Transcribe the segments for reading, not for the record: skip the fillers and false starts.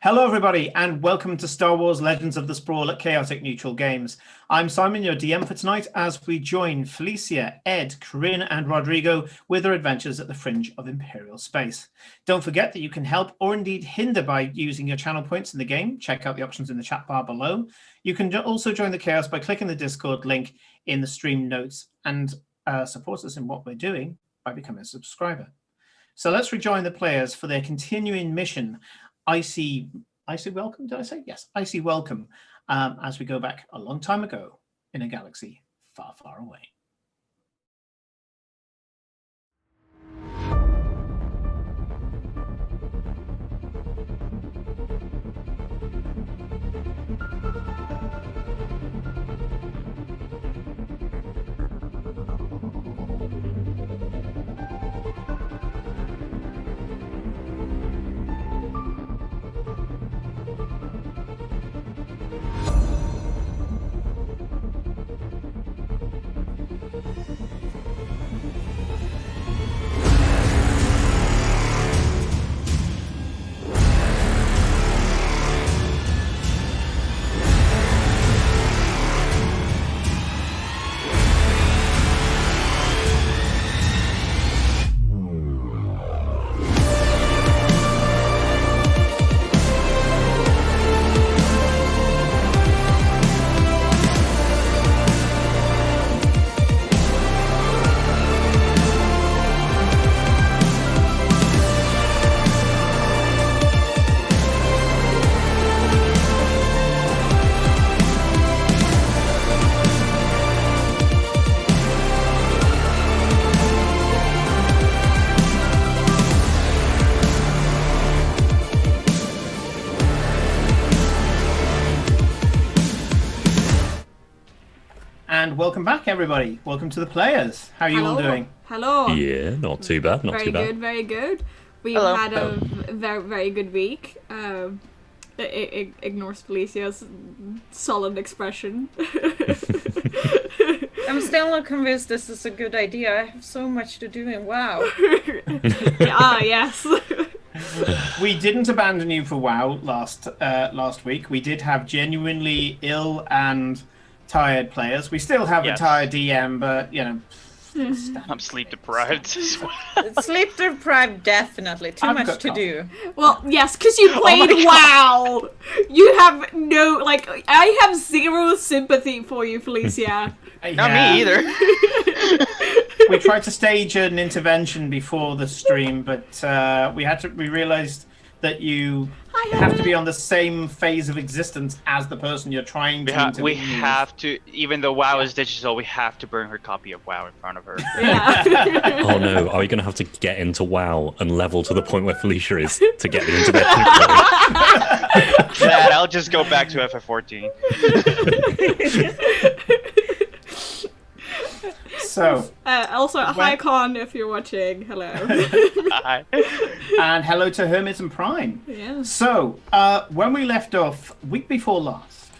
Hello, everybody, and welcome to Star Wars Legends of the Sprawl at Chaotic Neutral Games. I'm Simon, your DM for tonight, as we join Felicia, Ed, Corinne, and Rodrigo with their adventures at the fringe of Imperial space. Don't forget that you can help or indeed hinder by using your channel points in the game. Check out the options in the chat bar below. You can also join the chaos by clicking the Discord link in the stream notes and support us in what we're doing by becoming a subscriber. So let's rejoin the players for their continuing mission. Icy welcome, did I say? Yes, Icy welcome, as we go back a long time ago in a galaxy far, far away. And welcome back, everybody. Welcome to the players. How are you all doing? Hello. Yeah, not too bad. Not too bad. Very good. We've Hello. had a very good week. Ignores Felicia's solid expression. I'm still not convinced this is a good idea. I have so much to do in WoW. Yes. We didn't abandon you for WoW last week. We did have genuinely ill and tired players. We still have a tired DM, but you know, I'm sleep deprived as well. Sleep deprived, definitely. Too I've much got to cough. do. Well, yes, because you played WoW. You have no, I have zero sympathy for you, Felicia. Not me either. We tried to stage an intervention before the stream, but we realized that you have to be on the same phase of existence as the person you're trying to intervene We with. have to, even though WoW is digital, we have to burn her copy of WoW in front of her. Yeah. Oh no, are we going to have to get into WoW and level to the point where Felicia is to get the intervention? Dad, I'll just go back to FF14. So, Also, hi Con, if you're watching. Hello. Hi. and hello to Hermit and Prime. Yeah. So, when we left off week before last,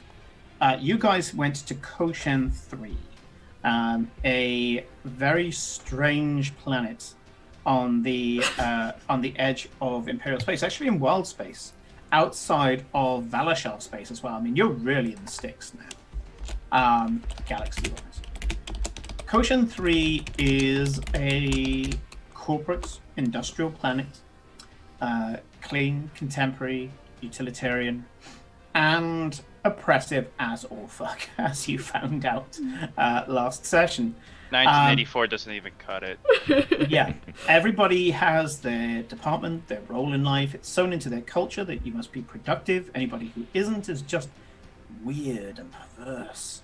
you guys went to Koshen 3, a very strange planet on the edge of Imperial space, actually in wild space, outside of Valashar space as well. I mean, you're really in the sticks now, galaxy-wise. Koshen 3 is a corporate industrial planet, clean, contemporary, utilitarian, and oppressive as all fuck, as you found out last session. 1984 doesn't even cut it. Yeah, everybody has their department, their role in life. It's sewn into their culture that you must be productive. Anybody who isn't is just weird and perverse.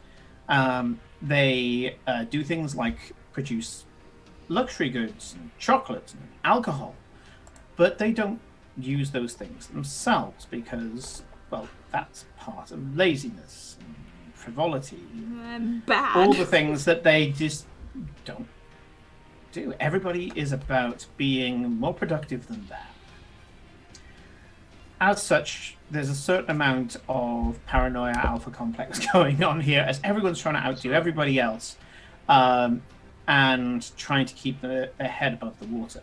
They do things like produce luxury goods and chocolate and alcohol, but they don't use those things themselves because, well, that's part of laziness and frivolity. Bad. All the things that they just don't do. Everybody is about being more productive than that. As such, there's a certain amount of paranoia alpha complex going on here as everyone's trying to outdo everybody else and trying to keep their head above the water.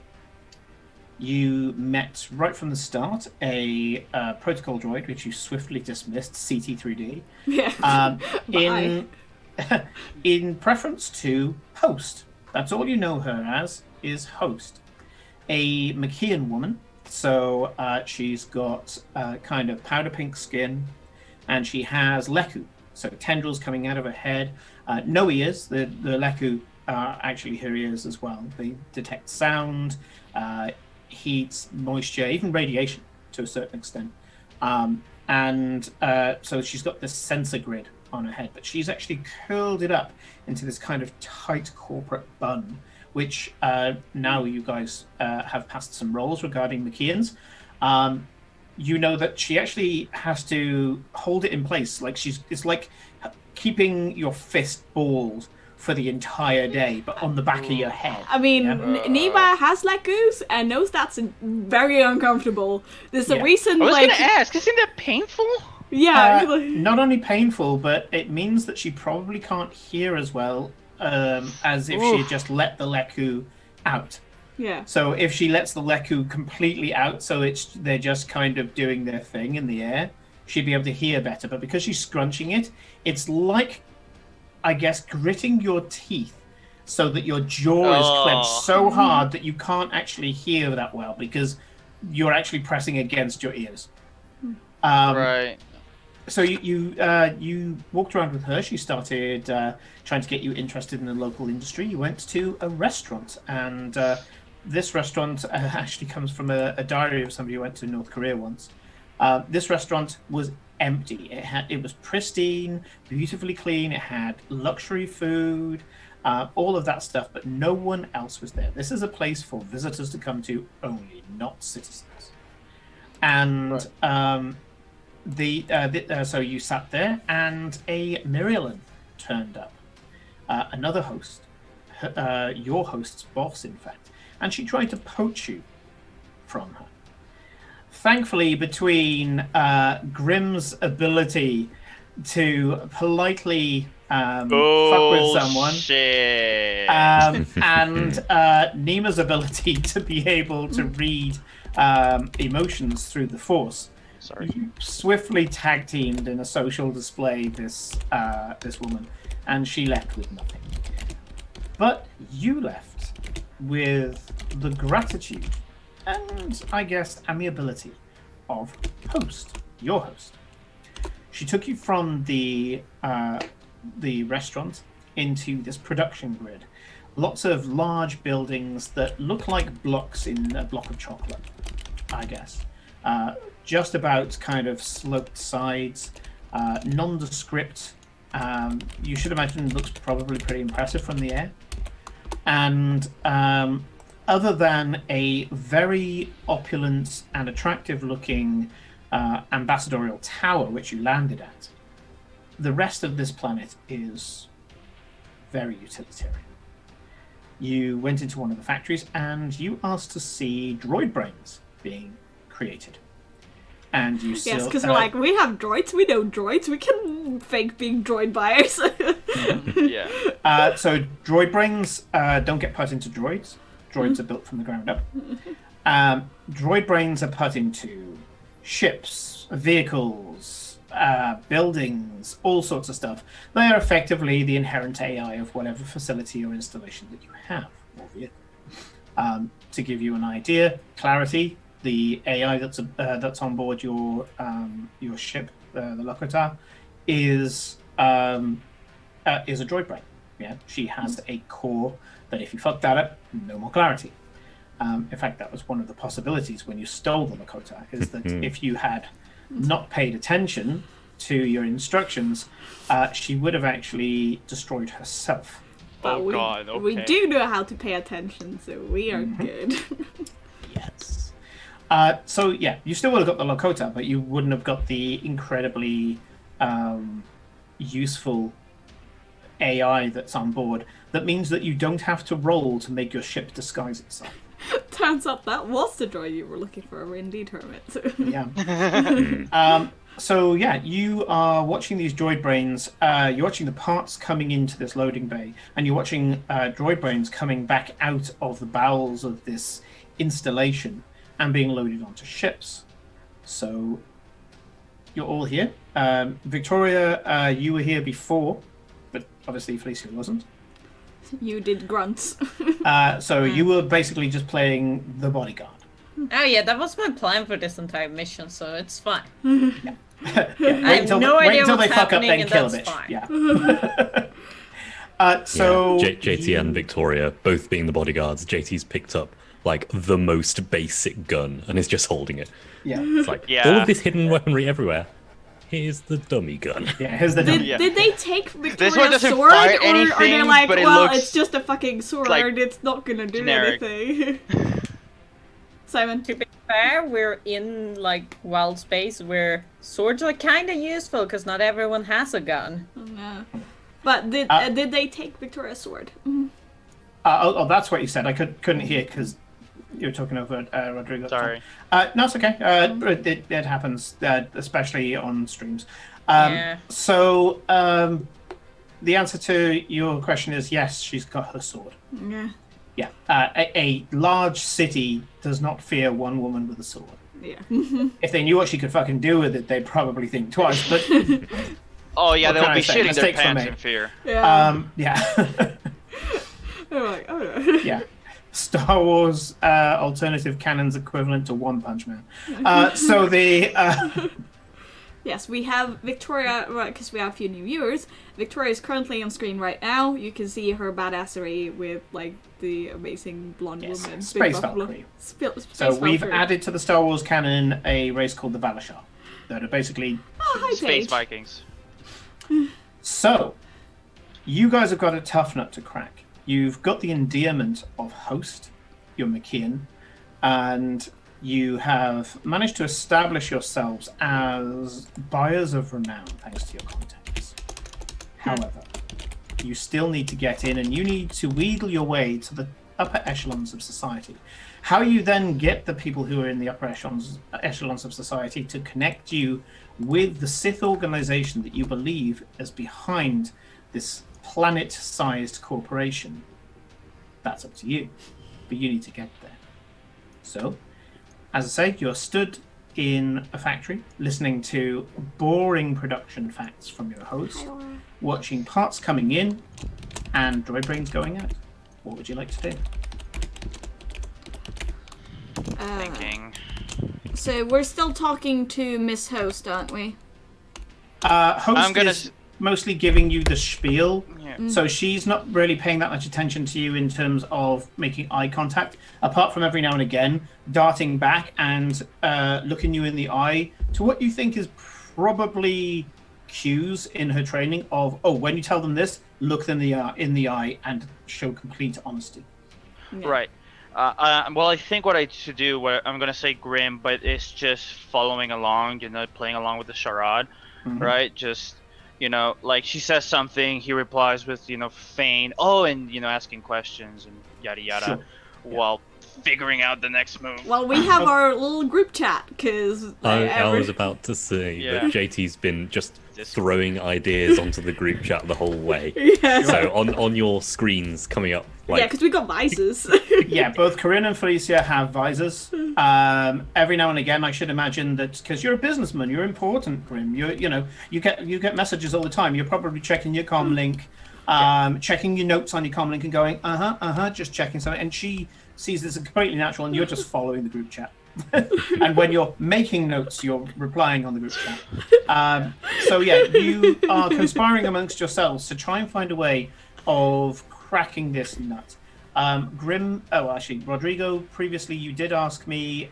You met right from the start a protocol droid, which you swiftly dismissed, CT3D, Yeah. Bye. in in preference to host. That's all you know her as is host. A Makian woman, so she's got kind of powder pink skin, and she has leku, so tendrils coming out of her head. No ears. The leku are actually her ears as well. They detect sound, heat, moisture, even radiation to a certain extent. So she's got this sensor grid on her head, but she's actually curled it up into this kind of tight corporate bun, which now you guys have passed some roles regarding Makians. You know that she actually has to hold it in place. Like it's like keeping your fist balled for the entire day, but on the back of your head. I mean, yeah? Nima has lekus and knows that's very uncomfortable. There's a reason, I was like... gonna ask, isn't that painful? Yeah. Not only painful, but it means that she probably can't hear as well as if she had just let the leku out. Yeah. So if she lets the leku completely out, so they're just kind of doing their thing in the air, she'd be able to hear better. But because she's scrunching it, it's like, I guess, gritting your teeth so that your jaw is clenched so hard that you can't actually hear that well because you're actually pressing against your ears. Right. So you walked around with her. She started trying to get you interested in the local industry. You went to a restaurant, and this restaurant actually comes from a diary of somebody who went to North Korea once. This restaurant was empty. It was pristine, beautifully clean. It had luxury food, all of that stuff, but no one else was there. This is a place for visitors to come to only, not citizens. And so you sat there, and a Mirialan turned up, another host, your host's boss, in fact, and she tried to poach you from her. Thankfully, between Grimm's ability to politely fuck with someone, and Nima's ability to be able to read emotions through the Force, you swiftly tag teamed in a social display this woman, and she left with nothing. But you left with the gratitude and, I guess, amiability of your host. She took you from the restaurant into this production grid. Lots of large buildings that look like blocks in a block of chocolate, I guess. Just about kind of sloped sides, nondescript. You should imagine it looks probably pretty impressive from the air. And other than a very opulent and attractive looking ambassadorial tower, which you landed at, the rest of this planet is very utilitarian. You went into one of the factories and you asked to see droid brains being created. And you Yes, because we're like, we have droids, we know droids, we can fake being droid buyers. Yeah. So droid brains don't get put into droids. Droids are built from the ground up. Droid brains are put into ships, vehicles, buildings, all sorts of stuff. They are effectively the inherent AI of whatever facility or installation that you have, or vehicle. To give you an idea, clarity, the AI that's on board your ship, the Lakota, is a droid brain. Yeah, she has a core that if you fuck that up, no more clarity. In fact, that was one of the possibilities when you stole the Lakota, is that if you had not paid attention to your instructions, she would have actually destroyed herself. But we do know how to pay attention, so we are good. Yes. So yeah, you still would have got the Lakota, but you wouldn't have got the incredibly useful AI that's on board. That means that you don't have to roll to make your ship disguise itself. Turns out that was the droid you were looking for, indeed, Hermit. Yeah. So yeah, you are watching these droid brains. You're watching the parts coming into this loading bay, and you're watching droid brains coming back out of the bowels of this installation and being loaded onto ships. So you're all here. Victoria, you were here before, but obviously Felicia wasn't. You did grunts. So you were basically just playing the bodyguard. Oh yeah, that was my plan for this entire mission, so it's fine. Yeah. I have no idea until what's they fuck up, happening, then and kill a that's bitch. fine. Yeah. So JT and Victoria both being the bodyguards. JT's picked up like the most basic gun and is just holding it. Yeah. It's like Yeah. all of this hidden weaponry everywhere. Here's the dummy gun. Yeah. Here's the Did, number. Yeah. did they take one Victoria's doesn't sword, fire or are they anything, like, but it well, looks it's just a fucking sword, like it's not gonna do generic. anything? Simon? To be fair, we're in like wild space where swords are kind of useful because not everyone has a gun. No. But did they take Victoria's sword? That's what you said. I couldn't hear because you were talking over Rodrigo. Sorry. No, it's okay. It happens, especially on streams. Yeah. So the answer to your question is yes. She's got her sword. Yeah. Yeah. A large city does not fear one woman with a sword. Yeah. If they knew what she could fucking do with it, they'd probably think twice. But Oh yeah, What they'll can I be say? shitting their Mistakes were pants made. in fear. Yeah. yeah. They're like, oh no. Yeah. Star Wars alternative canon's equivalent to One Punch Man. So the Yes, we have Victoria, right, because we have a few new viewers. Victoria is currently on screen right now. You can see her badassery with, like, the amazing blonde Yes, woman. Big Space buffalo. Valkyrie. Space So we've Valkyrie. added to the Star Wars canon a race called the Valashar that are basically. Oh, hi, Space Paige. Vikings. So you guys have got a tough nut to crack. You've got the endearment of host, you're McKeon, and you have managed to establish yourselves as buyers of renown thanks to your contacts. However, you still need to get in and you need to wheedle your way to the upper echelons of society. How you then get the people who are in the upper echelons of society to connect you with the Sith organization that you believe is behind this planet-sized corporation, that's up to you. But you need to get there. So, as I say, you're stood in a factory listening to boring production facts from your host, watching parts coming in and droid brains going out. What would you like to do? Thinking. So we're still talking to Miss Host, aren't we? Host I'm gonna is mostly giving you the spiel. Yeah. So she's not really paying that much attention to you in terms of making eye contact, apart from every now and again darting back and looking you in the eye to what you think is probably cues in her training of, oh, when you tell them this, look them in the eye and show complete honesty. Yeah. Right. Well, I think what I should do, what I'm gonna say grim, but it's just following along, playing along with the charade, right? Just, like she says something, he replies with, feign, and, asking questions and yada yada, Sure. while figuring out the next move. Well, we have our little group chat, because... I was about to say Yeah. that JT's been just throwing ideas onto the group chat the whole way. Yeah. So on your screens coming up, like, Yeah, because we got visors. Yeah, both Corinne and Felicia have visors. Every now and again, I should imagine that because you're a businessman, you're important, Grim. You get messages all the time. You're probably checking your comm link, checking your notes on your comm link, and going, just checking something. And she sees this as completely natural, and you're just following the group chat. And when you're making notes, you're replying on the group chat. So yeah, you are conspiring amongst yourselves to try and find a way of cracking this nut. Grim, Rodrigo, previously you did ask me,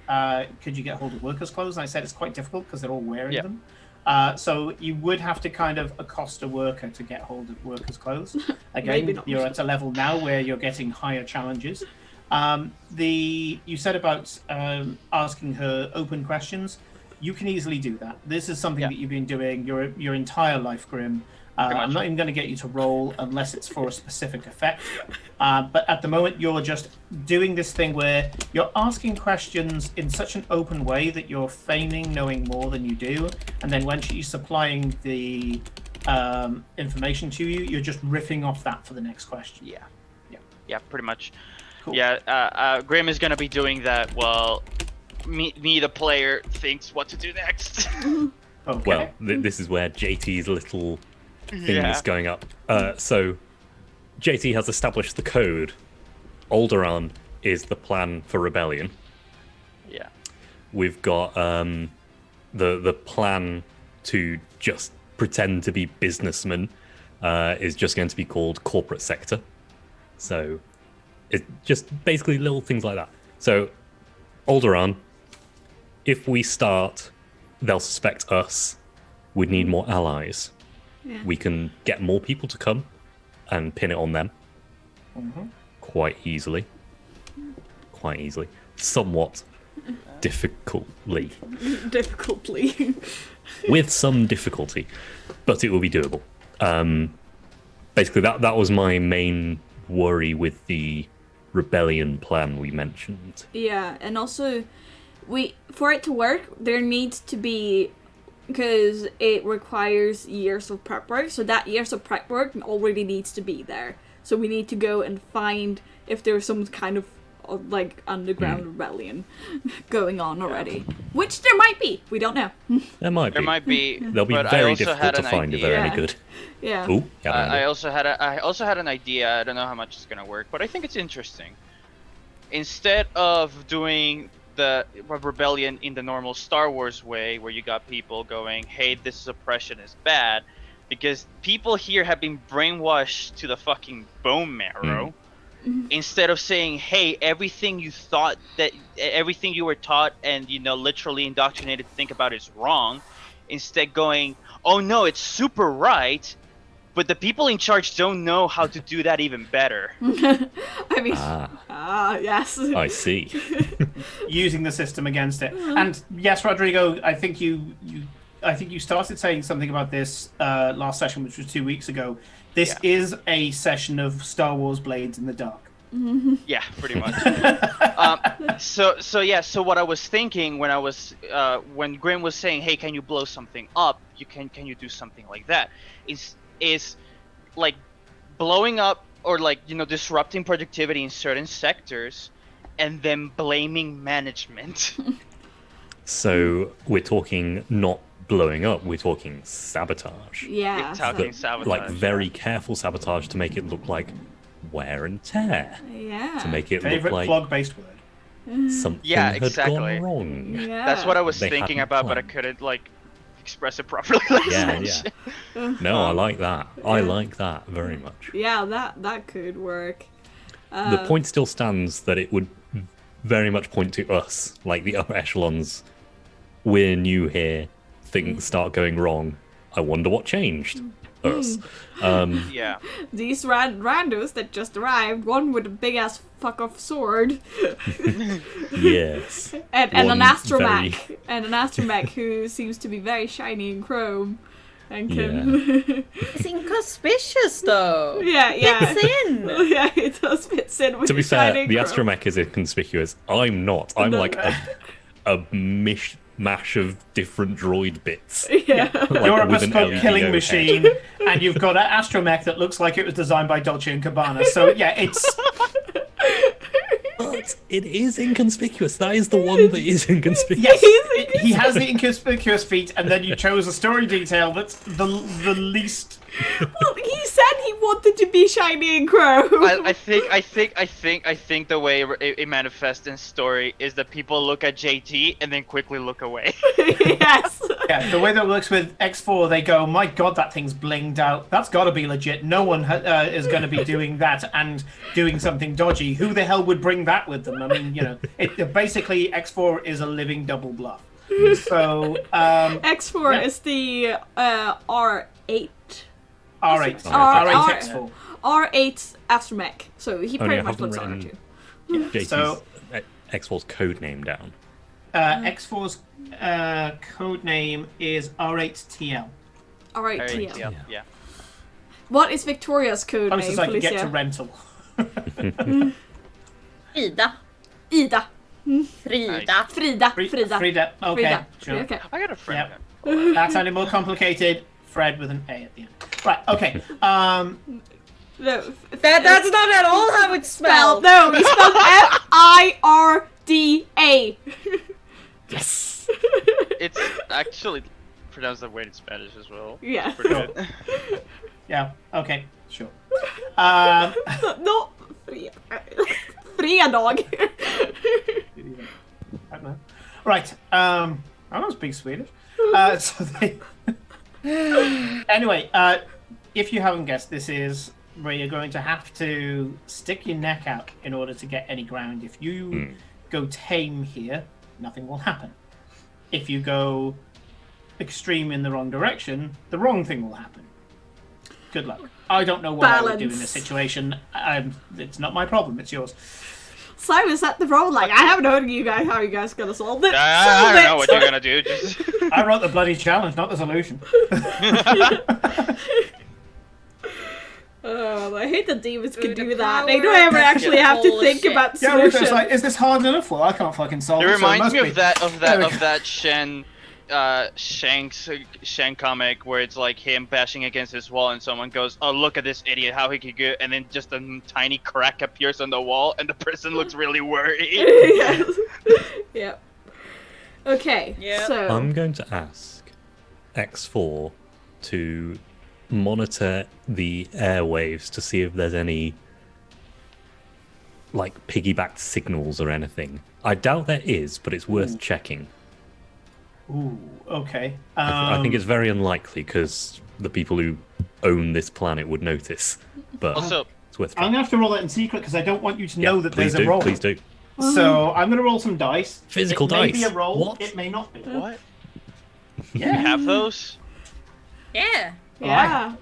could you get hold of workers' clothes? And I said it's quite difficult because they're all wearing them. So you would have to kind of accost a worker to get hold of workers' clothes. Again, you're at a level now where you're getting higher challenges. You said about asking her open questions. You can easily do that. This is something that you've been doing your entire life, Grim. I'm not even going to get you to roll unless it's for a specific effect. But at the moment, you're just doing this thing where you're asking questions in such an open way that you're feigning knowing more than you do. And then when she's supplying the information to you, you're just riffing off that for the next question. Yeah, pretty much. Cool. Yeah, Grim is gonna be doing that while me, the player, thinks what to do next. Okay. Well, this is where JT's little thing Yeah. is going up. So, JT has established the code. Alderaan is the plan for rebellion. Yeah. We've got the plan to just pretend to be businessmen is just going to be called corporate sector. So it's just basically little things like that. So Alderaan, if we start, they'll suspect us. We'd need more allies. Yeah. We can get more people to come and pin it on them quite easily. Somewhat difficultly. Difficultly. With some difficulty, but it will be doable. Basically, that was my main worry with the rebellion plan we mentioned. Yeah, and also, for it to work, there needs to be, because it requires years of prep work, so that years of prep work already needs to be there. So we need to go and find if there's some kind of like underground rebellion going on already, which there might be. We don't know. There might There be. might be. They'll be but I very also difficult had to an find if idea. they're any Yeah. good. Yeah. Ooh, yeah, I also had an idea. I don't know how much it's gonna work, but I think it's interesting. Instead of doing the rebellion in the normal Star Wars way, where you got people going, "Hey, this oppression is bad," because people here have been brainwashed to the fucking bone marrow. Instead of saying, "Hey, everything you were taught and literally indoctrinated to think about is wrong," instead going, "Oh no, it's super right, but the people in charge don't know how to do that even better." I mean, yes. I see. Using the system against it. And yes, Rodrigo, I think you started saying something about this last session, which was 2 weeks ago. This is a session of Star Wars Blades in the Dark. Yeah, pretty much. So what I was thinking when Grim was saying, "Hey, can you blow something up? Can you do something like that?" Is like blowing up or disrupting productivity in certain sectors, and then blaming management. So we're talking not blowing up, we're talking sabotage. Yeah. We're talking sabotage. Like very careful sabotage to make it look like wear and tear. Yeah. To make it look Favorite like plug-based word. something Yeah, had exactly. gone wrong. Yeah. That's what I was They thinking hadn't about, but I planned. couldn't express it properly. Like Yeah, such. No, I like that. I like that very much. Yeah, that could work. The point still stands that it would very much point to us, like the upper echelons. We're new here. Things start going wrong. I wonder what changed. Us. Yeah. These randos that just arrived, one with a big ass fuck off sword, Yes. and an One astromech, very- and an astromech who seems to be very shiny and chrome, and can It's inconspicuous though. yeah. Fits in. Yeah, it does fit in with To be the fair, shiny the chrome. astromech is inconspicuous. I'm not. I'm like a mishmash of different droid bits. Yeah. Like You're a with an bespoke LED killing head. machine, and you've got an astromech that looks like it was designed by Dolce & Gabbana. So yeah, it's... But it is inconspicuous. That is the one that is inconspicuous. Yes, he has the inconspicuous feet, and then you chose a story detail that's the least... Well, he said he wanted to be shiny and chrome. I think the way it manifests in story is that people look at JT and then quickly look away. Yes. Yeah, the way that works with X4, they go, "My God, that thing's blinged out. That's got to be legit. No one is going to be doing that and doing something dodgy. Who the hell would bring that with them?" I mean, basically X4 is a living double bluff. So X4 is the R8. R8, R- R8 X4. R8 astromech. So he Only pretty I much haven't looks like written R2. JT's So- X4's code name down. X4's code name is R8TL. R8 Alright, TL. yeah. What is Victoria's code name, Closest I can get to Felicia? rental. Ida. Ida. Frida. Frida. Frida. Frida. Okay, Frida. sure. Okay. I got a friend. Yep. That sounded more complicated. Fred with an A at the end. Right, okay. No, That's not at all how it's spelled. spelled. No, it's spelled F-I-R-D-A. Yes. It's actually pronounced that way in Spanish as well. Yeah. Pretty good. Yeah, okay, sure. No. Fria dog. I don't know. Right, I don't speak Swedish. So they... Anyway, if you haven't guessed, this is where you're going to have to stick your neck out in order to get any ground. If you go tame here, nothing will happen. If you go extreme in the wrong direction, the wrong thing will happen. Good luck. I don't know what I would do in this situation. It's not my problem, it's yours. So is that the problem? Like, I haven't heard you guys how you guys gonna solve it. I don't know what you're gonna do. Just I wrote the bloody challenge, not the solution. Oh, I hate that demons can Through do the that. They power don't ever of actually have to think bullshit. about Yeah, solutions. it's like, is this hard enough? Well, I can't fucking solve it it. reminds so me it must of be. that There we go. that Shank comic where it's like him bashing against his wall and someone goes, "Oh, look at this idiot! How he could go?" And then just a tiny crack appears on the wall, and the person looks really worried. Yes. Yep. Okay. Yep. So I'm going to ask X4 to monitor the airwaves to see if there's any like piggybacked signals or anything. I doubt there is, but it's worth checking. Ooh, okay. I think it's very unlikely because the people who own this planet would notice. But Also, it's worth I'm trying. gonna have to roll that in secret because I don't want you to know that please there's do, a roll. please do. So I'm gonna roll some dice. Physical it may dice? be a roll. What? It may not be. what? Yeah. You have those? Yeah. yeah,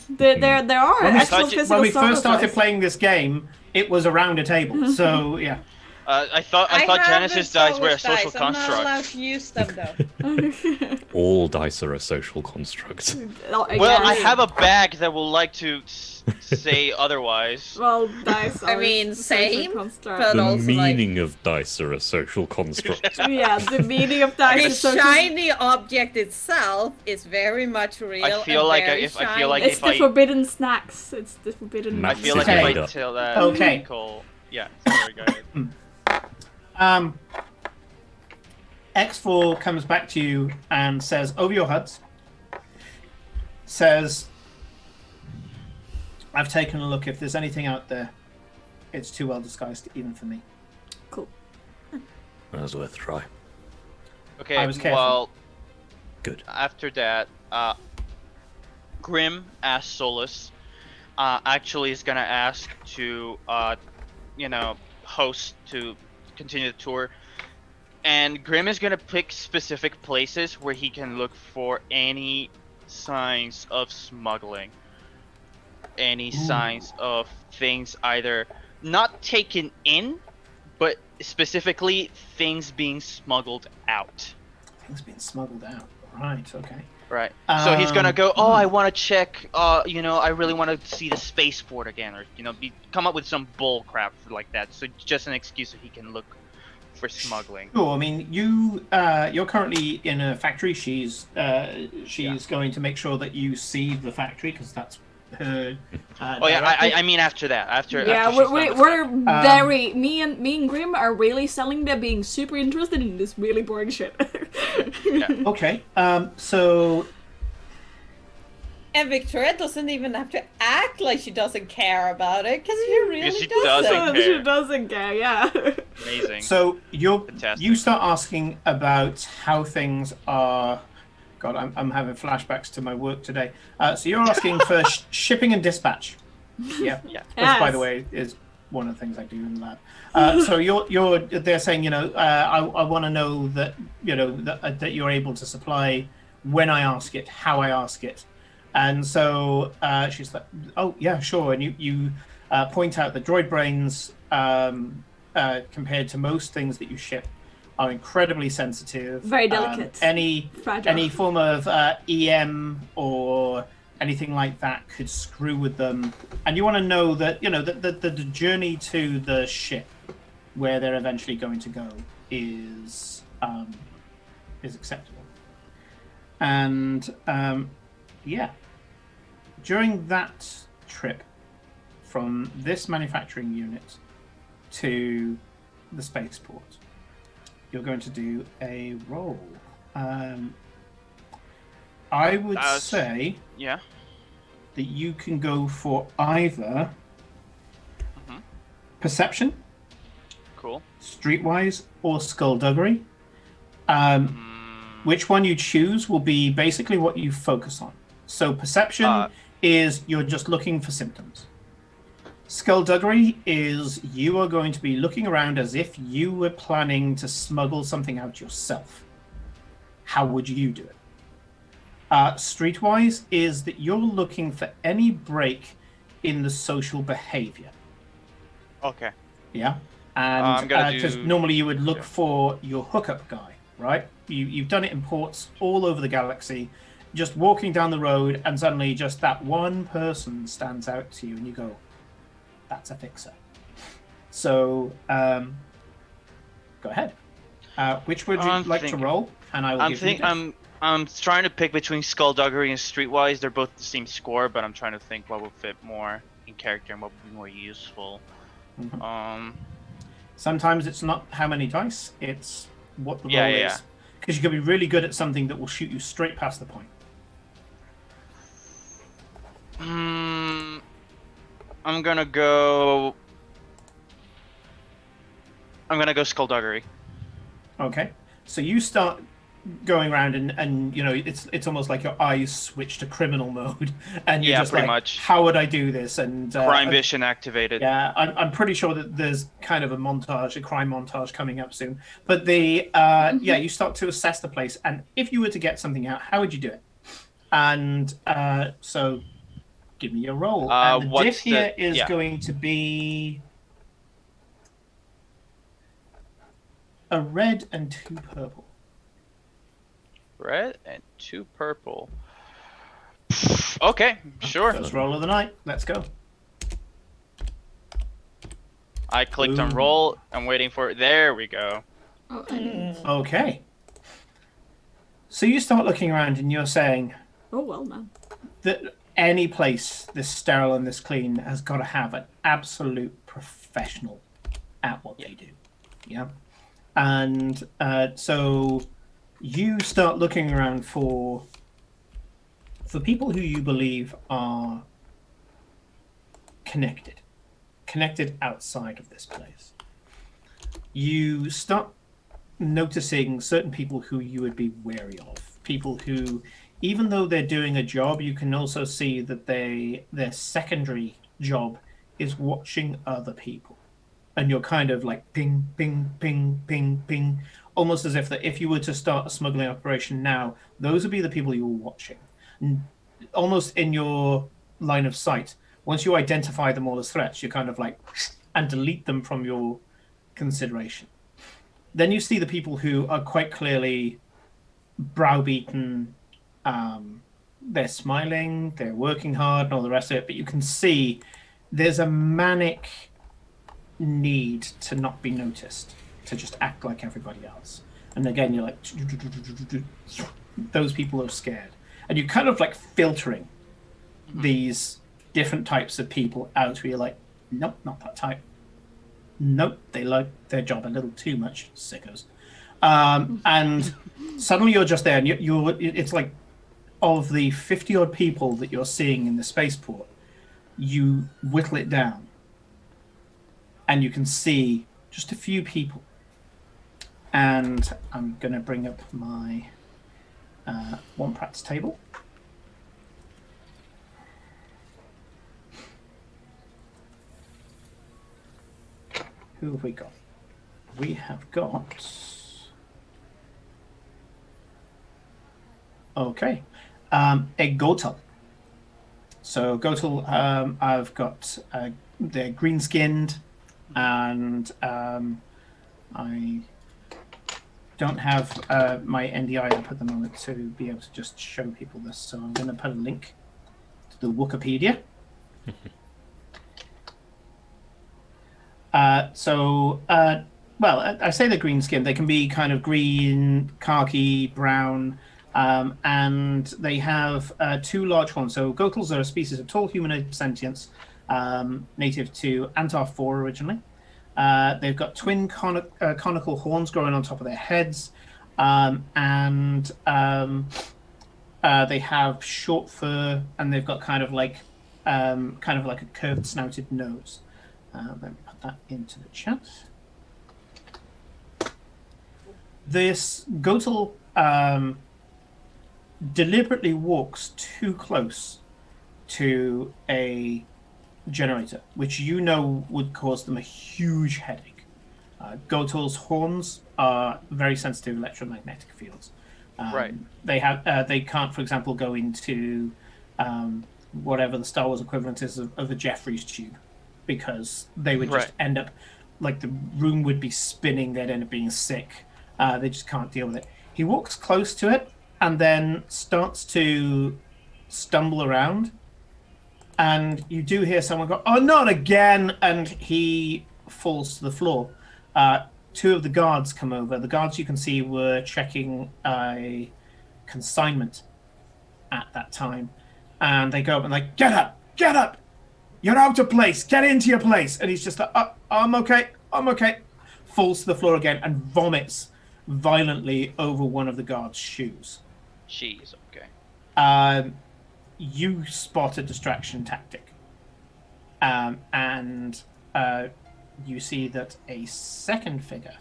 there are When we, actual started- physical when we first started dice. playing this game, it was around a table. So yeah. I thought have Genesis the dice were a Solus social dice. I'm not allowed construct. to use them though. All dice are a social construct. Oh, Well, I yes. have a bag that will like to say otherwise. Well, dice. I are mean, social same, construct. but The also, like- meaning of dice are a social construct. Yeah, the meaning of dice The is social. shiny object itself is very much real. I feel and like very I feel like It's if the I forbidden snacks. It's the forbidden. Max I feel like is if made I up. tell that Okay. Nicole, yeah, sorry guys. X4 comes back to you and says, over your HUDs, says, I've taken a look. If there's anything out there, it's too well disguised even for me. Cool. That was worth a try. Okay, I was careful. well, Good. after that, Grim asks Solus, actually is gonna ask to, host to continue the tour. And Grim is gonna pick specific places where he can look for any signs of smuggling. Any signs of things either not taken in, but specifically things being smuggled out. Things being smuggled out. Right, okay. Right. So he's gonna go, Hmm. I want to check, I really want to see the spaceport again, or, come up with some bull crap like that. So just an excuse so he can look for smuggling. Sure. I mean, you're currently in a factory. She's going to make sure that you see the factory because that's her. Oh yeah, directive. I mean after that, after. Yeah, after she's done with we're that. very me and Grim are really selling them being super interested in this really boring shit. Okay. So And Victoria doesn't even have to act like she doesn't care about it, because she really she doesn't. doesn't. She care. doesn't care. Yeah. Amazing. So Fantastic. you start asking about how things are. God, I'm having flashbacks to my work today. So you're asking for shipping and dispatch. Yeah. Yeah. Which, by Yes. the way, is one of the things I do in the lab. So they're saying, I want to know that that you're able to supply when I ask it, how I ask it. And so she's like, oh yeah, sure. And you point out that droid brains, compared to most things that you ship, are incredibly sensitive. Very delicate. Any Fragile. form of EM or anything like that could screw with them, and you want to know that the journey to the ship where they're eventually going to go is acceptable. And during that trip from this manufacturing unit to the spaceport, you're going to do a roll. I would say Yeah. that you can go for either perception, Cool. streetwise, or skullduggery. Which one you choose will be basically what you focus on. So perception is you're just looking for symptoms. Skullduggery is you are going to be looking around as if you were planning to smuggle something out yourself. How would you do it? Streetwise is that you're looking for any break in the social behavior. Okay. Yeah. I'm And gonna because do- normally you would look for your hookup guy, right? You've done it in ports all over the galaxy, just walking down the road, and suddenly just that one person stands out to you, and you go, "That's a fixer." So, go ahead. Which would you I'm like to thinking- roll? And I will give you this. I'm trying to pick between Skullduggery and Streetwise. They're both the same score, but I'm trying to think what would fit more in character and what would be more useful. Sometimes it's not how many dice; it's what the Yeah, roll yeah, is. Because you could be really good at something that will shoot you straight past the point. I'm gonna go Skullduggery. Okay, so you start going around and it's almost like your eyes switch to criminal mode, and you're Yeah, just pretty like, much. how would I do this? And Crime Vision activated. yeah, I'm pretty sure that there's kind of a crime montage coming up soon. But you start to assess the place, and if you were to get something out, how would you do it? And so, give me your roll. And the what's diff here the- is yeah. going to be a red and 2 purple. Red and 2 purple. Okay, sure. First roll of the night. Let's go. I clicked on Ooh. roll. I'm waiting for it. There we go. Oh, and- Okay. So you start looking around and you're saying oh well, man. that any place this sterile and this clean has got to have an absolute professional at what they do. Yeah. And so you start looking around for people who you believe are connected outside of this place. You start noticing certain people who you would be wary of. People who, even though they're doing a job, you can also see that their secondary job is watching other people. And you're kind of like ping, ping, ping, ping, ping, almost as if that if you were to start a smuggling operation now, those would be the people you were watching. And almost in your line of sight. Once you identify them all as threats, you kind of like and delete them from your consideration. Then you see the people who are quite clearly browbeaten. They're smiling, they're working hard, and all the rest of it. But you can see there's a manic need to not be noticed, to just act like everybody else. And again, you're like, those people are scared. And you're kind of like filtering these different types of people out where you're like, nope, not that type. Nope, they like their job a little too much, sickos. And suddenly you're just there, and it's like, of the 50 odd people that you're seeing in the spaceport, you whittle it down, and you can see just a few people. And I'm going to bring up my one practice table. Who have we got? We have got... Okay. A Gotal. So Gotal, I've got... they're green-skinned, and I don't have my NDI up at the moment to be able to just show people this, so I'm going to put a link the Wikipedia. Well, I say they're green skinned. They can be kind of green, khaki, brown, and they have 2 large horns. So Gotels are a species of tall humanoid sentients, native to Antar 4 originally. They've got twin conical horns growing on top of their heads, and they have short fur, and they've got kind of like a curved snouted nose. Let me put that into the chat. This Gotel deliberately walks too close to a generator, which you know would cause them a huge headache. Gotel's horns are very sensitive electromagnetic fields. Right. They can't, for example, go into whatever the Star Wars equivalent is of a Jeffries tube, because they would just end up, like, the room would be spinning. They'd end up being sick. They just can't deal with it. He walks close to it and then starts to stumble around, and you do hear someone go, "Oh, not again!" And he falls to the floor. 2 of the guards come over. The guards, you can see, were checking a consignment at that time, and they go up and like, get up, you're out of place, get into your place. And he's just like, oh, I'm okay. Falls to the floor again and vomits violently over one of the guards' shoes. Jeez, okay. You spot a distraction tactic, and you see that a second figure,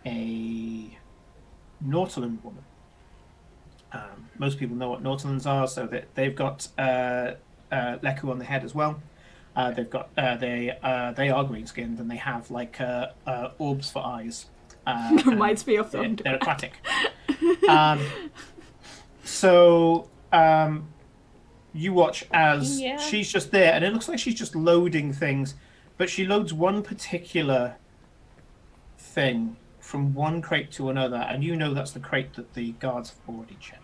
a Nautolan woman. Most people know what Nautilans are, so that they've got Leku on the head as well. They've got they are green skinned, and they have like orbs for eyes. Reminds me of them. They're aquatic. You watch as she's just there, and it looks like she's just loading things, but she loads one particular thing from one crate to another, and you know that's the crate that the guards have already checked.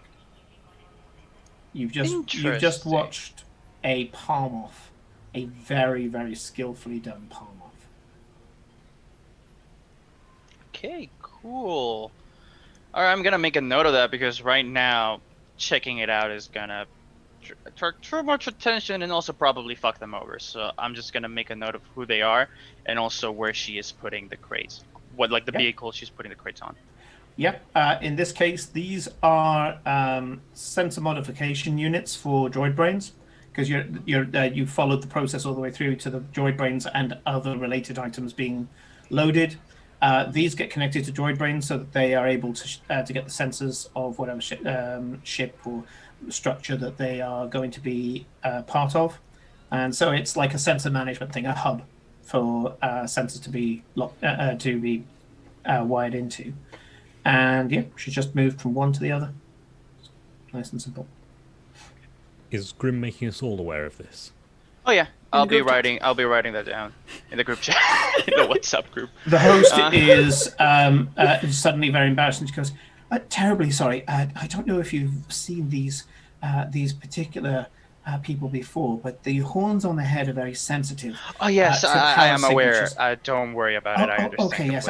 You've just watched a palm off, a very, very skillfully done palm off. Okay, cool. All right, I'm gonna make a note of that, because right now checking it out is gonna attract too much attention and also probably fuck them over. So I'm just gonna make a note of who they are and also where she is putting the crates, the vehicle she's putting the crates on. Yep. In this case, these are sensor modification units for droid brains, because you followed the process all the way through to the droid brains and other related items being loaded. These get connected to droid brains so that they are able to get the sensors of whatever ship or structure that they are going to be part of, and so it's like a sensor management thing, a hub for sensors to be wired into. And she's just moved from one to the other. Nice and simple. Is Grim making us all aware of this? Oh yeah, I'll be writing that down in the group chat, in the WhatsApp group. The host is suddenly very embarrassed, and she goes, "Terribly sorry. I don't know if you've seen these particular people before, but the horns on the head are very sensitive." Oh yes, I am aware. signatures. Don't worry about it. I understand. Okay, yes.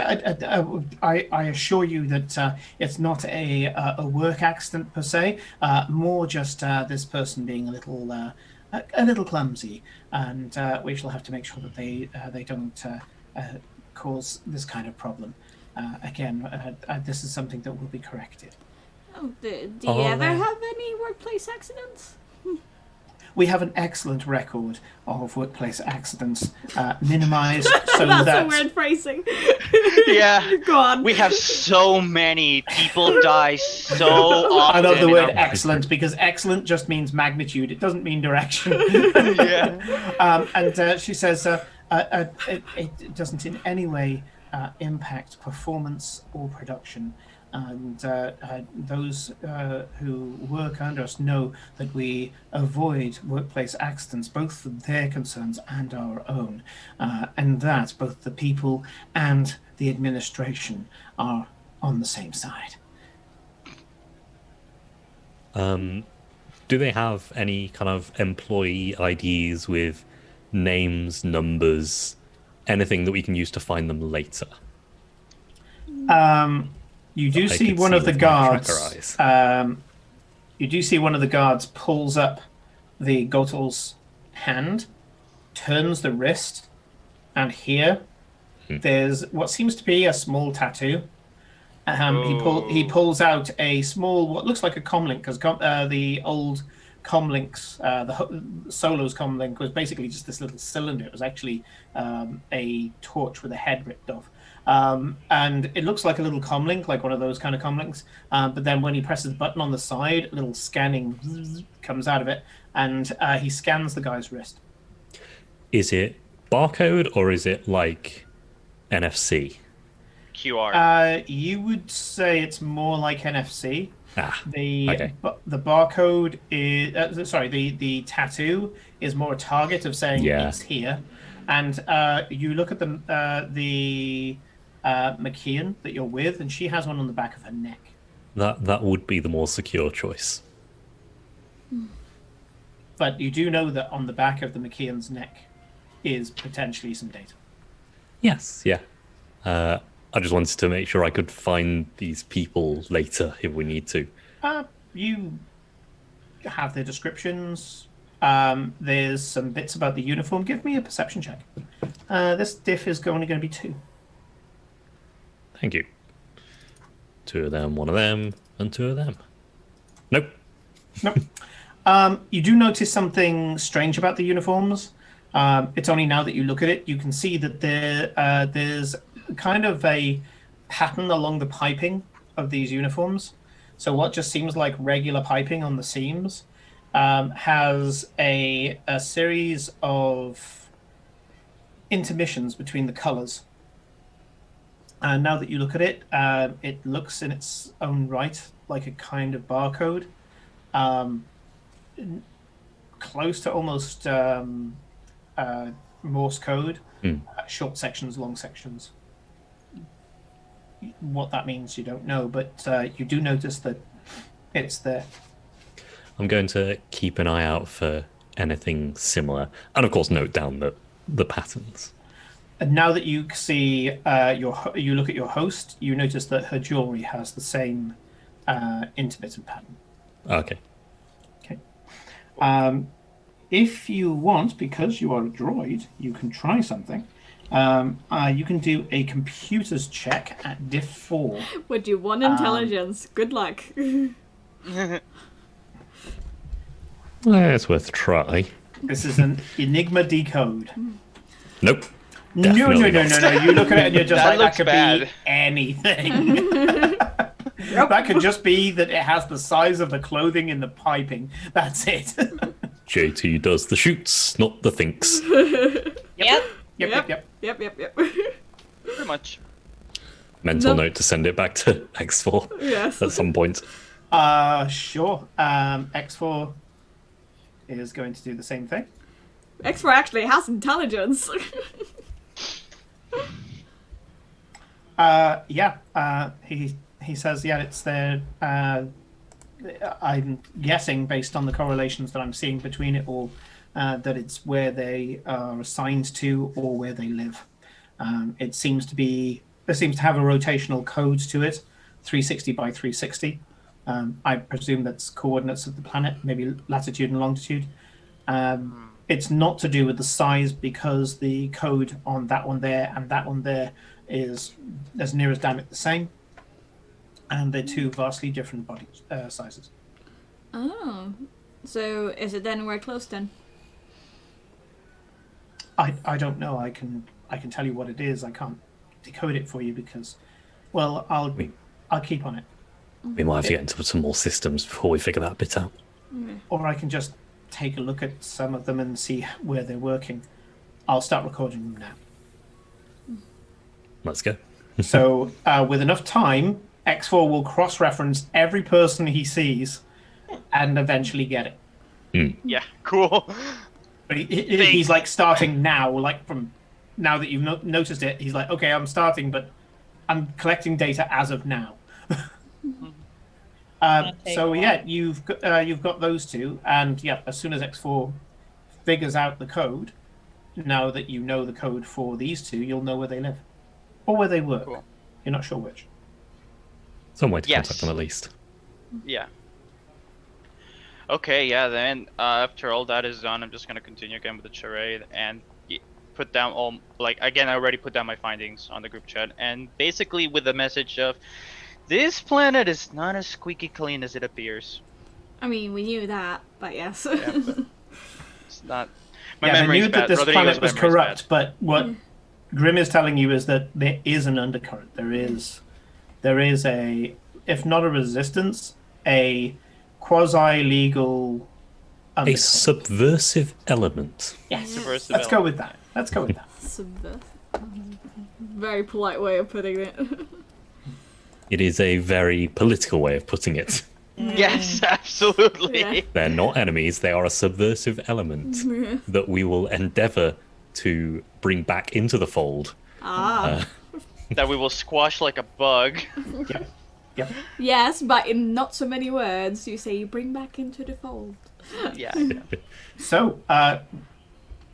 I assure you that it's not a work accident per se. More just this person being a little clumsy, and we shall have to make sure that they don't cause this kind of problem. Again, this is something that will be corrected. Oh, do you ever have any workplace accidents? We have an excellent record of workplace accidents, minimized so That's that... a weird phrasing. Yeah. Go on. We have so many people die so often. I love the word in our- excellent, because excellent just means magnitude. It doesn't mean direction. Yeah. And she says it doesn't in any way impact performance or production. And those who work under us know that we avoid workplace accidents, both for their concerns and our own, and that both the people and the administration are on the same side. Do they have any kind of employee IDs with names, numbers, anything that we can use to find them later? You do I see could one see of the with my tracker guards. eyes. You do see one of the guards pulls up the Gotel's hand, turns the wrist, and here there's what seems to be a small tattoo. He pulls out a small, what looks like a comlink, because the old comlinks, Solo's comlink was basically just this little cylinder. It was actually a torch with a head ripped off. And it looks like a little comlink, like one of those kind of comlinks. But then when he presses the button on the side, a little scanning comes out of it, and he scans the guy's wrist. Is it barcode or is it like NFC? QR. You would say it's more like NFC. Okay. The barcode is the tattoo is more a target of saying it's here, and you look at the McKeon that you're with, and she has one on the back of her neck. That would be the more secure choice. But you do know that on the back of the McKeon's neck is potentially some data. Yes, yeah. I just wanted to make sure I could find these people later if we need to. You have their descriptions. There's some bits about the uniform. Give me a perception check. This diff is only going to be 2. Thank you. 2 of them, 1 of them, and 2 of them. Nope. You do notice something strange about the uniforms. It's only now that you look at it, you can see that there's kind of a pattern along the piping of these uniforms. So what just seems like regular piping on the seams has a series of intermissions between the colors. And now that you look at it, it looks in its own right like a kind of barcode. Close to almost Morse code, short sections, long sections. What that means, you don't know, but you do notice that it's there. I'm going to keep an eye out for anything similar, and of course note down the patterns. And now that you see you look at your host, you notice that her jewelry has the same intermittent pattern. Okay. If you want, because you are a droid, you can try something. You can do a computer's check at diff 4. Would you want intelligence? Good luck. It's worth a try. This is an Enigma decode. Nope. No. You look at it and you're just That like, that looks could bad. be anything. That could just be that it has the size of the clothing in the piping. That's it. JT does the shoots, not the thinks. Yep. Yep. Pretty much. Mental note to send it back to X4 Yes. at some point. Sure. X4 is going to do the same thing. X4 actually has intelligence. He says, yeah, it's there. I'm guessing, based on the correlations that I'm seeing between it all, that it's where they are assigned to or where they live. It seems to have a rotational code to it, 360 by 360. I presume that's coordinates of the planet, maybe latitude and longitude. It's not to do with the size, because the code on that one there and that one there is as near as damn it the same. And they're 2 vastly different body sizes. Oh. So is it then we're close then? I don't know. I can tell you what it is. I can't decode it for you because, well, I'll keep on it. We might have to get into some more systems before we figure that bit out. Or I can just take a look at some of them and see where they're working. I'll start recording them now. Let's go. So with enough time, X4 will cross-reference every person he sees and eventually get it. Yeah, cool. But he's like starting now, like from now that you've noticed it, he's like, okay, I'm starting, but I'm collecting data as of now. So yeah, you've got those two, and yeah, as soon as X4 figures out the code, now that you know the code for these two, you'll know where they live or where they work. Cool. You're not sure which. Some way to Yes. contact them at least. Yeah. Okay, yeah, then after all that is done, I'm just gonna continue again with the charade and put down all, like, again, I already put down my findings on the group chat, and basically with the message of, this planet is not as squeaky clean as it appears. I mean, we knew that, but yes. Yeah, but it's not. My Yeah, they memory's knew bad. that this Rodrigo's planet was memory's corrupt, bad. but what Grim is telling you is that there is an undercurrent. There is a, if not a resistance, a quasi-legal A undercurrent. subversive element. Yes, Subversive let's go element. with that. Let's go with that. Very polite way of putting it. It is a very political way of putting it. Yes, absolutely. Yeah. They're not enemies, they are a subversive element that we will endeavour to bring back into the fold. That we will squash like a bug. Yep. Yep. Yes, but in not so many words, you say you bring back into the fold. Yeah. So,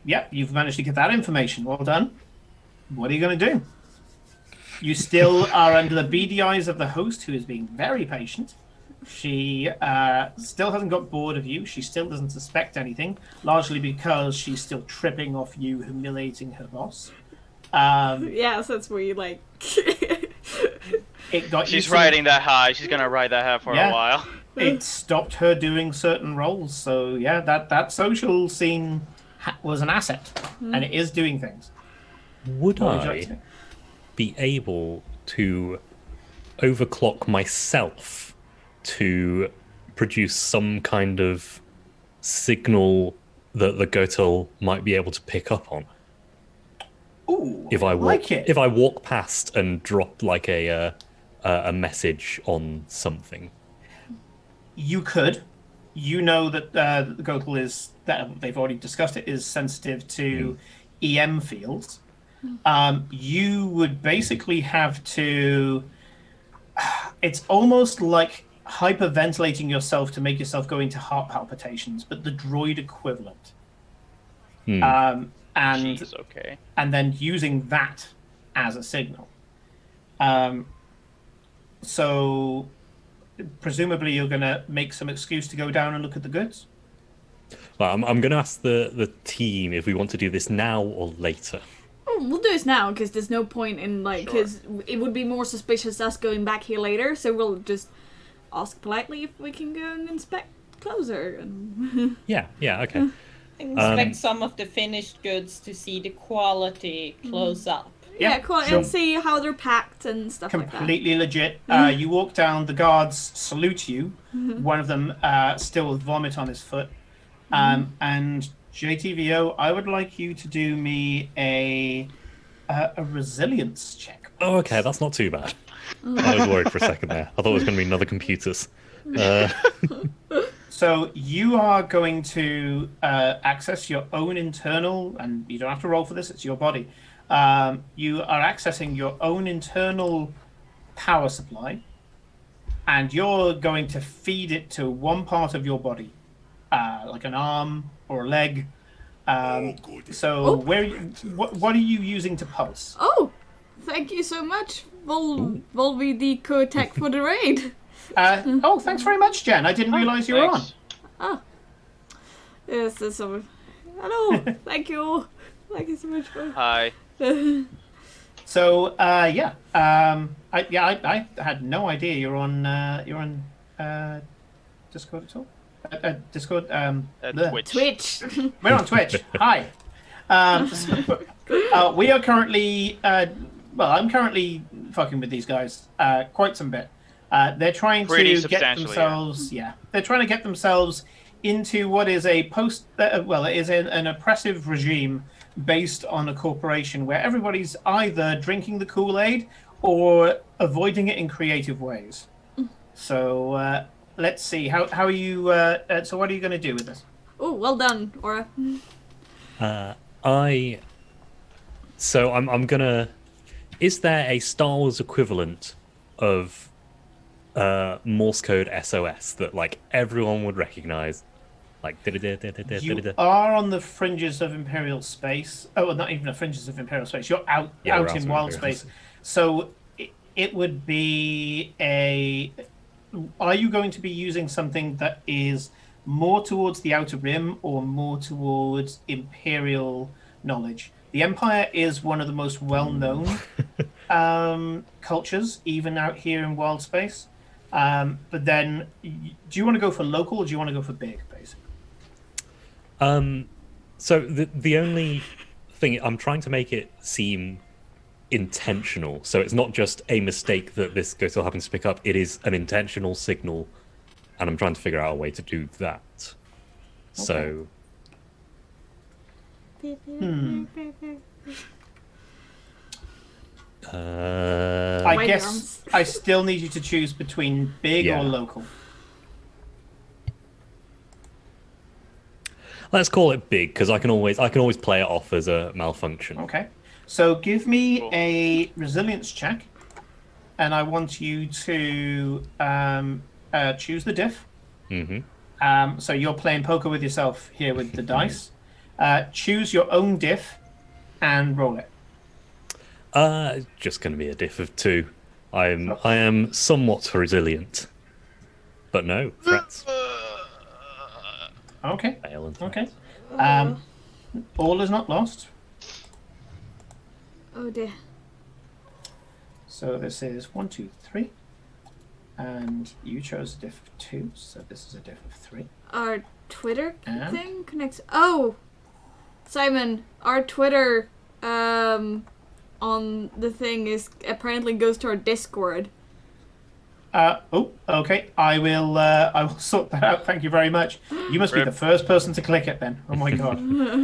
yeah, you've managed to get that information. Well done. What are you going to do? You still are under the beady eyes of the host, who is being very patient. She still hasn't got bored of you. She still doesn't suspect anything, largely because she's still tripping off you, humiliating her boss. Yes, that's where you like. It got you She's some- riding that high. She's gonna ride that high for Yeah. a while. It stopped her doing certain roles. So yeah, that social scene was an asset, and it is doing things. Would What would you like I to do? be able to overclock myself to produce some kind of signal that the Gotel might be able to pick up on? Ooh, If I walk, like it. if I walk past and drop like a message on something. You could. You know that the Gotel is, that they've already discussed it, is sensitive to EM fields. You would basically have to. It's almost like hyperventilating yourself to make yourself go into heart palpitations, but the droid equivalent. And Jeez, okay. and then using that as a signal. So presumably you're going to make some excuse to go down and look at the goods. Well, I'm going to ask the team if we want to do this now or later. Oh, we'll do this now because there's no point in like, because it would be more suspicious us going back here later. So we'll just ask politely if we can go and inspect closer. And Yeah, okay. Inspect some of the finished goods to see the quality close up. yeah, cool. sure. And see how they're packed and stuff like that. Completely legit. You walk down, the guards salute you. One of them still with vomit on his foot. And JTVO, I would like you to do me a resilience check. Oh, okay, that's not too bad. I was worried for a second there. I thought it was going to be another computers. So you are going to access your own internal, and you don't have to roll for this, it's your body. You are accessing your own internal power supply, and you're going to feed it to one part of your body, like an arm or a leg. So what are you using to pulse? Oh, thank you so much, Volvi Deco Tech for the raid. Oh, thanks very much, Jen. I didn't realize you were on. Thanks. Yes, that's so. Hello, thank you. Thank you so much for. Hi. So I had no idea you're on Discord at all. Discord. Twitch. Twitch. We're on Twitch. Hi. We are currently. I'm currently fucking with these guys quite some bit. They're trying Pretty to get substantially, themselves. They're trying to get themselves into what is a it is an oppressive regime based on a corporation where everybody's either drinking the Kool-Aid or avoiding it in creative ways. So let's see. How are you? So what are you going to do with this? Oh, well done, Aura. I'm gonna. Is there a Star Wars equivalent of Morse code SOS that like everyone would recognize. Like You are on the fringes of Imperial space. Oh, well, not even the fringes of Imperial space. You're out Yeah, we're out out in of wild Imperial space. So it would be a. Are you going to be using something that is more towards the Outer Rim or more towards Imperial knowledge? The Empire is one of the most well-known cultures, even out here in wild space. But then, do you want to go for local or do you want to go for big, basically? So the only thing I'm trying to make it seem intentional, so it's not just a mistake that this Gotal happens to pick up. It is an intentional signal, and I'm trying to figure out a way to do that. So, I Mighty guess arms. I still need you to choose between big Yeah. or local. let's call it big because I can always play it off as a malfunction. Okay. So give me Cool. a resilience check, and I want you to choose the diff. Mm-hmm. So you're playing poker with yourself here with the dice. Choose your own diff and roll it. Just going to be a diff of 2. I am somewhat resilient, but no threats. Okay. Fail and Okay. threats. All is not lost. Oh dear. So this is 1, 2, 3. And you chose a diff of 2, so this is a diff of 3. Our Twitter And? thing connects. Oh, Simon, our Twitter on the thing is apparently goes to our Discord. Okay. I will sort that out. Thank you very much. You must be Rip. the first person to click it then. Oh my god.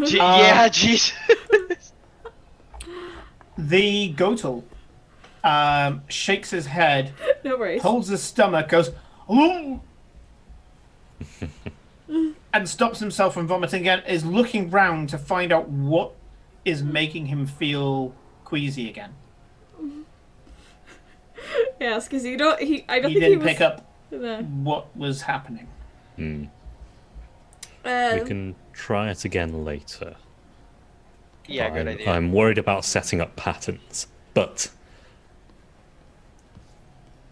Yeah, jeez. The Gotal shakes his head, No worries. holds his stomach, goes, "Ooh," and stops himself from vomiting again, is looking round to find out what is making him feel queasy again. Yes, because I don't He think he didn't was. pick up No. what was happening. We Um, can try it again later. Yeah, good idea. I'm worried about setting up patterns, but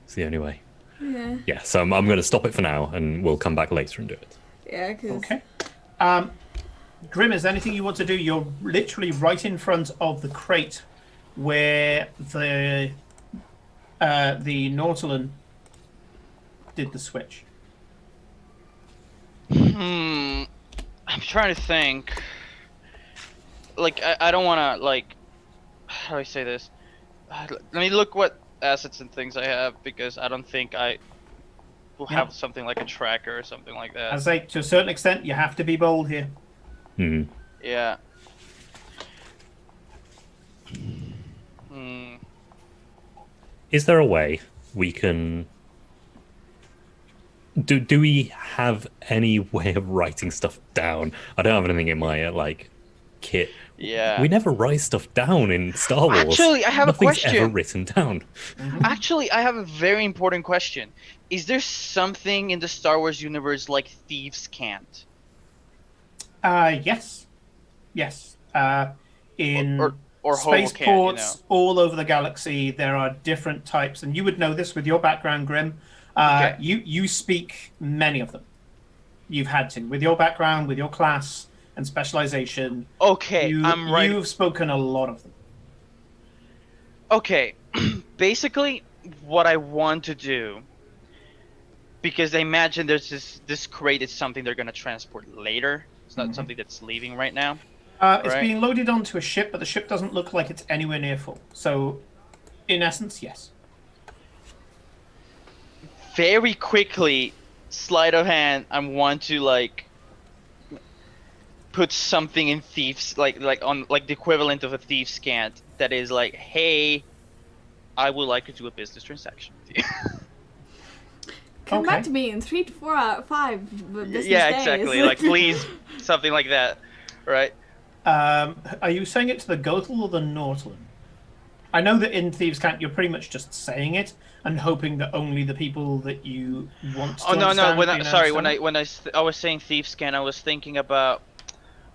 it's the only way. yeah, Yeah, so I'm going to stop it for now, and we'll come back later and do it. yeah, because Okay. Grim, is there anything you want to do? You're literally right in front of the crate where the Nautilin did the switch. I'm trying to think. Like, I don't want to, like, how do I say this? Let me look what assets and things I have, because I don't think I will have something like a tracker or something like that. I say, to a certain extent, you have to be bold here. Hmm. Yeah. Is there a way we can... Do we have any way of writing stuff down? I don't have anything in my, kit. Yeah. We never write stuff down in Star Wars. Actually, I have a Nothing's question. ever written down. Actually, I have a very important question. Is there something in the Star Wars universe like thieves can't? Yes. Yes. In Or Hobo can't, spaceports all over the galaxy, there are different types, and you would know this with your background, Grim. Okay. You speak many of them. You've had to. With your background, with your class and specialization, Okay, I'm right. You've spoken a lot of them. Okay, basically, what I want to do, because I imagine there's this crate is something they're gonna transport later. It's not something that's leaving right now. It's Right. being loaded onto a ship, but the ship doesn't look like it's anywhere near full. So, in essence, yes. Very quickly, sleight of hand, I want to put something in thieves on the equivalent of a thief's cant that is like, hey, I would like to do a business transaction with you. come Okay. back to me in 3 to 4 out of 5 business Yeah, days. exactly. Like, please, something like that, right? Are you saying it to the Gotal or the Nautilin? I know that in Thieves' Cant you're pretty much just saying it and hoping that only the people that you want to Oh no, understand. when I was saying Thieves' Cant, I was thinking about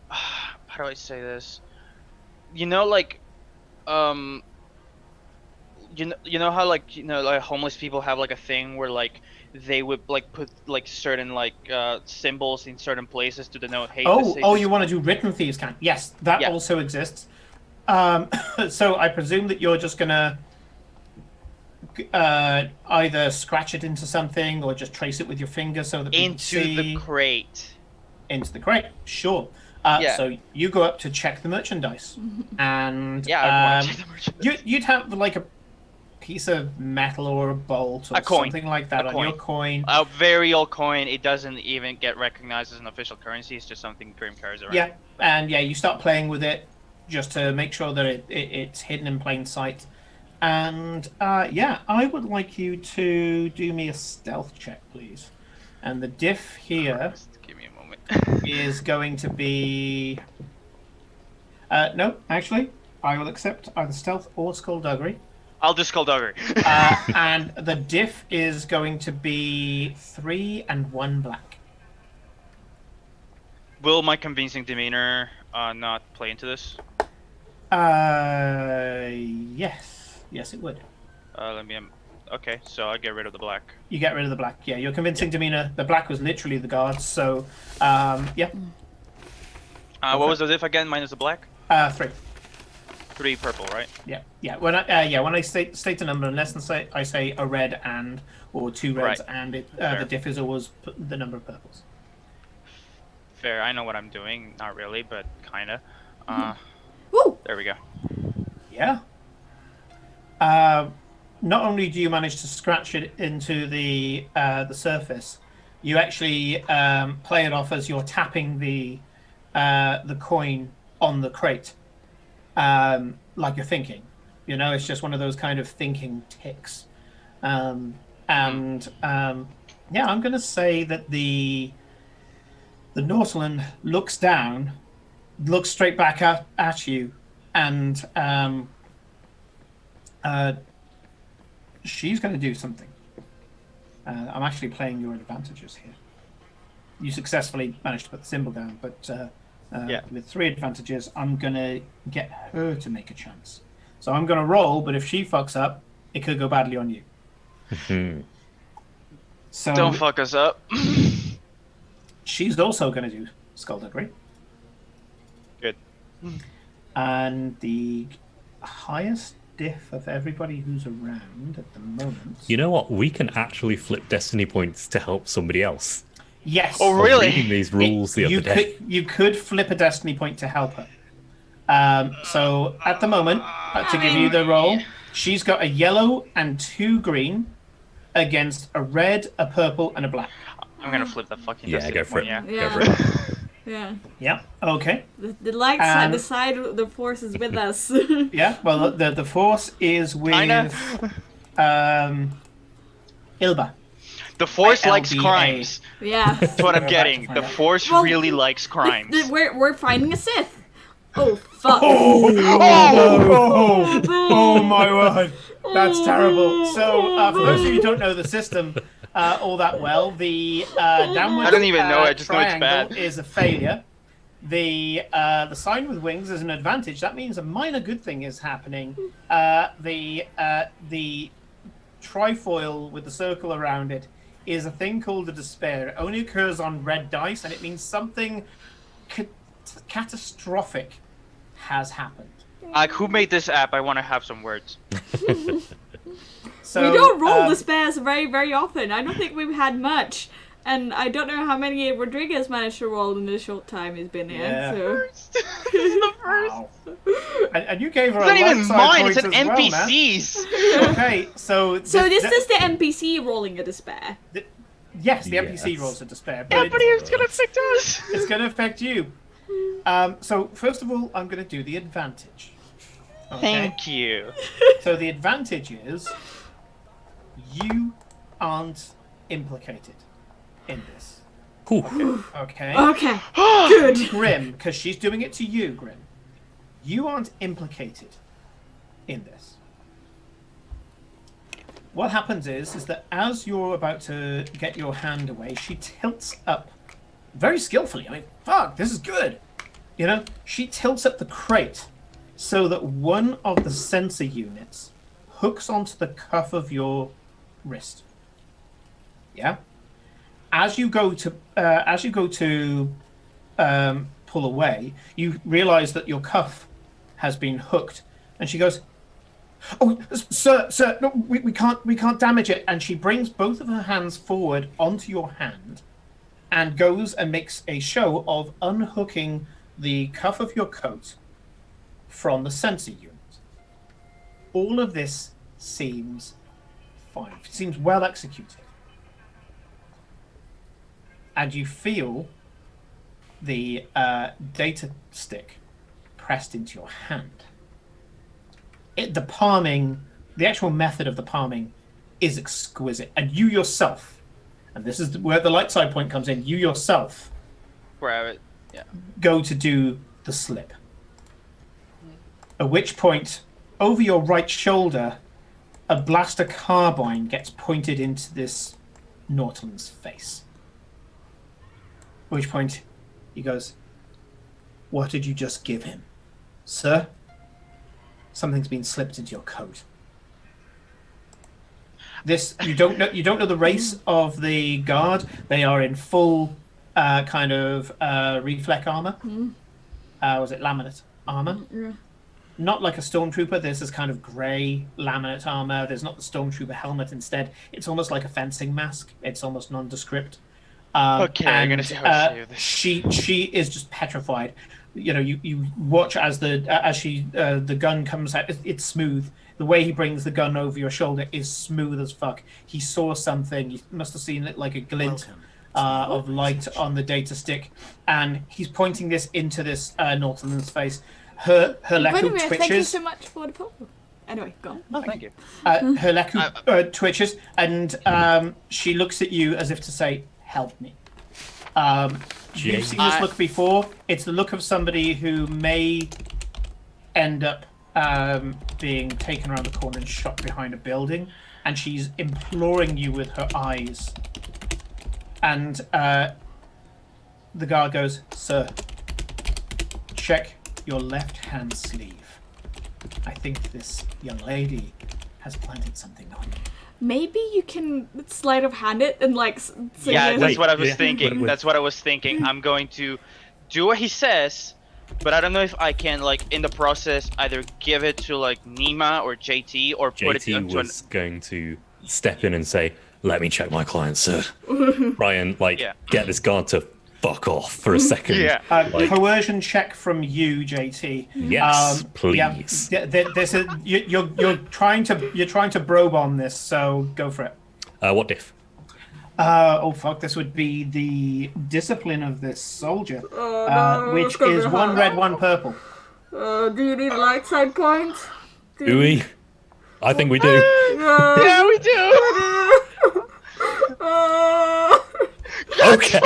how do I say this? You know, like, you know how like like homeless people have like a thing where like they would like put like certain like symbols in certain places to denote hate. You want to do written Thieves' Cant? Yes, that also exists. So I presume that you're just gonna either scratch it into something or just trace it with your finger so that people see. The crate. Into the crate, sure. So you go up to check the merchandise, and I check the merchandise. You'd have like a piece of metal or a bolt or something like that on your coin. A very old coin. It doesn't even get recognized as an official currency. It's just something Grim carries around. Yeah, and you start playing with it just to make sure that it's hidden in plain sight. And I would like you to do me a stealth check, please. And the diff here give me a moment. is going to be... no, actually, I will accept either stealth or skullduggery. I'll do skullduggery. And the diff is going to be 3 and 1 black. Will my convincing demeanor not play into this? Yes, it would. Okay, so I get rid of the black. You get rid of the black. Yeah, your convincing demeanor. The black was literally the guards. So, yeah. What was the diff again? Minus the black. 3. 3 purple, right? Yeah. When I state a number, unless I say a red or 2 reds, and the diff is always the number of purples. Fair. I know what I'm doing. Not really, but kinda. Woo! There we go. Yeah. Not only do you manage to scratch it into the surface, you actually play it off as you're tapping the coin on the crate, like you're thinking. You know, it's just one of those kind of thinking ticks. I'm going to say that the Northland looks down, looks straight back at you, and she's going to do something. I'm actually playing your advantages here. You successfully managed to put the symbol down, but with 3 advantages, I'm going to get her to make a chance. So I'm going to roll, but if she fucks up, it could go badly on you. So don't fuck us up. She's also going to do skullduggery. Good. And the highest diff of everybody who's around at the moment. You know what? We can actually flip destiny points to help somebody else. Yes. Oh, I was really? reading these rules the other day. You could flip a destiny point to help her. So at the moment, to give you the roll, she's got a yellow and 2 green against a red, a purple, and a black. I'm gonna flip the fucking destiny go for point, it. Yeah. Go for it. Yeah. Yeah. Okay. The light side, the force is with us. Yeah. Well, the force is with Ilba. The Force likes LBA. crimes. Yeah. That's what I'm We're getting. about The to find out. Force really likes crimes. We're finding a Sith. Oh fuck. Oh my word. That's terrible. So, for those of you who don't know the system all that well, the downward I don't even know, I just know it's triangle bad. is a failure. The sign with wings is an advantage. That means a minor good thing is happening. The trifoil with the circle around it is a thing called a despair. It only occurs on red dice, and it means something catastrophic has happened. Who made this app? I want to have some words. So, We don't roll despairs very, very often. I don't think we've had much. And I don't know how many Rodriguez managed to roll in the short time he's been here. Yeah. So. This is the first. Wow. And you gave her It's a not even light side mine. point It's an as well, man. NPCs. Okay, so So this is the NPC rolling a despair. yes, the NPC Yes. rolls a despair, Yeah, but but it's gonna affect us. it's going to affect you. So first of all, I'm going to do the advantage. Okay? Thank you. So the advantage is you aren't implicated in this. Whew. Okay. Okay. Good. Grim, because she's doing it to you, Grim. You aren't implicated in this. what happens is that as you're about to get your hand away, she tilts up very skillfully. I mean, fuck, this is good. You know, she tilts up the crate so that one of the sensor units hooks onto the cuff of your wrist. Yeah. As you go to pull away, you realize that your cuff has been hooked, and she goes, "Oh, sir, no, we can't damage it." And she brings both of her hands forward onto your hand, and goes and makes a show of unhooking the cuff of your coat from the sensor unit. All of this seems fine. It seems well executed. And you feel the data stick pressed into your hand. The palming, the actual method of the palming is exquisite. And you yourself, and this is where the light side point comes in, you yourself Grab it. Yeah. go to do the slip. At which point, over your right shoulder, a blaster carbine gets pointed into this Nortland's face. At which point, he goes, "What did you just give him, sir? Something's been slipped into your coat." This you don't know the race of the guard. They are in full kind of reflect armor. Was it laminate armor? Yeah. Not like a stormtrooper. There's this kind of grey laminate armor. There's not the stormtrooper helmet. Instead, it's almost like a fencing mask. It's almost nondescript. Okay, I'm gonna see how I save this. She is just petrified. You know, you watch as the gun comes out. It's smooth. The way he brings the gun over your shoulder is smooth as fuck. He saw something. He must have seen it like a glint of light on the data stick, and he's pointing this into this Northland's face. Her Wait a Leku minute, twitches. thank you so much for the poll. Anyway, go on. Oh, thank you. Her Leku twitches, and she looks at you as if to say, "Help me." You've seen this look before. It's the look of somebody who may end up being taken around the corner and shot behind a building, and she's imploring you with her eyes. And the guard goes, "Sir, check your left hand sleeve. I think this young lady has planted something on you." Maybe you can sleight of hand it and like say Yeah, it. that's what I was yeah. thinking. Wait. That's what I was thinking. I'm going to do what he says, but I don't know if I can, like, in the process, either give it to, like, Nima or JT or put it JT into an... was going to step in and say, "Let me check my client, sir." Try and get this guard to fuck off for a second. Yeah. Coercion check from you, JT. Yes, please. Yeah, there's a, you're trying to probe on this, so go for it. What diff? Oh fuck! This would be the discipline of this soldier, no, which it's gonna is be one hard. red, one purple. Do you need a light side point? Do we? I think we do. Yeah, we do! Okay.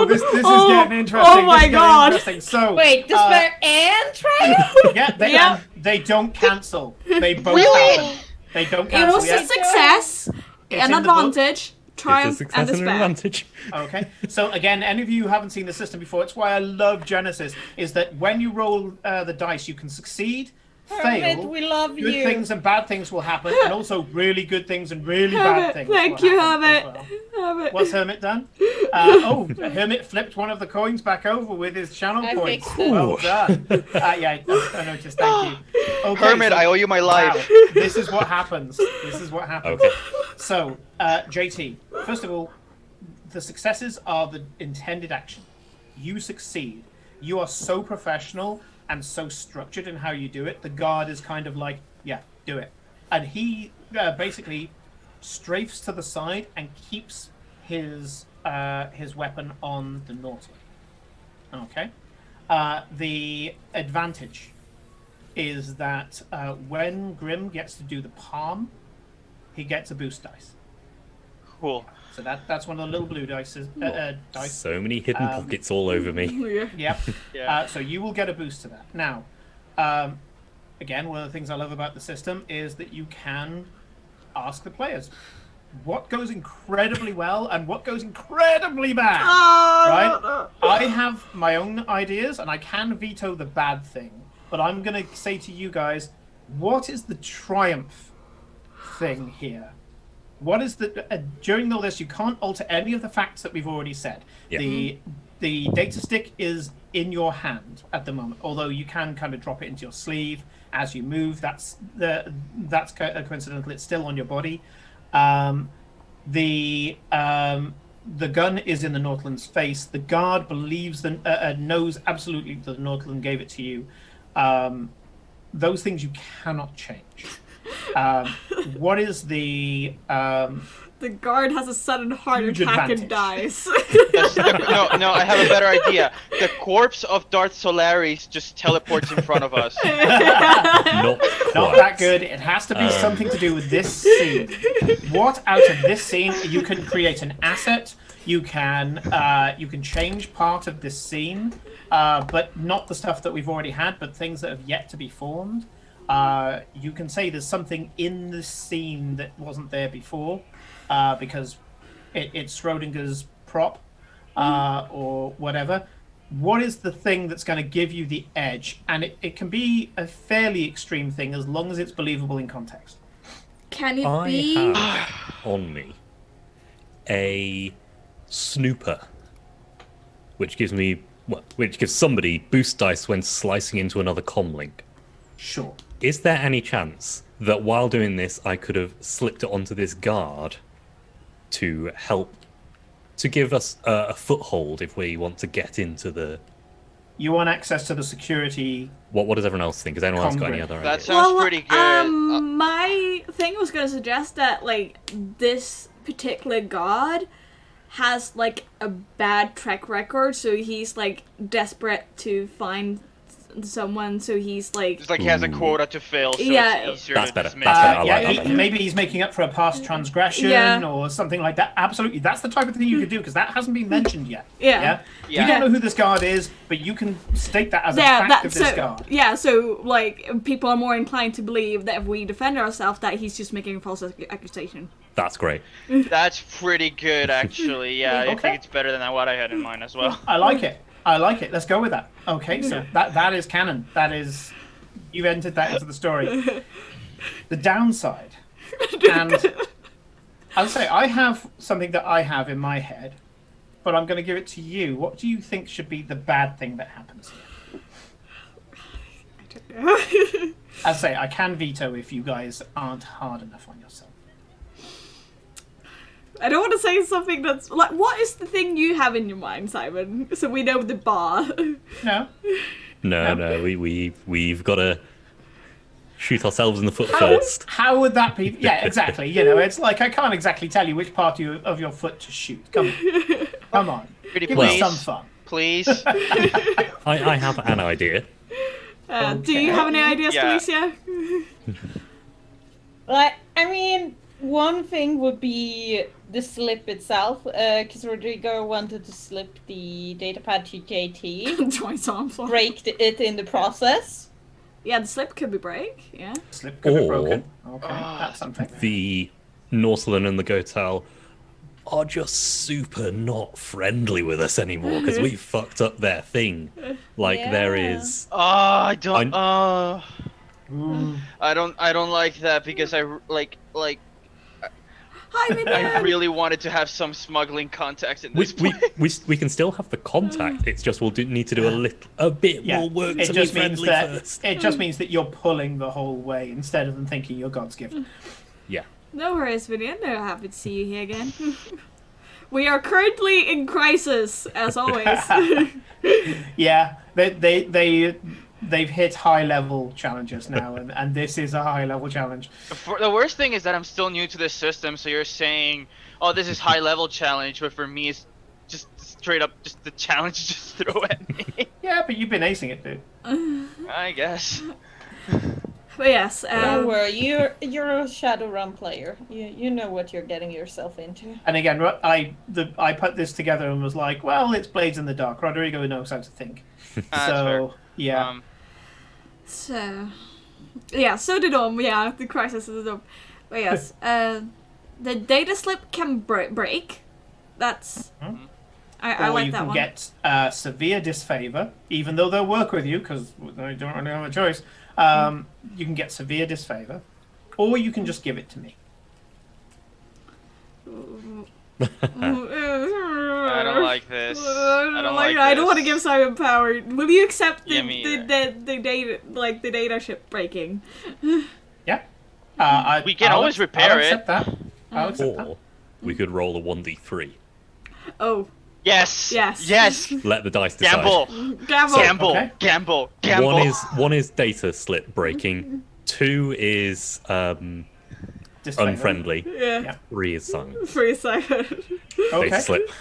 This is getting interesting. Oh my This is getting God. interesting. So Wait, despair and triumph? yeah, they don't cancel. They both Really? happen. They don't It cancel. was a Yeah. success, It's an in the book. advantage, It's a triumph, and success and an despair. advantage. Okay, so again, any of you who haven't seen the system before, it's why I love Genesis, is that when you roll the dice, you can succeed, Hermit, fail, we love good you. things and bad things will happen, and also really good things and really bad Hermit, things thank will you, happen as Hermit. well. Hermit. What's Hermit done? Hermit flipped one of the coins back over with his channel I points. fixed it. Well done. Yeah, I noticed, thank you. Okay, Hermit, so- I owe you my life. Wow, this is what happens. This is what happens. Okay. So, JT, first of all, the successes are the intended action. You succeed. You are so professional and so structured in how you do it. The guard is kind of like, yeah, do it. And he basically strafes to the side and keeps his weapon on the Nautilus. Okay. The advantage is that when Grim gets to do the palm, he gets a boost dice. Cool. So that's one of the little blue dice. Dice. So many hidden pockets all over me. Yeah. Yep. Yeah. So you will get a boost to that. Now, again, one of the things I love about the system is that you can ask the players what goes incredibly well and what goes incredibly bad. Right? I have my own ideas, and I can veto the bad thing. But I'm going to say to you guys, what is the triumph thing here? What is the during all this? You can't alter any of the facts that we've already said. Yeah. The data stick is in your hand at the moment, although you can kind of drop it into your sleeve as you move. That's coincidental. It's still on your body. The gun is in the Northland's face. The guard believes knows absolutely that the Northland gave it to you. Those things you cannot change. What is the The guard has a sudden heart Huge attack advantage. and dies. No, I have a better idea. The corpse of Darth Solaris just teleports in front of us. Not Not that good. It has to be something to do with this scene. What out of this scene you can create an asset? You can change part of this scene, but not the stuff that we've already had, but things that have yet to be formed. You can say there's something in the scene that wasn't there before, because it's Schrodinger's prop, or whatever. What is the thing that's going to give you the edge? And it can be a fairly extreme thing as long as it's believable in context. Can it I be? have on me a snooper, which gives somebody boost dice when slicing into another comlink. Sure. Is there any chance that while doing this, I could have slipped it onto this guard to help to give us a foothold if we want to get into the? You want access to the security. What does everyone else think? Has anyone else got any other That ideas? sounds pretty good. My thing was going to suggest that, like, this particular guard has, like, a bad track record, so he's, like, desperate to find someone, so he's, like... It's like he has a quota to fill, so Yeah. it's easier That's to better. dismiss. That's better. I like that better. Maybe he's making up for a past transgression or something like that. Absolutely, that's the type of thing you could do because that hasn't been mentioned yet. Yeah. We don't know who this guard is, but you can state that as a fact of this guard. Yeah, so, like, people are more inclined to believe that if we defend ourselves, that he's just making a false accusation. That's great. That's pretty good, actually. Yeah, I Okay. think it's better than what I had in mind as well. I like it. Let's go with that. Okay, so that is canon. That is, you've entered that into the story. The downside, and I'll say I have something that I have in my head, but I'm going to give it to you. What do you think should be the bad thing that happens here? I'll say I can veto if you guys aren't hard enough on yourself. I don't want to say something that's like, what is the thing you have in your mind, Simon? So we know the bar. No. No. We've got to shoot ourselves in the foot first. How would that be? Yeah, exactly. You know, it's like I can't exactly tell you which part of your foot to shoot. Come on. Pretty Give me please. some fun. Please. I have an idea. Do you have any ideas, Yeah. Felicia? Like, I mean, one thing would be the slip itself, because Rodrigo wanted to slip the datapad to JT, Twice arms. break it in the process. Yeah, the slip could be break. Yeah. Slip could be Or- broken. Okay, that's something. The Northland and the Gotal are just super not friendly with us anymore because we fucked up their thing. Like there Yeah. is. I don't. Ooh. I don't like that because I Hi, Minnie. I really wanted to have some smuggling contacts in We, this we, place. we can still have the contact. It's just need to do a bit Yeah, more work it to just be means friendly that first. it just means that you're pulling the whole way instead of them thinking you're God's gift. Yeah. No worries, Vinny. I'm very happy to see you here again. We are currently in crisis, as always. Yeah, they've hit high level challenges now, and this is a high level challenge. The worst thing is that I'm still new to this system, so you're saying, "Oh, this is high level challenge," but for me, it's just straight up just the challenge just throw at me. Yeah, but you've been acing it, dude. I guess. But yes, Don't worry, you're a Shadowrun player. You know what you're getting yourself into. And again, I put this together and was like, well, it's Blades in the Dark. Rodrigo knows how to think. That's fair. So yeah. so Yeah, so did yeah, the crisis is up. But yes, the data slip can break. That's... I Or like you that can one. get severe disfavor, even though they'll work with you because they don't really have a choice. You can get severe disfavor, or you can just give it to me. I don't like this. I don't like I don't this. want to give Simon power. Will you accept Yeah, me the data, like the data ship breaking? Yeah. We can always repair I'll it. accept that. I'll accept that. Or we could roll a 1d3. Oh, Yes. Yes. Yes. Let the dice decide. Gamble. gamble. Gamble. Okay. Gamble. Gamble. One is data slip breaking. 2 is Disfavor. unfriendly. Yeah. 3 is silent. For a second. Okay. Data slip.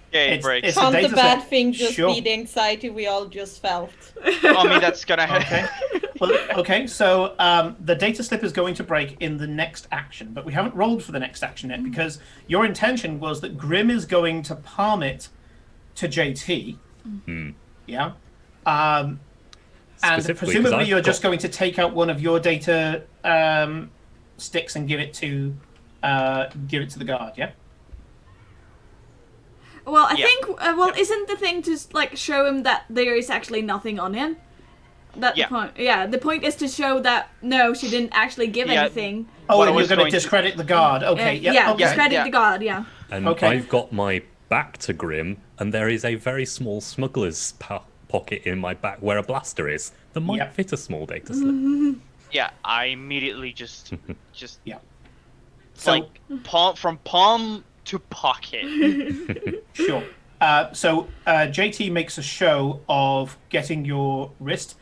Okay, It's- breaks. it's a Can't the data bad set. thing just Sure. be the anxiety we all just felt? I mean, that's gonna Okay. Well, okay. So the data slip is going to break in the next action, but we haven't rolled for the next action yet because your intention was that Grim is going to palm it to JT. Yeah. And Specifically, 'cause presumably I've you're just got- going to take out one of your data sticks and give it to the guard. Yeah. Well, I Yeah. think. Isn't the thing to like show him that there is actually nothing on him? That Yeah. the point. Yeah, the point is to show that no, she didn't actually give Yeah. anything. Oh, What I and you're was going to going to- discredit the guard. Okay. Yeah, Okay. discredit Yeah. the guard. Yeah. And Okay. I've got my back to Grim, and there is a very small smuggler's pocket in my back where a blaster is. That might Yep. fit a small data slip. Yeah, I immediately just Yeah. So like from palm to pocket. sure. So JT makes a show of getting your wrist,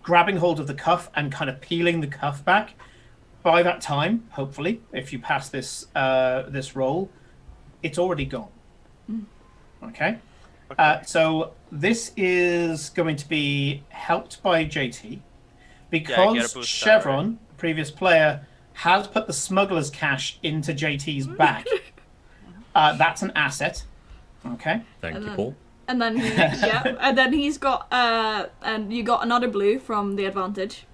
grabbing hold of the cuff and kind of peeling the cuff back. By that time, hopefully, if you pass this this roll, it's already gone. Okay. So this is going to be helped by JT because get a boost Chevron, the previous player, has put the smuggler's cash into JT's back. That's an asset. Okay. Thank And you, then- Paul. And then and then he's got and you got another blue from the advantage.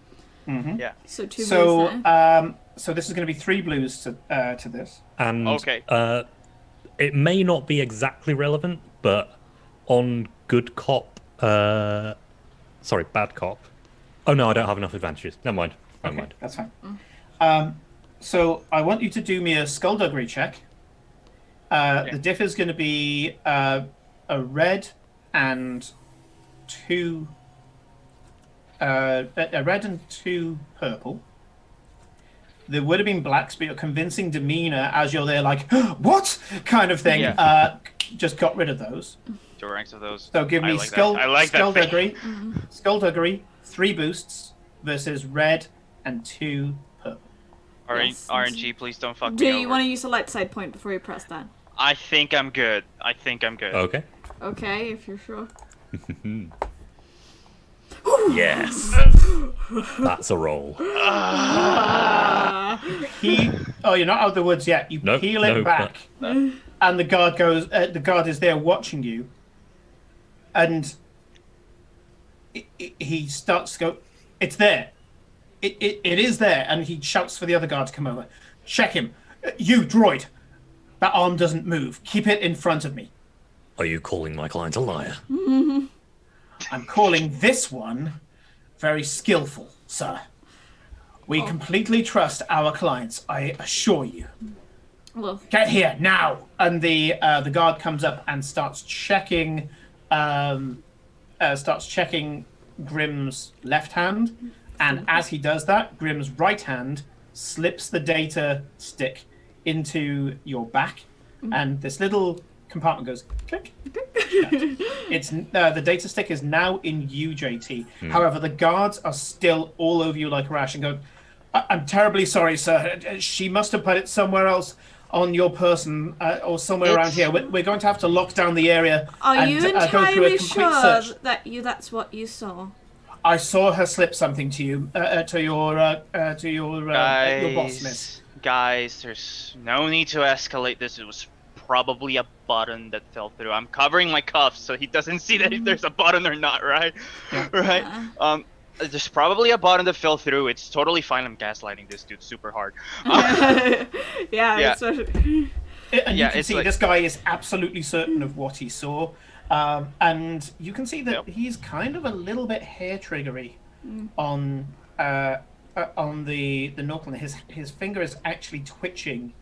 Yeah. So 2 blues So now. so this is going to be 3 blues to this. And Okay. it may not be exactly relevant, but on good cop, bad cop. Oh no, I don't have enough advantages. Never mind. Never mind. That's fine. So I want you to do me a skullduggery check. The diff is going to be a red and 2 a red and 2 purple. There would have been blacks, but your convincing demeanor as you're there, like what kind of thing, Yeah. just got rid of those. 2 ranks of those. So give I me like that. I like that thing. skullduggery, 3 boosts versus red and 2 purple. Yes. RNG, please don't fuck Do me you over. want to use a light side point before you press that? I think I'm good. Okay. Okay, if you're sure. Yes. That's a roll. You're not out of the woods yet. You Nope, peel it no, back, and the guard goes. The guard is there watching you, and he starts to go. It's there. It is there, and he shouts for the other guard to come over. Check him. You droid. That arm doesn't move. Keep it in front of me. Are you calling my client a liar? I'm calling this one very skillful, sir. We completely trust our clients, I assure you. Well, Get here now! And the guard comes up and starts checking Grim's left hand, and as he does that, Grim's right hand slips the data stick into your back, and this little compartment goes click. Shut. It's the data stick is now in you, JT. However, the guards are still all over you like a rash and go, I'm terribly sorry, sir. She must have put it somewhere else on your person or somewhere around here. We're going to have to lock down the area are and you go through a entirely complete sure search. that that's what you saw? I saw her slip something to you, to your boss, miss. Guys, there's no need to escalate this. It was probably a button that fell through. I'm covering my cuffs so he doesn't see that if there's a button or not, right? Yeah. Right? There's probably a button that fell through. It's totally fine. I'm gaslighting this dude super hard. Yeah. Yeah. And you Yeah, can it's see like- this guy is absolutely certain of what he saw. And you can see that Yep. he's kind of a little bit hair triggery on the knuckle. His finger is actually twitching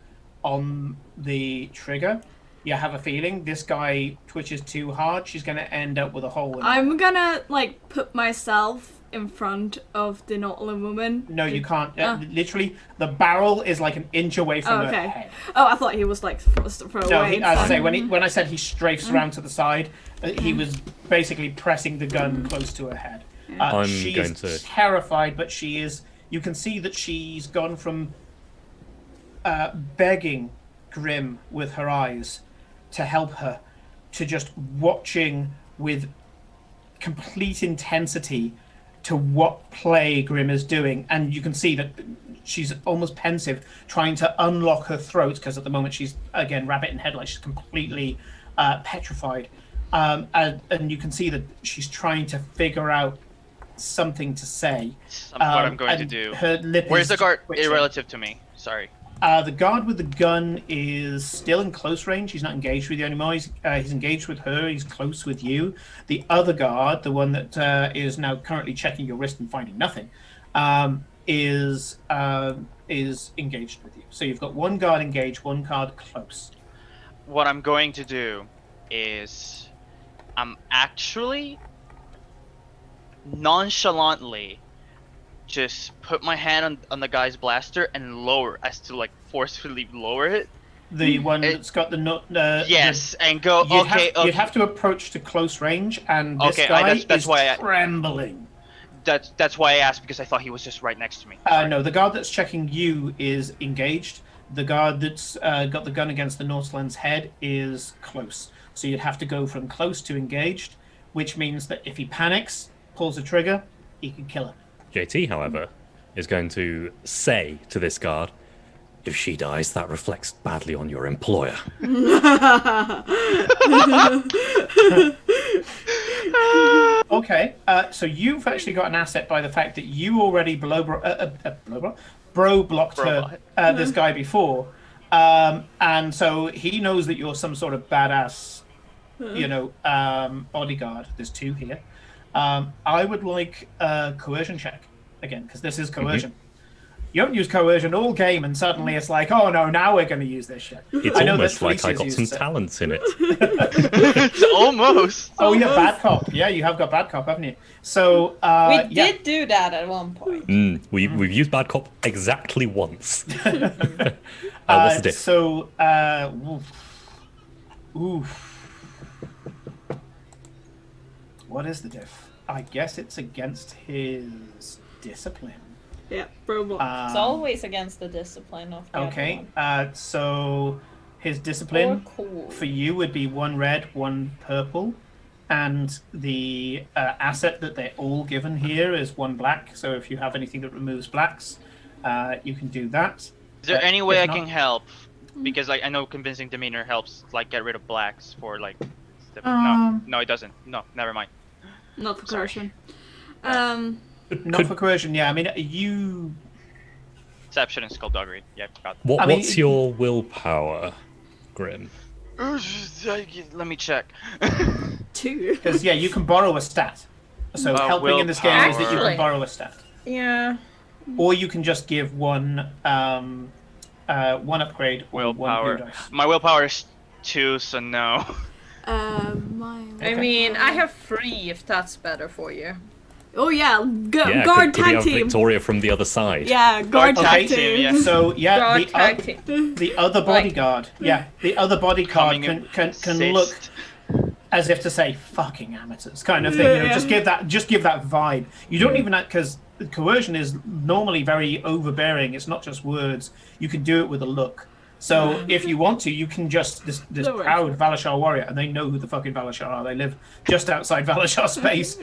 on the trigger. You have a feeling this guy twitches too hard, she's going to end up with a hole in it. I'm gonna like put myself in front of the Nautilus woman. No, you can't. Literally, the barrel is like an inch away from her Okay. head. Oh, I thought he was like supposed to throw No, away. as I say, when I said he strafes around to the side, he was basically pressing the gun close to her head. I'm She's going to- terrified, but she is. You can see that she's gone from begging Grim with her eyes to help her, to just watching with complete intensity to what play Grim is doing, and you can see that she's almost pensive, trying to unlock her throat because at the moment she's again rabbit in headlights. She's completely petrified, and you can see that she's trying to figure out something to say. What I'm going to and do. Her lip Where's is the guard? twitching. Relative to me. Sorry. The guard with the gun is still in close range. He's not engaged with you anymore. He's engaged with her. He's close with you. The other guard, the one that is now currently checking your wrist and finding nothing, is engaged with you. So you've got one guard engaged, one guard close. What I'm going to do is I'm actually nonchalantly just put my hand on the guy's blaster and lower as to like forcefully lower it. The one that's got the nut. Yes, and go. Okay, You'd have to approach to close range, and this Okay, guy that's is why I- trembling. That's why I asked, because I thought he was just right next to me. No, the guard that's checking you is engaged. The guard that's got the gun against the Northland's head is close. So you'd have to go from close to engaged, which means that if he panics, pulls the trigger, he can kill him. JT, however, is going to say to this guard, if she dies, that reflects badly on your employer. Okay, so you've actually got an asset by the fact that you already bro blocked this guy before, and so he knows that you're some sort of badass, bodyguard. There's two here. I would like a coercion check again, because this is coercion. You don't use coercion all game, and suddenly it's like, oh no, now we're going to use this shit. It's I know almost that like I Felicia's got some used it. talents in it. It's almost. Oh yeah, bad cop. Yeah, you have got bad cop, haven't you? So We did do that at one point. We've used bad cop exactly once. What's the diff? So, what is the diff? I guess it's against his discipline. Yeah, robot. It's always against the discipline of the Okay, other so his one. discipline Or cool. for you would be one red, one purple, and the asset that they're all given here is one black. So if you have anything that removes blacks, you can do that. Is there But any way if I not- can help? Because like I know convincing demeanor helps like get rid of blacks for like. No, it doesn't. No, never mind. Not for Sorry. coercion. Not for coercion, yeah. I mean, you. Deception and skullduggery. Yeah, I forgot. What, I mean, what's your willpower, Grim? Let me check. 2. Because, yeah, you can borrow a stat. So helping in this game is that you willpower. can borrow a stat. Yeah. Or you can just give one upgrade or one Willpower. blue dice. My willpower is 2, so no. My. I mean, I have 3 if that's better for you. Oh yeah, Yeah, guard could we tag have team. Victoria from the other side? Yeah, guard Guard tag tag team. team, yeah. So, yeah, Guard tag team. the other bodyguard. Yeah, the other bodyguard Coming can look assist. as if to say "fucking amateurs" kind of thing. You know, just give that vibe. You don't even because coercion is normally very overbearing. It's not just words. You can do it with a look. So if you want to, you can just this No worries. proud Valashar warrior, and they know who the fucking Valashar are. They live just outside Valashar space.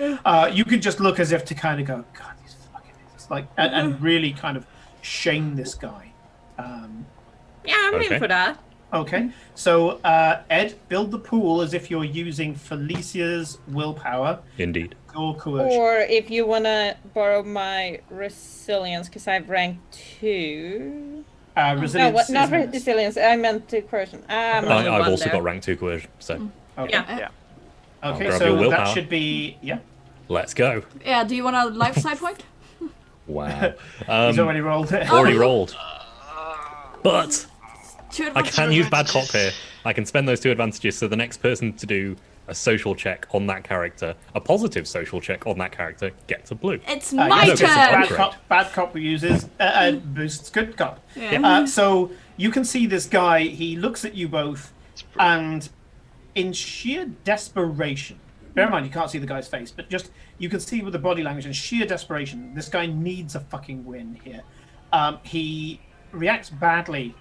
You can just look as if to kind of go, God, these fucking idiots. Like, and really kind of shame this guy. Yeah, I'm Okay. in for that. Okay, so Ed, build the pool as if you're using Felicia's willpower. Indeed. Or coercion. Or if you wanna borrow my resilience, because I've rank 2. No, Resilience. not is menace. resilience. I meant coercion. I'm only I've one also there. got rank 2 coercion, so Okay. Yeah. Okay, grab so your that willpower. should be let's go. Yeah, do you want a life side point? Wow. He's already rolled it. Already rolled. But Two I advantages. can use bad cop here. I can spend those 2 advantages so the next person to do a social check on that character, a positive social check on that character, gets a blue. It's Yeah, my no, turn! it's Bad cop uses boosts good cop. Yeah. So you can see this guy. He looks at you both, and in sheer desperation. Bear in mind, you can't see the guy's face, but just you can see with the body language and sheer desperation, this guy needs a fucking win here. He reacts badly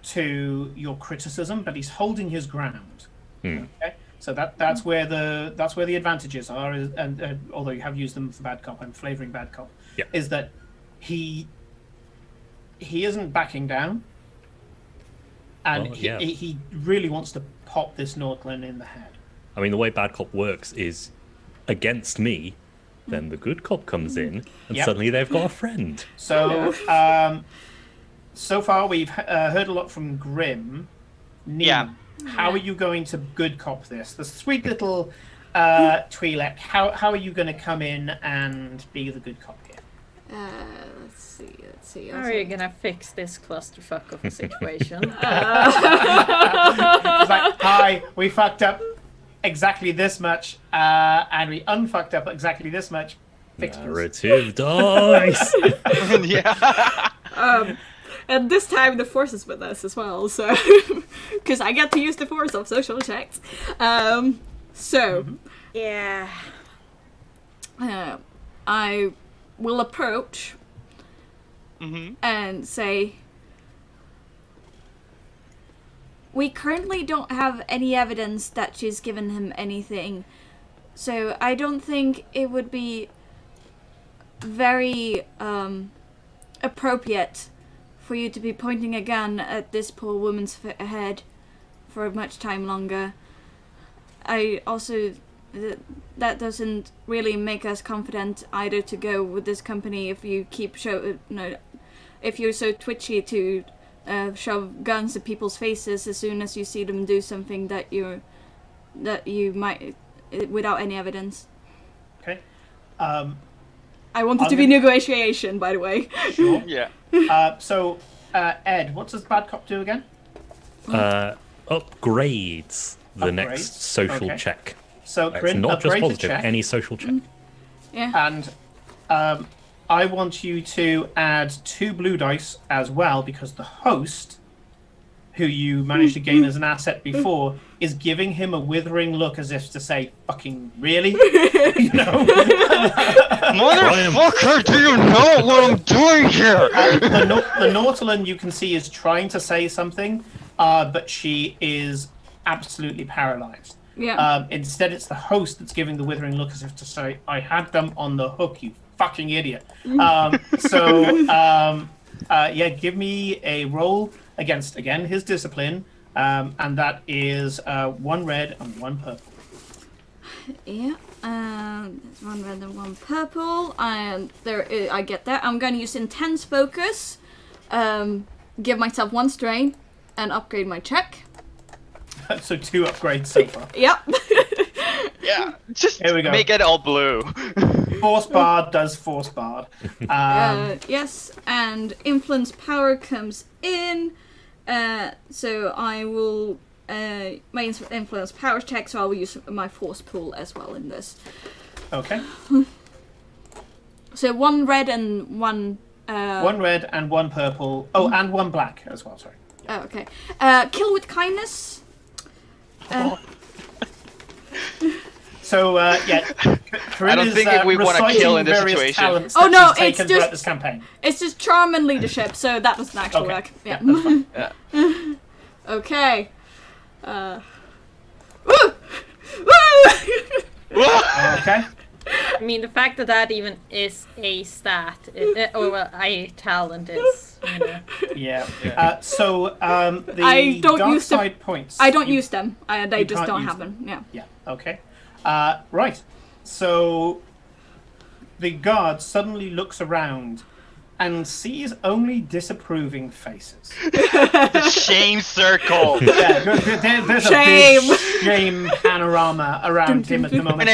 to your criticism, but he's holding his ground. Okay, so that's where the advantages are. And although you have used them for bad cop, I'm flavoring bad cop. Yeah. Is that he isn't backing down, and Well, yeah. he really wants to pop this Northland in the head. I mean, the way bad cop works is against me, then the good cop comes in, and Yep. suddenly they've got a friend. So, so far we've heard a lot from Grim. Nina, Yeah. how are you going to good cop this? The sweet little Twi'lek. How are you going to come in and be the good cop here? Let's see. How are you gonna fix this clusterfuck of a situation? It's like, hi, we fucked up exactly this much, and we unfucked up exactly this much. Fix this. Narrative dice. Yeah. And this time the force is with us as well, so because I get to use the force of social checks. Yeah. I will approach Mm-hmm. and say, we currently don't have any evidence that she's given him anything, so I don't think it would be very appropriate for you to be pointing a gun at this poor woman's head for much time longer. I also that doesn't really make us confident either to go with this company if you keep if you're so twitchy to shove guns at people's faces as soon as you see them do something that you might without any evidence. Okay. I want it to be negotiation, by the way. Sure. Yeah. So, Ed, what does bad cop do again? Upgrades the Upgrades, next social okay. check. So, It's Bryn, not just upgrade the positive, check. any social check. Yeah. And I want you to add 2 blue dice as well, because the host, who you managed to gain as an asset before, is giving him a withering look as if to say, fucking really? You know? Motherfucker, do you know what I'm doing here? The Nautilin, you can see, is trying to say something, but she is absolutely paralyzed. Yeah. Instead, it's the host that's giving the withering look as if to say, I had them on the hook, you fucking idiot. Give me a roll against, again, his discipline, and that is 1 red and 1 purple. Yeah. There's 1 red and 1 purple, and I get that. I'm going to use intense focus, give myself 1 strain, and upgrade my check. So 2 upgrades so far. Yep. Yeah. Just Here we go. make it all blue. Force Bard does Force Bard. Yes, and influence power comes in. So I will my influence power check. So I will use my force pool as well in this. Okay. So 1 red and 1. 1 red and 1 purple. Oh, and 1 black as well. Sorry. Oh, okay. Kill with kindness. So yeah, I don't think we wanna kill in this situation. Oh, no, it's throughout just- this campaign. It's just charm and leadership, so that doesn't actually Okay. work. Yeah. that's fine. Yeah. Okay. Woo! Woo! Okay. I mean, the fact that that even is a stat, a talent is, you know. Yeah. Yeah. So the I don't dark use side points. I don't you- use them. They you just can't don't use happen. Yeah. Yeah. Okay. Right. So the guard suddenly looks around and sees only disapproving faces. The shame circle. Yeah, there's a Shame. big shame panorama around him at the moment.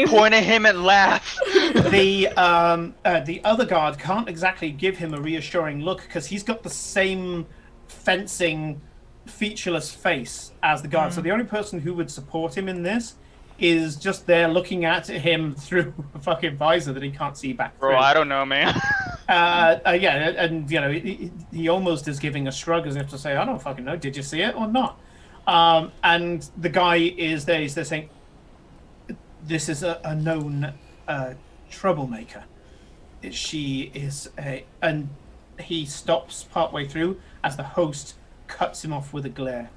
Point at him and laugh. The other guard can't exactly give him a reassuring look because he's got the same fencing, featureless face as the guard. So the only person who would support him in this is just there looking at him through a fucking visor that he can't see back through. Bro, I don't know, man. Yeah, and you know, he almost is giving a shrug as if to say, "I don't fucking know. Did you see it or not?" And the guy is there. He's there saying, "This is a known troublemaker. She is a," and he stops partway through as the host cuts him off with a glare.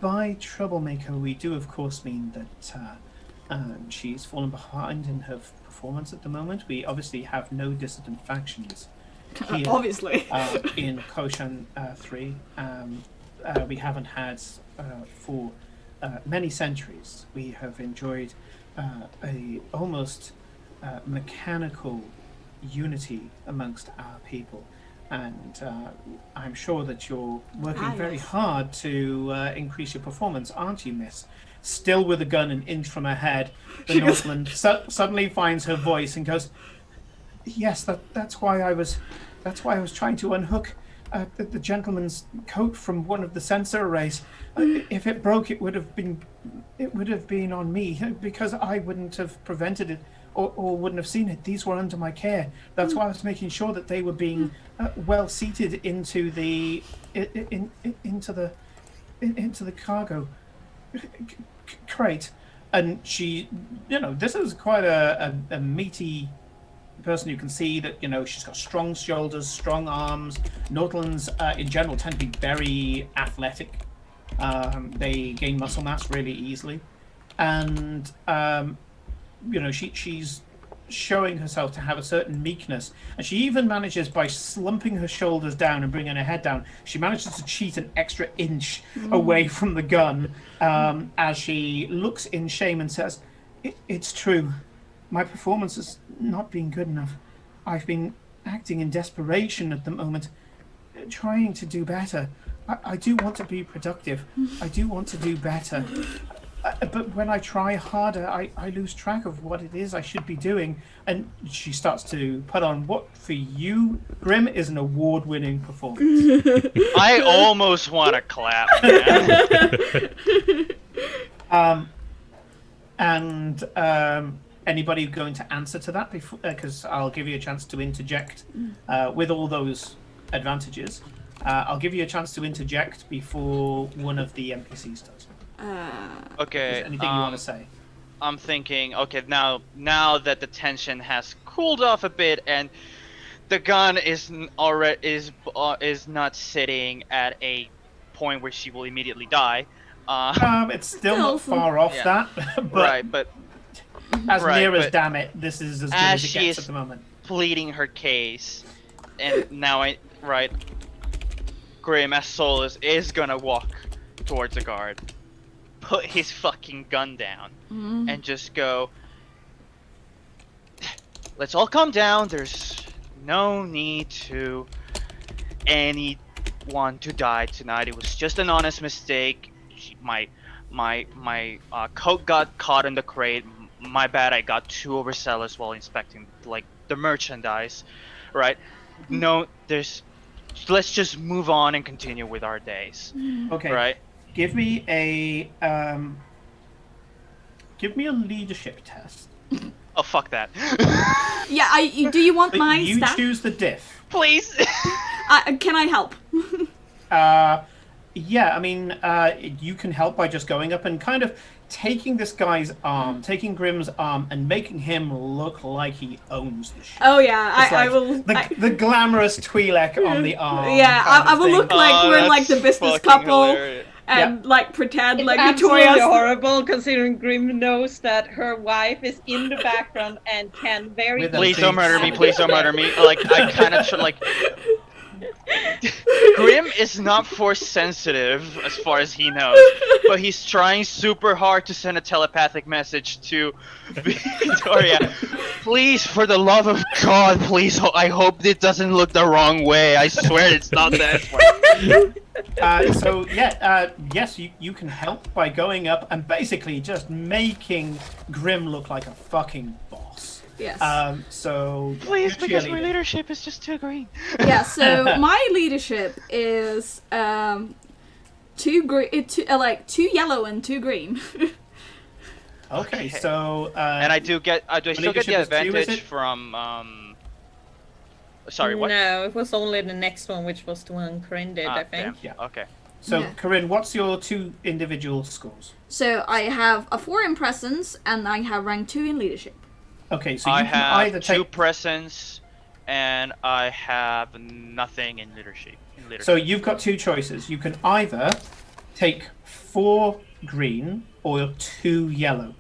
By troublemaker, we do of course mean that she's fallen behind in her performance at the moment. We obviously have no dissident factions here. Obviously. In Koshan 3. We haven't had for many centuries. We have enjoyed a almost mechanical unity amongst our people. And I'm sure that you're working very hard to increase your performance, aren't you, miss? Still with a gun an inch from her head, the Northland suddenly finds her voice and goes, "Yes, that's why I was trying to unhook the gentleman's coat from one of the sensor arrays. If it broke, it would have been on me because I wouldn't have prevented it or wouldn't have seen it. These were under my care. That's why I was making sure that they were being well seated into the cargo crate." And she, this is quite a meaty person. You can see that, she's got strong shoulders, strong arms. Northlands in general tend to be very athletic. They gain muscle mass really easily. And, she's showing herself to have a certain meekness. And she even manages, by slumping her shoulders down and bringing her head down, she manages to cheat an extra inch away from the gun as she looks in shame and says, It's true. My performance has not been good enough. I've been acting in desperation at the moment, trying to do better. I do want to be productive. I do want to do better. But when I try harder, I lose track of what it is I should be doing." And she starts to put on what, for you, Grim, is an award-winning performance. I almost want to clap, man. Anybody going to answer to that? Because I'll give you a chance to interject with all those advantages. I'll give you a chance to interject before one of the NPCs does. Okay. Is anything you want to say? I'm thinking, okay, now that the tension has cooled off a bit and the gun is not sitting at a point where she will immediately die. It's still not far off that, but right, but as near as damn it, this is as good as it gets at the moment. Pleading her case, and now Grim as Solus is gonna walk towards the guard, put his fucking gun down, and just go, "Let's all calm down. There's no need to anyone to die tonight. It was just an honest mistake. My coat got caught in the crate. My bad. I got too overzealous while inspecting the merchandise. Right? No, let's just move on and continue with our days." Okay. Right? Give me a leadership test. Oh, fuck that. Yeah, do you want my you stat? choose the diff. Please. Can I help? Yeah, I mean, you can help by just going up and kind of taking this guy's arm, taking Grim's arm, and making him look like he owns the shit. Oh yeah, I will. The glamorous Twi'lek on the arm. Yeah, I will look like we're like the business couple. Hilarious. And pretend It's like absolutely Victoria's horrible, considering Grim knows that her wife is in the background and can Please don't murder me. Please don't murder me. I kind of Grim is not force sensitive as far as he knows, but he's trying super hard to send a telepathic message to Victoria. Please, for the love of God, please, I hope it doesn't look the wrong way. I swear it's not that way. Yes, you can help by going up and basically just making Grim look like a fucking boss. Yes. Please, because my leadership is just too green. Yeah, so my leadership is 2 yellow and 2 green. Okay, so and I do still get the advantage from sorry, what? No, it was only the next one, which was the one Corinne did, I think. Yeah. Okay. So, Yeah. Corinne, what's your 2 individual scores? So I have a 4 in presence, and I have rank 2 in leadership. Okay, so you I can have either 2 take. presence, and I have nothing in leadership. So you've got 2 choices. You can either take 4 green or 2 yellow.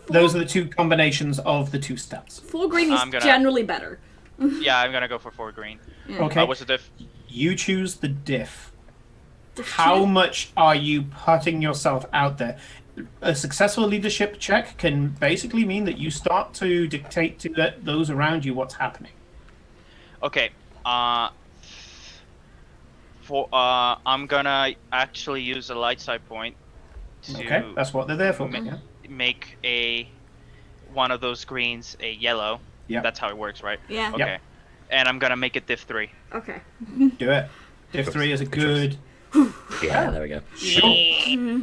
Those are the 2 combinations of the 2 stats. 4 green is I'm gonna- generally better. Yeah, I'm gonna go for 4 green. Yeah. Okay. What's the diff? You choose the diff. How much are you putting yourself out there? A successful leadership check can basically mean that you start to dictate to those around you what's happening. Okay. I'm gonna actually use a light side point to Okay, that's what they're there for. Yeah. make one of those greens a yellow. Yeah. That's how it works, right? Yeah. Okay. Yep. And I'm gonna make it diff 3. Okay. Do it. Diff 3 is a good. Yeah, there we go. Sure.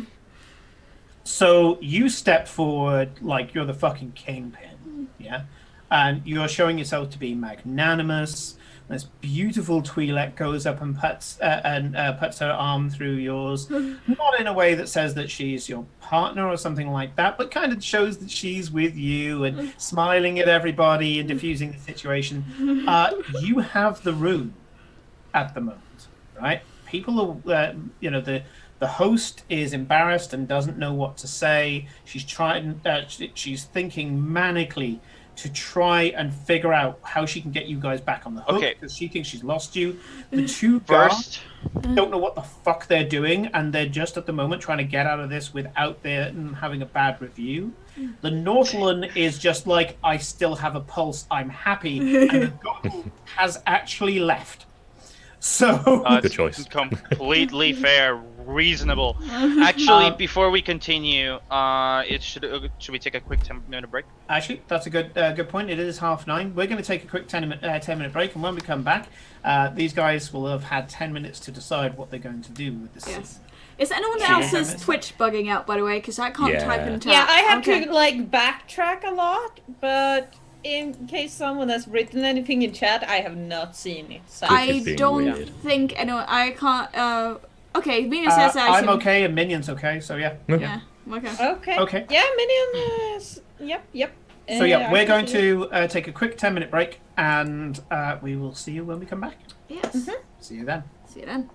So you step forward like you're the fucking kingpin, yeah? And you're showing yourself to be magnanimous. This beautiful Twi'lek goes up and puts her arm through yours, not in a way that says that she's your partner or something like that, but kind of shows that she's with you and smiling at everybody and diffusing the situation. You have the room at the moment, right? People are, the host is embarrassed and doesn't know what to say. She's trying, she's thinking manically to try and figure out how she can get you guys back on the hook because she thinks she's lost you. The 2 guards don't know what the fuck they're doing, and they're just at the moment trying to get out of this without them having a bad review. The Northland is just like, I still have a pulse, I'm happy, and the Goku has actually left. So Good choice. Completely fair, reasonable. Actually, before we continue, should we take a quick 10-minute break? Actually, that's a good point. It is 9:30. We're going to take a quick 10-minute break, and when we come back, these guys will have had 10 minutes to decide what they're going to do with this. Yes. Is anyone else's Twitch bugging out, by the way? Because I can't type in chat. Yeah, I have to backtrack a lot, but in case someone has written anything in chat, I have not seen it. So. I don't think anyone. I can't. Okay, Minion says I'm okay, and Minion's okay. So yeah. Yeah. Okay. Okay. Yeah, Minion is. Yep. So yeah, we're going to take a quick 10-minute break, and we will see you when we come back. Yes. See you then. See you then.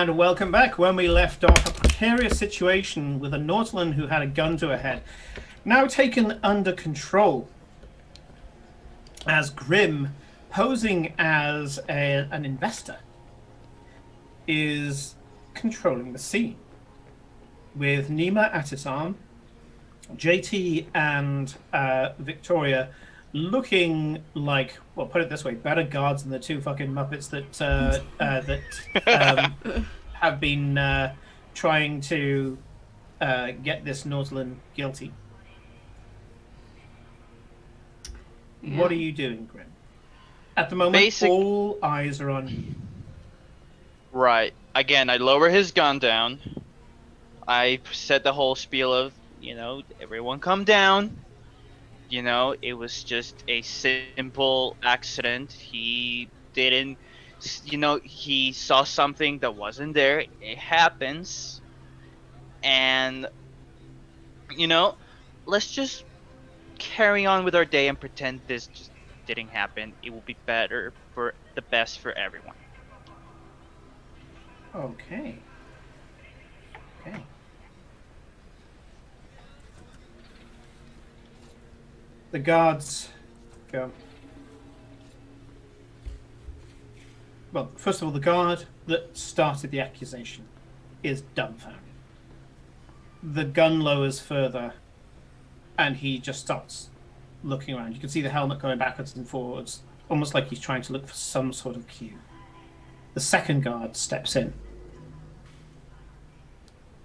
And welcome back. When we left off, a precarious situation with a Northland who had a gun to her head, now taken under control, as Grim, posing as an investor, is controlling the scene. With Nima at his arm, JT and Victoria looking like, well, put it this way, better guards than the two fucking Muppets that have been trying to get this Northland guilty. Yeah. What are you doing, Grim? At the moment, all eyes are on you. Right. Again, I lower his gun down. I said the whole spiel of, everyone come down. It was just a simple accident. He didn't, he saw something that wasn't there. It happens. And, let's just carry on with our day and pretend this just didn't happen. It will be better for the best for everyone. Okay. The guards go. Well, first of all, the guard that started the accusation is dumbfounded. The gun lowers further, and he just starts looking around. You can see the helmet going backwards and forwards, almost like he's trying to look for some sort of cue. The second guard steps in.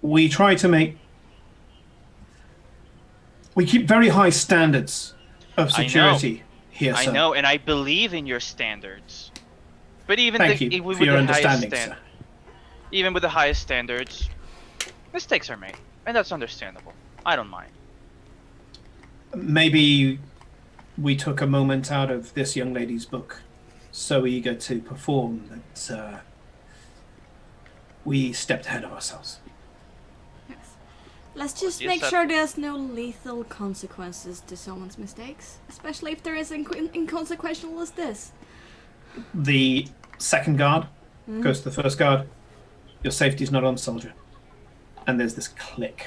We keep very high standards of security here, sir. I know, and I believe in your standards. But even Thank you for your understanding, sir. Even with the highest standards, mistakes are made, and that's understandable. I don't mind. Maybe we took a moment out of this young lady's book, so eager to perform that we stepped ahead of ourselves. Let's just make sure there's no lethal consequences to someone's mistakes, especially if they're as inconsequential as this. The second guard goes to the first guard. Your safety's not on, soldier. And there's this click.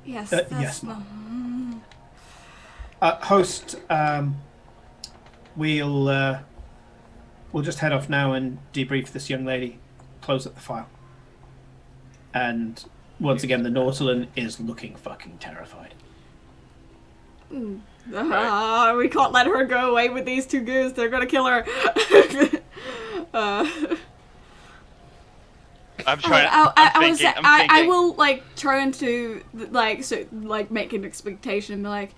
Yes, yes, ma'am. Host, we'll just head off now and debrief this young lady. Close up the file. And once again, the Northland is looking fucking terrified. We can't let her go away with these two goons. They're gonna kill her. I'm trying. I will turn to make an expectation and be like,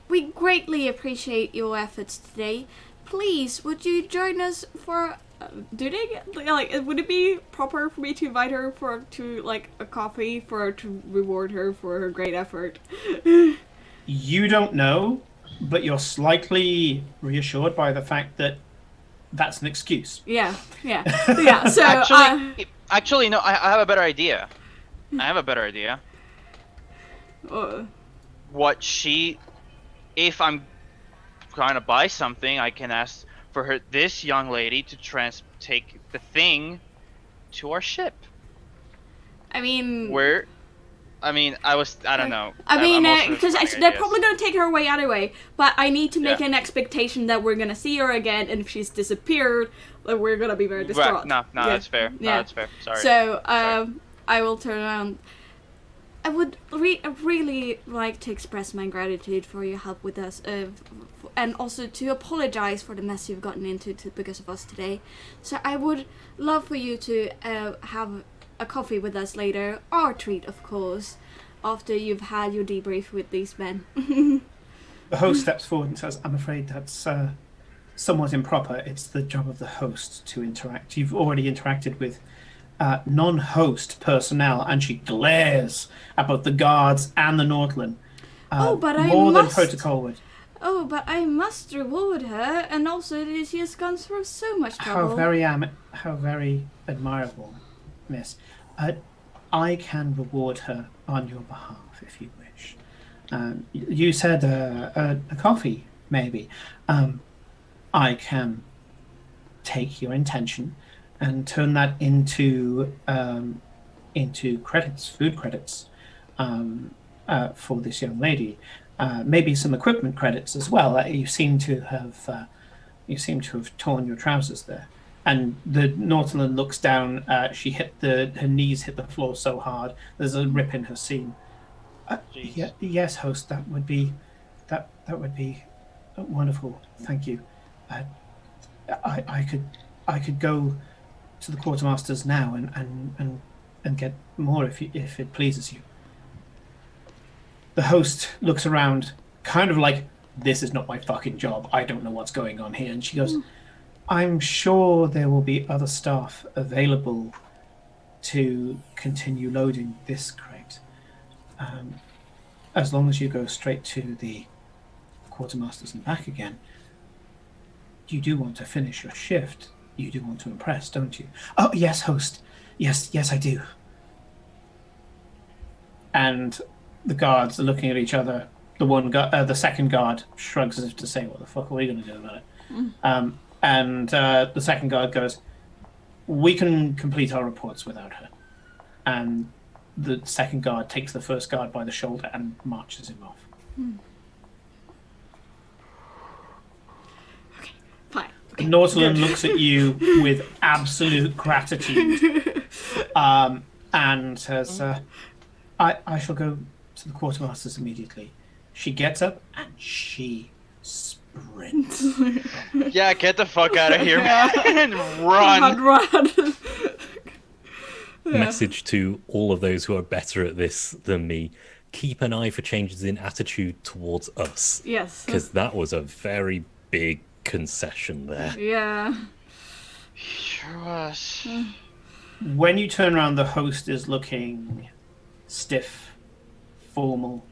we greatly appreciate your efforts today. Please, would you join us for? Would it be proper for me to invite her to a coffee to reward her for her great effort? You don't know, but you're slightly reassured by the fact that that's an excuse. Yeah. So actually, no. I have a better idea. If I'm trying to buy something, I can ask for this young lady to take the thing to our ship. I mean, I don't know. Because they're probably going to take her away anyway, but I need to make an expectation that we're going to see her again, and if she's disappeared, we're going to be very distraught. No, that's fair. No, that's fair. Sorry. So, I will turn around. I would really like to express my gratitude for your help with us, and also to apologize for the mess you've gotten into because of us today. So I would love for you to have a coffee with us later, or treat, of course, after you've had your debrief with these men. The host steps forward and says, I'm afraid that's somewhat improper. It's the job of the host to interact. You've already interacted with non-host personnel, and she glares at both the guards and the Northland. More than protocol would. Oh, but I must reward her, and also she has gone through so much trouble. How very admirable, miss. I can reward her on your behalf if you wish. You said a coffee, maybe. I can take your intention and turn that into credits, food credits, for this young lady. Maybe some equipment credits as well. You seem to have torn your trousers there. And the Northland looks down. She hit her knees hit the floor so hard. There's a rip in her seam. Yes, host. That would be wonderful. Thank you. I could go to the quartermasters now and get more if it pleases you. The host looks around, kind of like, this is not my fucking job. I don't know what's going on here. And she goes, I'm sure there will be other staff available to continue loading this crate. As long as you go straight to the quartermasters and back again. You do want to finish your shift. You do want to impress, don't you? Oh, yes, host. Yes, I do. And the guards are looking at each other. The second guard shrugs as if to say, what the fuck are we going to do about it? And the second guard goes, we can complete our reports without her. And the second guard takes the first guard by the shoulder and marches him off. Okay, fine. Okay, Northland looks at you with absolute gratitude and says, I shall go to the quartermasters immediately. She gets up and she sprints. Yeah, get the fuck out of here, man, and run. Run. Message to all of those who are better at this than me: keep an eye for changes in attitude towards us. Yes. Because that was a very big concession there. Yeah. Sure was. When you turn around, the host is looking stiff, formal.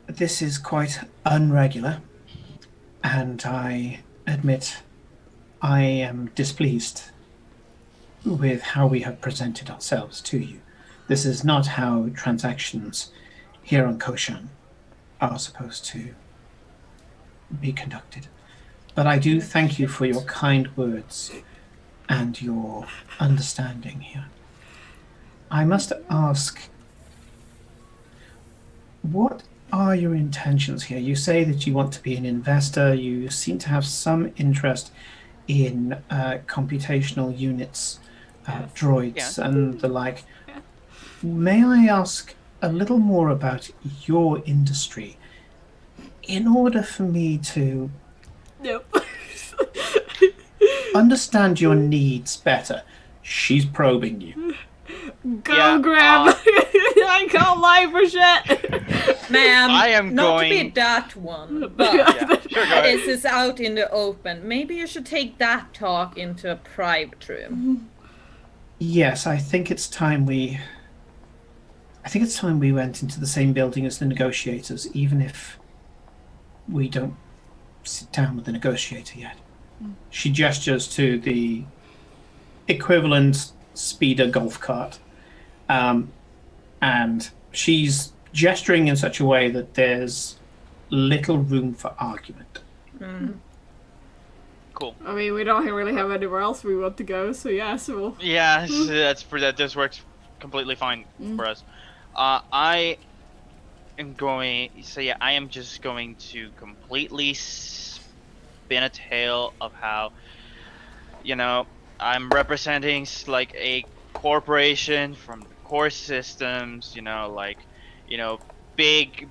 This is quite unregular, and I admit I am displeased with how we have presented ourselves to you. This is not how transactions here on Koshan are supposed to be conducted. But I do thank you for your kind words and your understanding here. I must ask, what are your intentions here? You say that you want to be an investor. You seem to have some interest in computational units, droids, and the like. May I ask a little more about your industry in order for me to understand your needs better? She's probing you. Go grab. I can't lie for shit. Ma'am, I am not going- to be that one, but Yeah, sure, go ahead. this is out in the open. Maybe you should take that talk into a private room. Yes, I think it's time we went into the same building as the negotiators, even if we don't sit down with the negotiator yet. She gestures to the equivalent speeder golf cart. And she's gesturing in such a way that there's little room for argument. Cool. I mean, we don't really have anywhere else we want to go, so yeah, so Yeah, that just works completely fine for us. I am just going to completely spin a tale of how, I'm representing like a corporation from the core systems, big.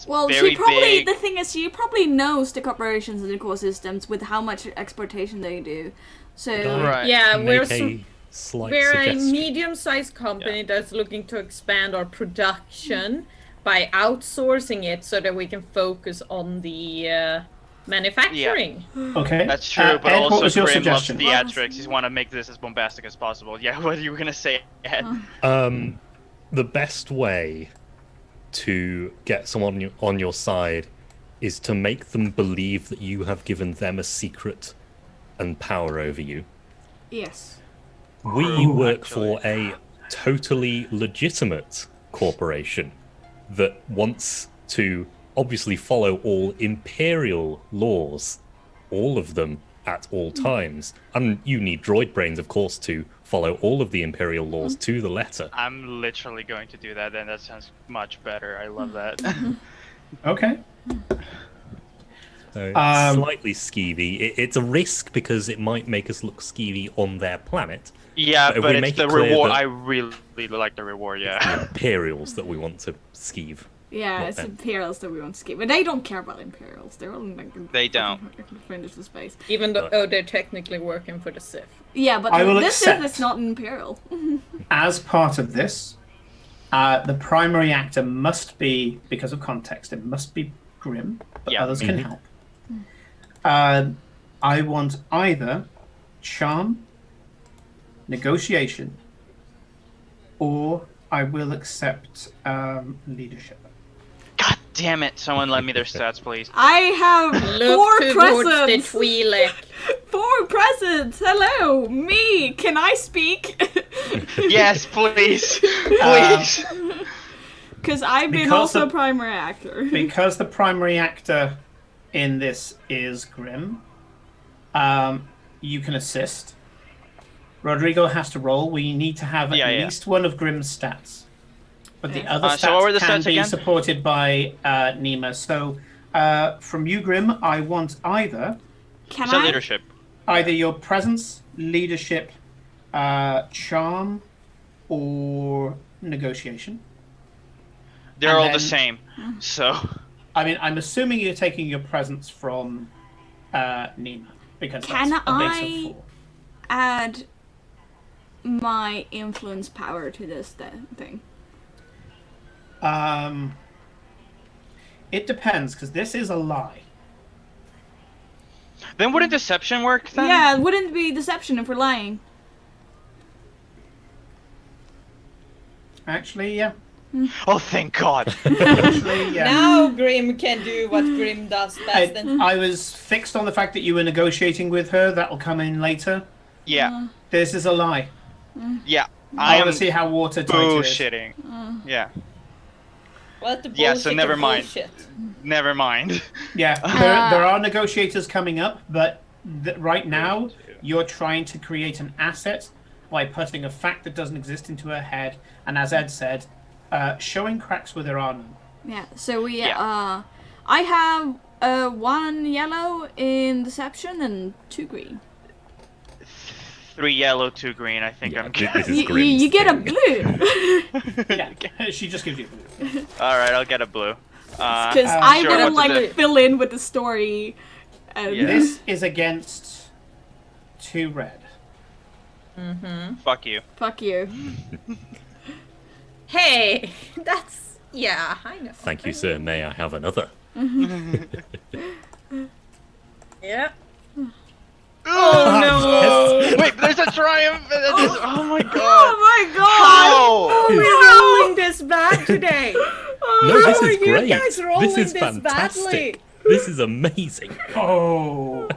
well, very she probably big. the thing is she probably knows the corporations and the core systems with how much exportation they do. So Right. Yeah, Make we're a slight we're a suggestion. medium-sized company that's looking to expand our production by outsourcing it so that we can focus on the manufacturing. Okay. That's true, but Ed, what also was your Grim loves suggestion? theatrics. He want to make this as bombastic as possible. Yeah, what are you gonna say, Ed? The best way to get someone on your side is to make them believe that you have given them a secret and power over you. yes. We work for a totally legitimate corporation that wants to obviously follow all imperial laws, all of them, at all times. And you need droid brains, of course, to follow all of the Imperial laws to the letter. I'm literally going to do that. Then that sounds much better. I love that. Okay. So it's slightly skeevy. It's a risk because it might make us look skeevy on their planet. Yeah, But if but we it's make the it clear reward. that- I really like the reward. The Yeah. Imperials that we want to skeeve. Yeah, Not it's them. Imperials that we want to skip. But they don't care about Imperials. They're all like They don't. Finish the space. Even though they're technically working for the Sith. Yeah, but I will this accept. is not an Imperial. As part of this, the primary actor must be, because of context, it must be Grim, but Yeah. others can help. I want either charm, negotiation, or I will accept leadership. God damn it! Someone lend me their stats, please. I have Look four towards the presents. Twi'lek. 4 presents. Hello, me. Can I speak? Yes, please, please. Because I've been Because also the- a primary actor. Because the primary actor in this is Grim, you can assist. Rodrigo has to roll. We need to have at Yeah, yeah. least one of Grim's stats. But the Okay. other stats So what were the can stats be again? supported by Nima. So from you, Grim, I want either Can So I? leadership. your presence, leadership, charm, or negotiation. They're And all then- the same. So I mean, I'm assuming you're taking your presence from Nima because Can that's a base I- of 4. Add my influence power to this thing. It depends because this is a lie. then wouldn't deception work then? Yeah, it wouldn't be deception if we're lying. Actually, yeah. Oh, thank God. Actually, yeah. Now Grim can do what Grim does best. And I was fixed on the fact that you were negotiating with her. That'll come in later. Yeah, This is a lie. yeah. I I am want to see how watertight it is. bullshitting. Yeah, what the bullshit Yeah, so never of mind. bullshit. never mind. Yeah, there are negotiators coming up, but right now you're trying to create an asset by putting a fact that doesn't exist into her head, and as Ed said, showing cracks where there are none. Yeah, so we, Yeah. I have 1 yellow in deception and 2 green. 3 yellow, 2 green. I think Yeah, I'm this good. is You Grimm's get a thing. blue. Yeah, she just gives you blue. All right, I'll get a blue. Because I sure, wouldn't what to like do. fill in with the story. Yeah. This is against 2 red. Fuck you. Fuck you. Hey, that's yeah, I know. Thank you, sir. May I have another? Yeah. Oh no! Wait, there's a triumph. Oh my God. Oh my god! How? We're rolling this bad today. No, this How is are you great. guys rolling This is this fantastic. badly? This is amazing. Oh.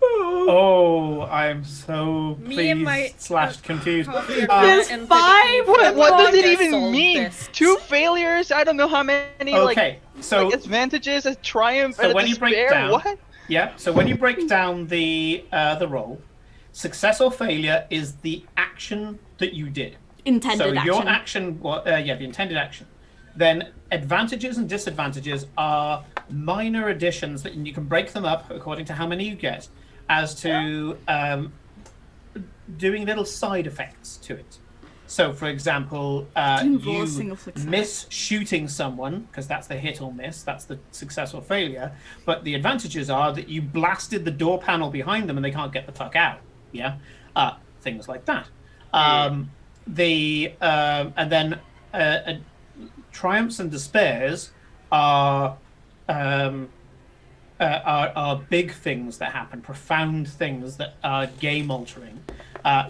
Oh, I'm so Me and my- pleased / confused. Coffee There's and 5 What does it I even solved mean? this. 2 failures? I don't know how many. Okay, like, so like advantages, a triumph, So and a when you break despair. down- What? yeah, so when you break down the roll, success or failure is the action that you did. Intended So action. your action, the intended action. Then advantages and disadvantages are minor additions that you can break them up according to how many you get, as to doing little side effects to it. So, for example, Didn't roll a you single success. miss shooting someone because that's the hit or miss, that's the success or failure. But the advantages are that you blasted the door panel behind them and they can't get the fuck out. Yeah, things like that. And then triumphs and despairs are big things that happen, profound things that are game altering.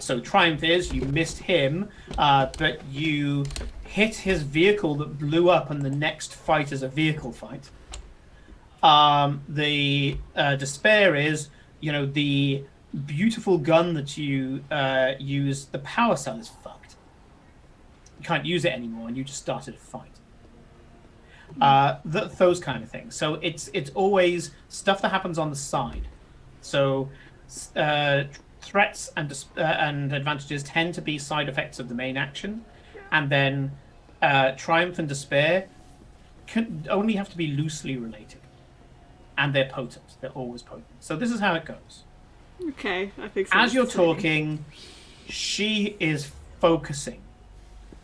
So triumph is you missed him, but you hit his vehicle that blew up, and the next fight is a vehicle fight. The despair is, the beautiful gun that you use, the power cell is fucked. You can't use it anymore, and you just started a fight. Those kind of things. So it's always stuff that happens on the side. So threats and advantages tend to be side effects of the main action, and then triumph and despair can only have to be loosely related, and they're potent. They're always potent. So this is how it goes. Okay, I think so. As you're talking, she is focusing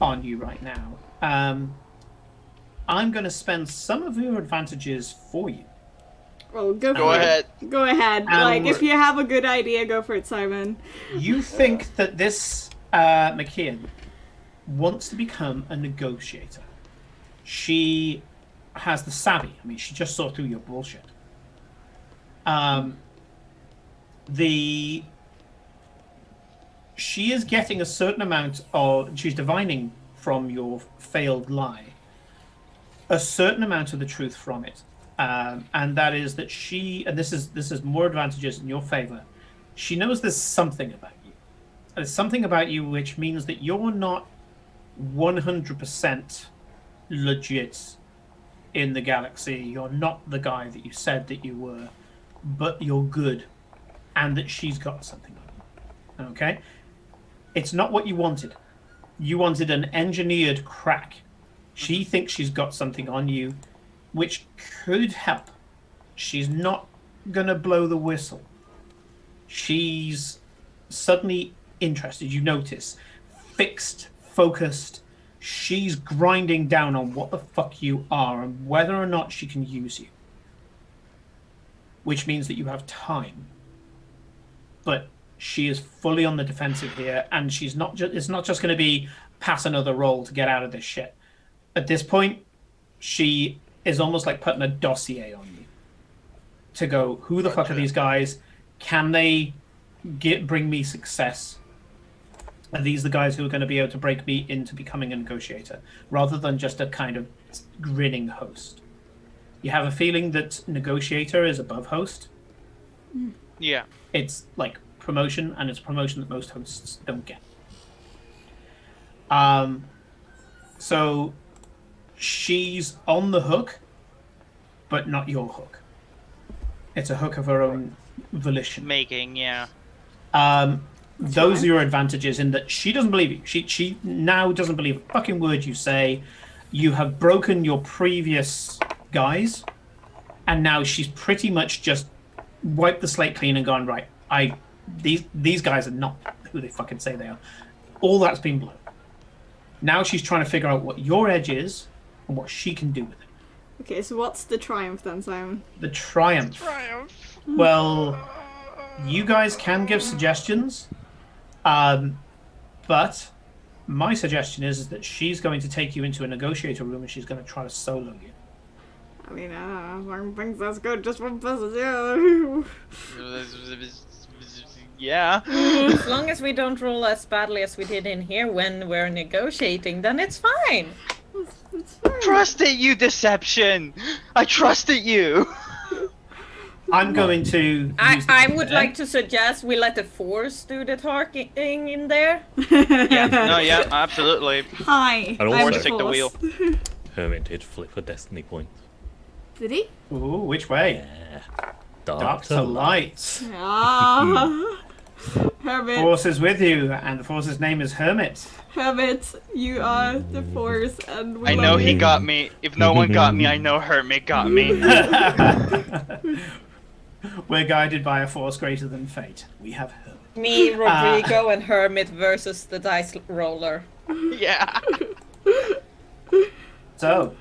on you right now. I'm going to spend some of your advantages for you. Well, go ahead. Go ahead. Like, if you have a good idea, go for it, Simon. You think that this McKeon wants to become a negotiator. She has the savvy. I mean, she just saw through your bullshit. She is getting a certain amount of... She's divining from your failed lie a certain amount of the truth from it. And that is that she... And this is more advantages in your favor. She knows there's something about you. There's something about you which means that you're not 100% legit in the galaxy. You're not the guy that you said that you were, but you're good, and that she's got something on you. Okay? It's not what you wanted. You wanted an engineered crack. She thinks she's got something on you, which could help. She's not gonna blow the whistle. She's suddenly interested. You notice, fixed, focused. She's grinding down on what the fuck you are and whether or not she can use you. Which means that you have time. But she is fully on the defensive here, and she's not just. It's not just going to be pass another roll to get out of this shit. At this point, she is almost like putting a dossier on you to go, who the fuck are these guys? Can they bring me success? Are these the guys who are going to be able to break me into becoming a negotiator, rather than just a kind of grinning host? You have a feeling that negotiator is above host. Yeah. It's like promotion, and it's a promotion that most hosts don't get. So she's on the hook, but not your hook. It's a hook of her own volition. Making, yeah. Those are your advantages in that she doesn't believe you. She now doesn't believe a fucking word you say. You have broken your previous guys, and now she's pretty much just wiped the slate clean and gone, right, these guys are not who they fucking say they are. All that's been blown. Now she's trying to figure out what your edge is and what she can do with it. Okay, so what's the triumph then, Simon? The triumph. Well, you guys can give suggestions, but my suggestion is that she's going to take you into a negotiator room and she's going to try to solo you. I mean, I don't know. One thing's that's good, just one person, yeah. Yeah. As long as we don't roll as badly as we did in here when we're negotiating, then it's fine. It's fine. Trusted you, deception. I trusted you. I'm going to. I would like to suggest we let the Force do the talking in there. Yeah. No. Yeah. Absolutely. Hi. And also- I'm Force take the Force. wheel. Hermit did flip a destiny point. Did he? Ooh, which way? Yeah. Dark to light. Ah. Hermit. Force is with you, and the Force's name is Hermit. Hermit, you are the Force, and we I love know you. he got me. If no one got me, I know Hermit got me. We're guided by a force greater than fate. We have Hermit. Me, Rodrigo, and Hermit versus the dice roller. Yeah. So,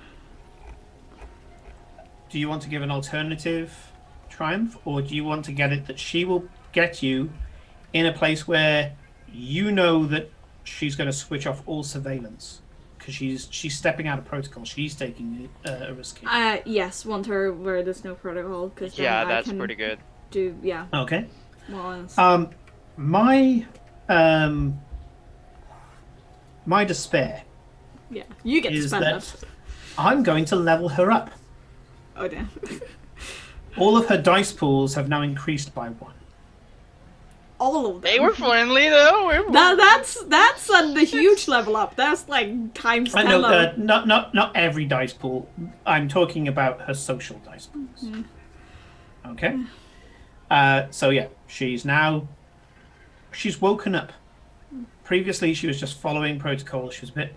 do you want to give an alternative triumph, or do you want to get it that she will get you in a place where you know that she's going to switch off all surveillance because she's stepping out of protocol. She's taking a risk here. Yes, want her where there's no protocol, because Yeah, I that's can pretty good. do, yeah. Okay. Well, My despair yeah, you get to is spend that that. I'm going to level her up. Oh, damn. All of her dice pools have now increased by 1. All of them. They were friendly though. That's a huge level up. That's like times 10 I know, level. not every dice pool. I'm talking about her social dice pools. Okay. So yeah, she's woken up. Previously, she was just following protocol. She was a bit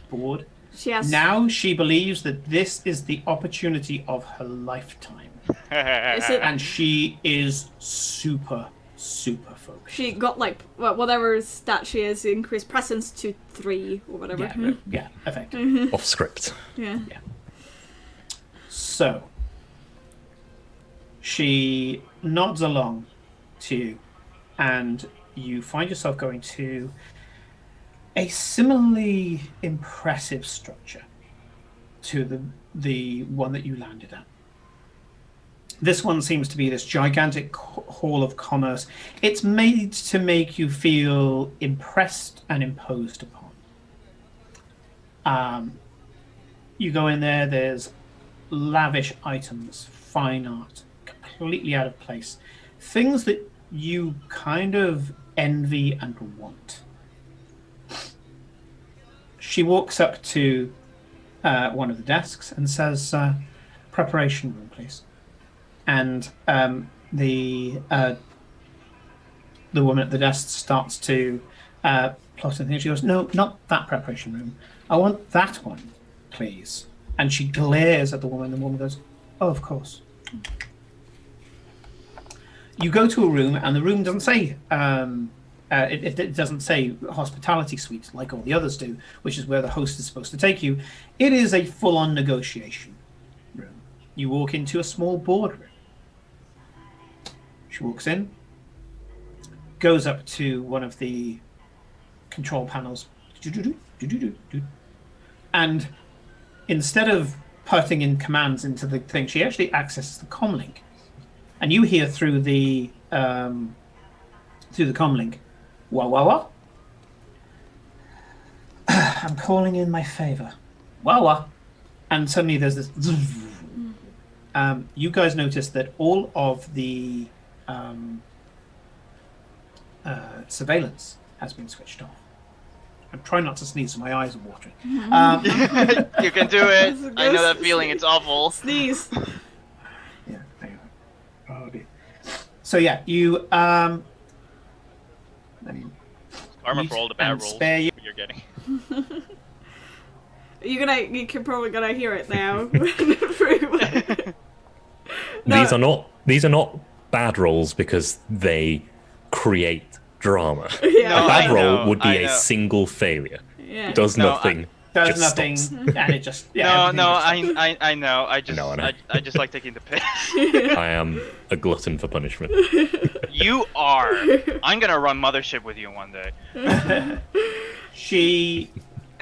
bored. Now she believes that this is the opportunity of her lifetime. Is it? And she is super focused. She got like whatever stat she is increased presence to 3 or whatever. Yeah, effectively. Off script. Yeah. So she nods along to you, and you find yourself going to a similarly impressive structure to the one that you landed at. This one seems to be this gigantic hall of commerce. It's made to make you feel impressed and imposed upon. You go in there, there's lavish items, fine art, completely out of place. Things that you kind of envy and want. She walks up to one of the desks and says, preparation room, please. And the woman at the desk starts to plot a thing. She goes, no, not that preparation room. I want that one, please. And she glares at the woman. The woman goes, oh, of course. You go to a room, and the room doesn't say it doesn't say hospitality suite like all the others do, which is where the host is supposed to take you. It is a full-on negotiation room. You walk into a small boardroom. She walks in, goes up to one of the control panels, and instead of putting in commands into the thing, she actually accesses the comlink. And you hear through the comlink, wah wah wah. I'm calling in my favor, wah wah. And suddenly there's this. You guys notice that all of the surveillance has been switched off. I'm trying not to sneeze, so my eyes are watering. You can do it. I know that feeling. It's awful. Sneeze. Yeah, hang on. Oh dear. So yeah, you I mean, Karma for all the bad rolls spare you. you're getting. You can probably gonna hear it now. These are not bad rolls because they create drama. Yeah. A bad roll know, would be I a know. single failure. Yeah. Does nothing. Does just nothing, stops. and it just No, everything just stops. I know. I just No, I know. I just like taking the piss. I am a glutton for punishment. You are. I'm gonna run mothership with you one day. She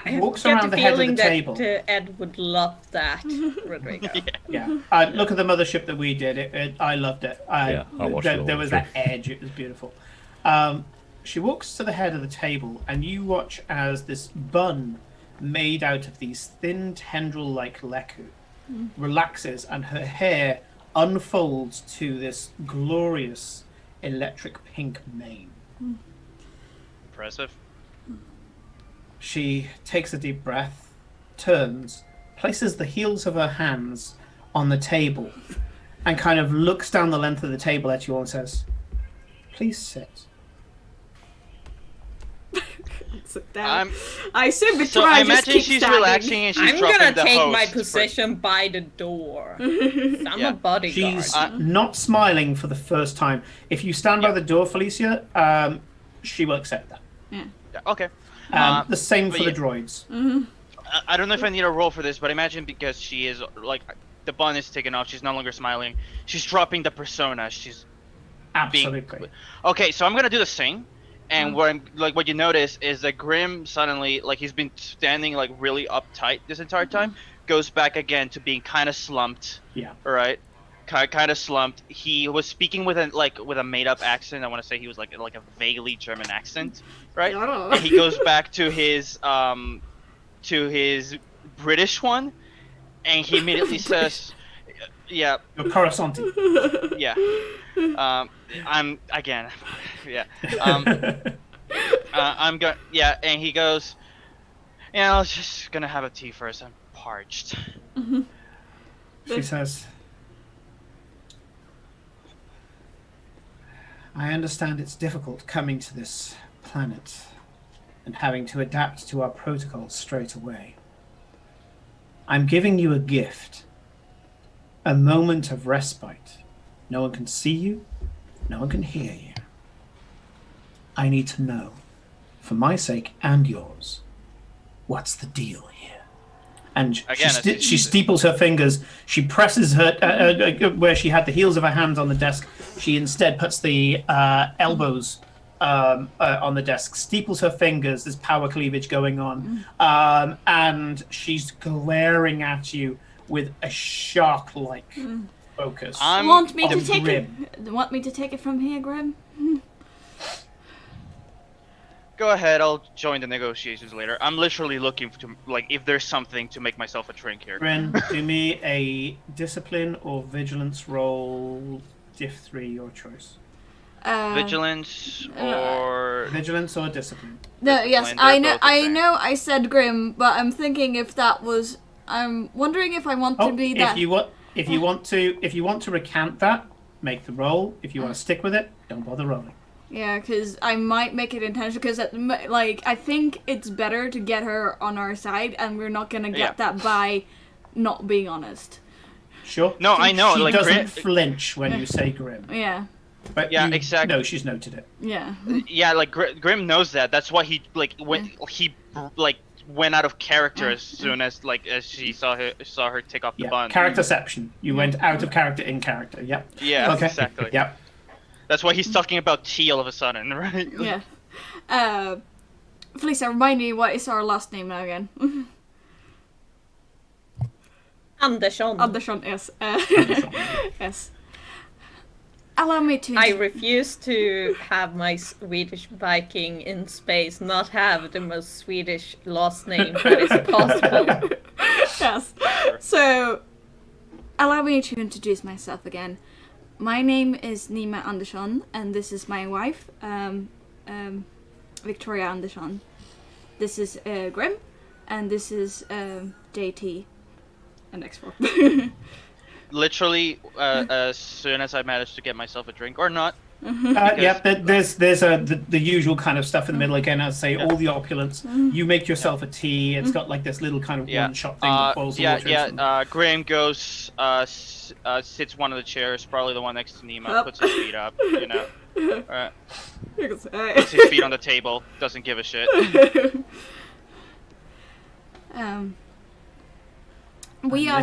walks I get around the the head of the feeling table. that Ed would love that, Rodrigo. Yeah, look at the mothership that we did. I loved it. I watched it all There was through. that edge. It was beautiful. She walks to the head of the table, and you watch as this bun made out of these thin tendril-like leku relaxes, and her hair unfolds to this glorious electric pink mane. Impressive. She takes a deep breath, turns, places the heels of her hands on the table, and kind of looks down the length of the table at you all and says, please sit. Sit down. I'm- I assume So Victoria I just imagine keeps she's standing. relaxing and she's I'm dropping gonna the take host my for- position by the door. I'm Yeah. a bodyguard. She's not smiling for the first time. If you stand by the door, Felicia, she will accept that. Yeah, okay. The same but for the yeah. droids. I don't know if I need a roll for this, but imagine because she is like the bun is taken off, she's no longer smiling. She's dropping the persona. She's Absolutely. okay. So I'm gonna do the same, and what you notice is that Grim suddenly, like he's been standing like really uptight this entire time, goes back again to being kind of slumped. Yeah. Right. Kind of slumped. He was speaking with a made up accent. I want to say he was like a vaguely German accent, right? Oh. And he goes back to his British one, and he immediately says, "Yeah, Your Coruscant. yeah." I'm again, yeah. I'm going, yeah, and he goes, "Yeah, I was just gonna have a tea first. I'm parched." She says, I understand it's difficult coming to this planet and having to adapt to our protocols straight away. I'm giving you a gift, a moment of respite. No one can see you, no one can hear you. I need to know, for my sake and yours, what's the deal here? And Again, she steeples her fingers. She presses her where she had the heels of her hands on the desk. She instead puts the elbows on the desk, steeples her fingers. There's power cleavage going on, and she's glaring at you with a shark-like focus. Want me to take Grim. it? Want me to take it from here, Grim? Go ahead, I'll join the negotiations later. I'm literally looking to, like, if there's something to make myself a drink here. Grim, do me a discipline or vigilance roll. Diff 3, your choice. Vigilance or... Vigilance or discipline? No, yes, Discipline, I they're know. both the I same. know. I said Grim, but I'm thinking if that was. I'm wondering if I want to be that. If you want to recant that, make the roll. If you want to stick with it, don't bother rolling. Yeah, because I might make it intentional. Because I think it's better to get her on our side, and we're not gonna get that by not being honest. Sure. No, I know. She like, doesn't flinch when you say Grim. Yeah. But Yeah, exactly. No, she's noted it. Yeah. Yeah, like Grim knows that. That's why he went out of character as soon as she saw her take off the Yeah. bun. Characterception. You went out of character in character. Yep. Yeah, Okay. exactly. Yep. That's why he's talking about tea all of a sudden, right? Yeah. Felicia, remind me what is our last name now again? Andersson. Andersson, yes. Yes. Allow me to. I refuse to have my Swedish Viking in space not have the most Swedish last name that is possible. Yes. So, allow me to introduce myself again. My name is Nima Andersson, and this is my wife, Victoria Andersson. This is Grim, and this is JT, and X4. Literally, as soon as I managed to get myself a drink, or not. Yeah, there's the usual kind of stuff in the middle again. As I say, all the opulence. You make yourself a tea. It's got like this little kind of one-shot thing that boils the water. Graham goes, sits one of the chairs, probably the one next to Nima, puts his feet up, Alright. Puts his feet on the table, doesn't give a shit. We are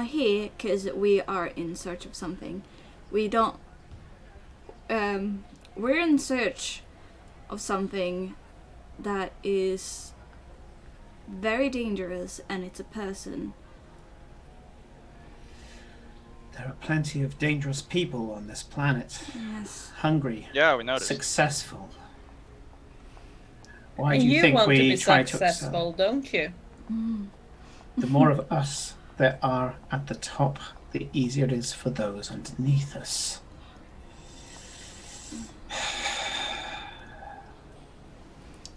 here because we are in search of something. We're in search of something that is very dangerous, and it's a person. There are plenty of dangerous people on this planet. Yes. Hungry. Yeah, we noticed. Successful. Why And do you think want to we be try successful, to excel? don't you? The more of us there are at the top, the easier it is for those underneath us.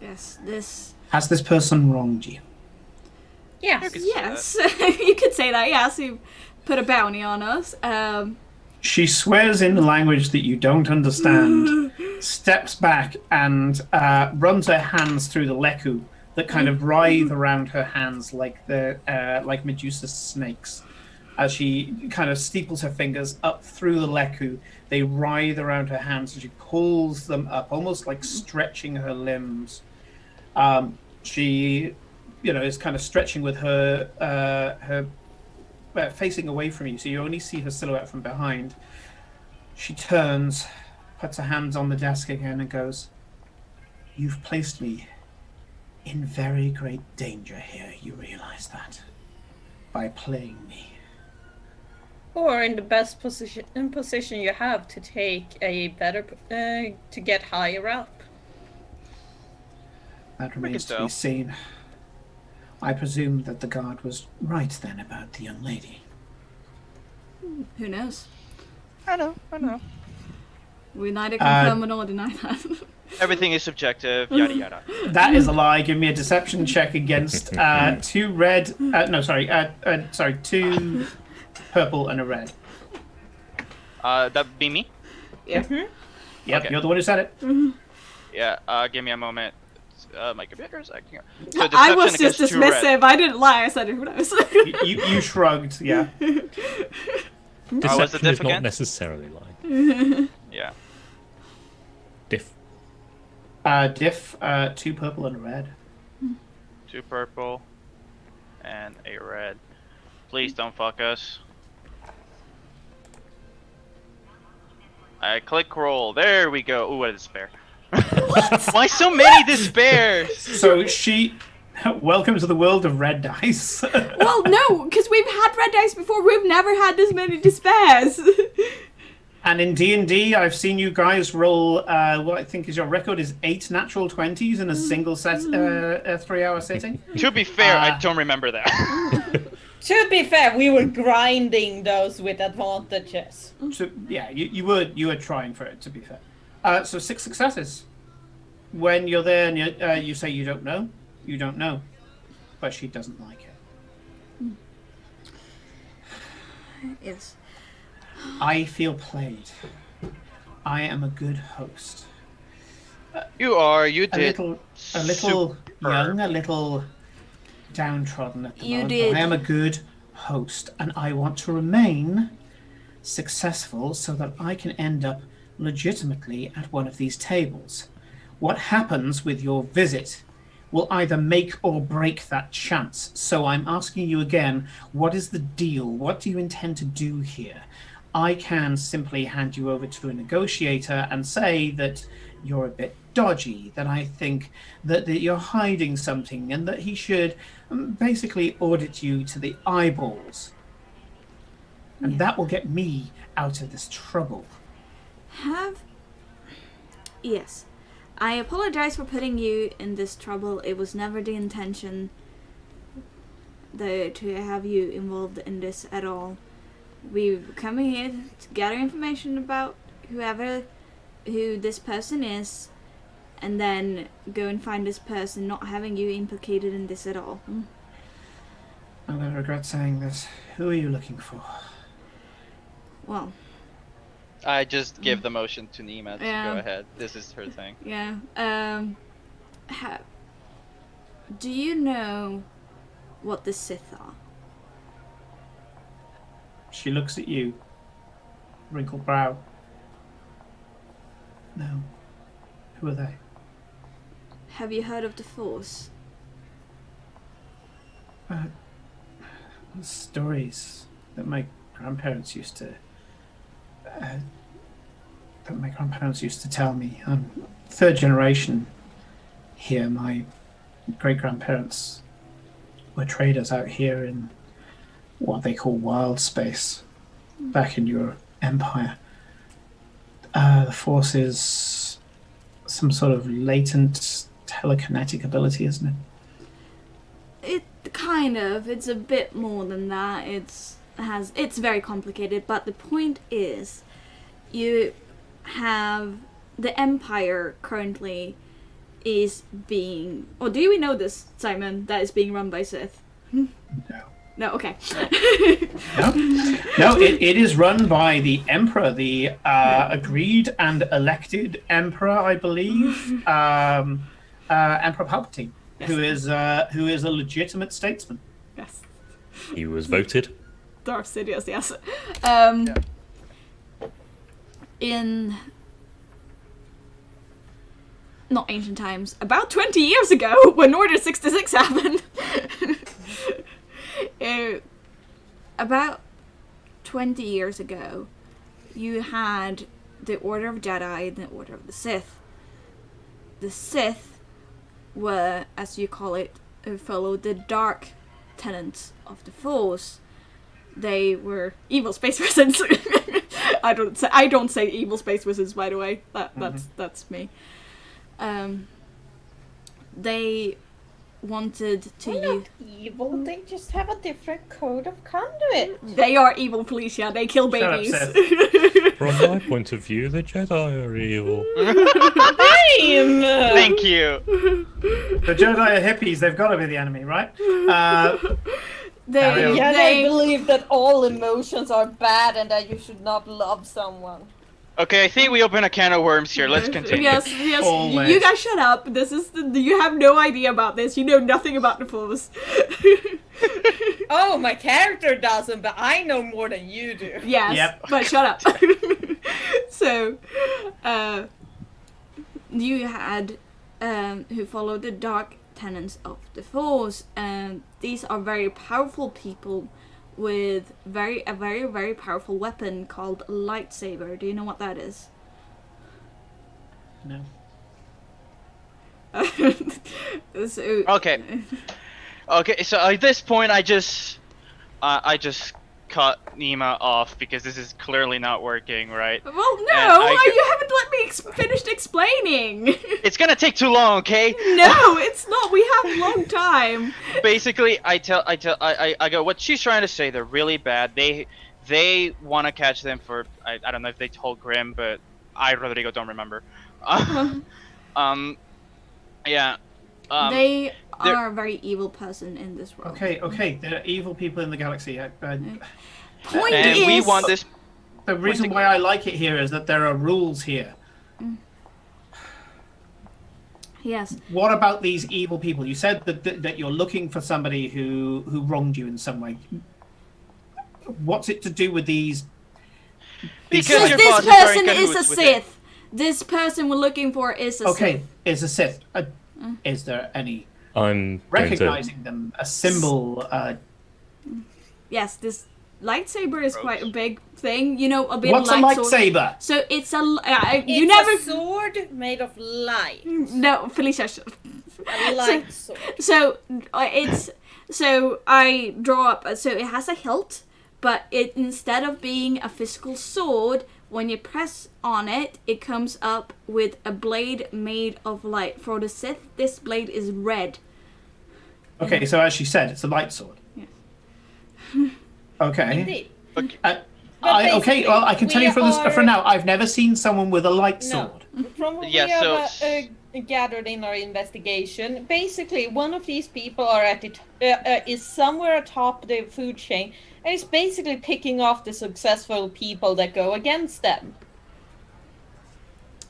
Yes, this. Has this person wronged you? Yes. Yes, you could say that. Yes, he put a bounty on us. She swears in a language that you don't understand, steps back and runs her hands through the leku that kind of writhe around her hands like like Medusa's snakes. As she kind of steeples her fingers up through the leku, they writhe around her hands and she pulls them up, almost like stretching her limbs. She, is kind of stretching with her facing away from you, so you only see her silhouette from behind. She turns, puts her hands on the desk again and goes, "You've placed me in very great danger here, you realize that, by playing me. Or in the best position you have to take a better, to get higher up. That remains to be seen. I presume that the guard was right then about the young lady." Who knows? I know. We neither confirm nor deny that. Everything is subjective, yada yada. That is a lie. Give me a deception check against 2 red. Sorry, 2 purple and a red. That'd be me. Yeah. Yep, Okay. you're the one who said it. Yeah. Give me a moment. My computer's acting up. So I was deception just against 2 red. dismissive. I didn't lie. I said, who knows? You shrugged, yeah. What's the Deception diff is not again? necessarily lying. Yeah. Diff. Diff, 2 purple and a red. 2 purple and a red. Please don't fuck us. I click roll. There we go. Ooh, what a despair. Why so many despairs? So she... Welcome to the world of red dice. Well, no, because we've had red dice before. We've never had this many despairs. And in D&D, I've seen you guys roll, what I think is your record is 8 natural 20s in a single set, 3-hour sitting. To be fair, I don't remember that. To be fair, we were grinding those with advantages. So, yeah, you were trying for it, to be fair. So 6 successes. When you're there and you say you don't know, you don't know. But she doesn't like it. Yes. I feel played. I am a good host. You are. You A did. little superb. young, a little downtrodden at the You moment. did. I am a good host, and I want to remain successful so that I can end up legitimately at one of these tables. What happens with your visit will either make or break that chance. So I'm asking you again, what is the deal? What do you intend to do here? I can simply hand you over to a negotiator and say that you're a bit dodgy, that I think that you're hiding something, and that he should basically audit you to the eyeballs. And that will get me out of this trouble. Yes. I apologize for putting you in this trouble. It was never the intention to have you involved in this at all. We're coming here to gather information about who this person is, and then go and find this person, not having you implicated in this at all. I'm going to regret saying this. Who are you looking for? Well, I just give the motion to Nima to Yeah. go ahead. This is her thing. yeah. Do you know what the Sith are? She looks at you, wrinkled brow. No. Who are they? Have you heard of the Force? Stories that my grandparents used to tell me. I'm 3rd generation here. My great grandparents were traders out here in what they call wild space back in your empire. The Force is some sort of latent telekinetic ability, isn't it? It kind of. It's a bit more than that. It's very complicated, but the point is, you have the Empire currently is being, or do we know this, Simon, that is being run by Sith? No. No, okay. No, it is run by the Emperor, the agreed and elected Emperor, I believe, Emperor Palpatine, who is a legitimate statesman. Yes. He was voted. Darth Sidious, yes. In not ancient times, about 20 years ago, when Order 66 happened, about 20 years ago, you had the Order of Jedi and the Order of the Sith. The Sith were, as you call it, followed the dark tenets of the Force. They were evil space wizards. I don't say evil space wizards, by the way. That's me. They wanted to They're use. not evil, they just have a different code of conduit. They are evil police, yeah. They kill Shut up, babies. Seth. From my point of view, the Jedi are evil. Same! Thank you. The Jedi are hippies, they've got to be the enemy, right? Carry on. Yeah, they believe that all emotions are bad and that you should not love someone. Okay, I think we open a can of worms here. Let's continue. Yes. Always. You guys shut up. You have no idea about this. You know nothing about the Force. Oh, my character doesn't, but I know more than you do. Yes, Yep. but shut up. So, you had who followed the dark tenets of the Force, and these are very powerful people with a very powerful weapon called a lightsaber. Do you know what that is? No. So, Okay. Okay, so at this point, I just cut Nima off because this is clearly not working, right? well, no, I- you haven't let me finished explaining. It's gonna take too long, okay? No, it's not. We have a long time. Basically, I go, what she's trying to say, they're really bad. They want to catch them for, I don't know if they told Grim, but I, Rodrigo, don't remember. Yeah. They are a very evil person in this world. Okay. There are evil people in the galaxy. Point and is, we want this. The reason why I like it here is that there are rules here. yes, What about these evil people? You said that you're looking for somebody who wronged you in some way. What's it to do with these? Because because your this boss is very person is a cahoots with it. Sith. This person we're looking for is a Okay, Sith. is a Sith. Is there any I'm going to. recognizing them? A symbol? Yes, this lightsaber is quite a big thing. You know, a bit What's a light sword. lightsaber? So it's a. You It's never. a sword made of light. No, Felicia. A light sword. So it's so I draw up. So it has a hilt, but it instead of being a physical sword, when you press on it, it comes up with a blade made of light. For the Sith, this blade is red. Okay, so as she said, it's a light sword. Yes. Okay. Indeed. Okay, basically, well, I can tell we you for are- now, I've never seen someone with a light No. sword. From what Yeah, we have gathered in our investigation, basically one of these people are at it is somewhere atop the food chain, and is basically picking off the successful people that go against them.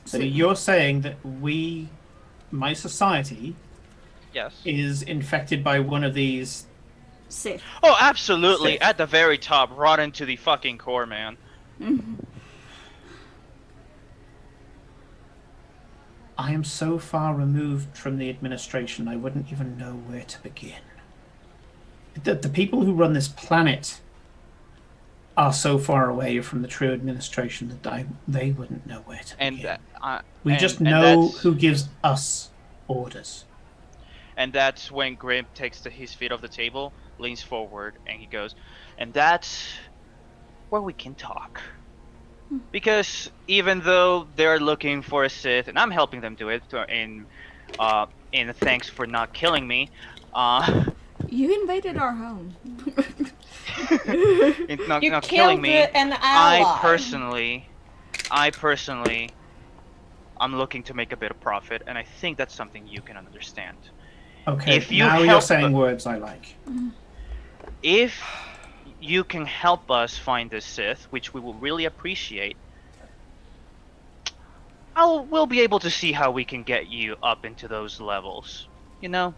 So you're saying that my society, Yes. is infected by one of these. Sith. Oh, absolutely. Sith. At the very top, rotten to the fucking core, man. I am so far removed from the administration, I wouldn't even know where to begin. The people who run this planet are so far away from the true administration that they wouldn't know where to begin. We just know that's- who gives us orders. And that's when Grim takes his feet off the table, leans forward, and he goes, and that's where we can talk. Because even though they're looking for a Sith, and I'm helping them do it in thanks for not killing me, You invaded our home. in not You killing killed me, an ally. I personally, I'm looking to make a bit of profit, and I think that's something you can understand. Okay, If you now you're help saying the- words I like. If you can help us find the Sith, which we will really appreciate, we'll be able to see how we can get you up into those levels. You know?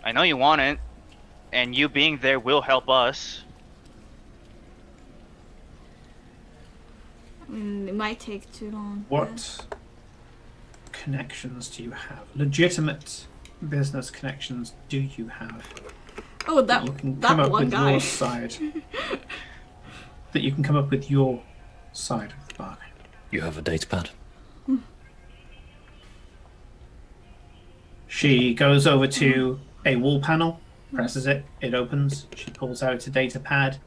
I know you want it, and you being there will help us. It might take too long. What connections do you have? Legitimate business connections do you have? Oh, That you can that come up one with guy. your side. That you can come up with your side of the bargain. You have a data pad. She goes over to a wall panel, presses it, it opens. She pulls out a data pad.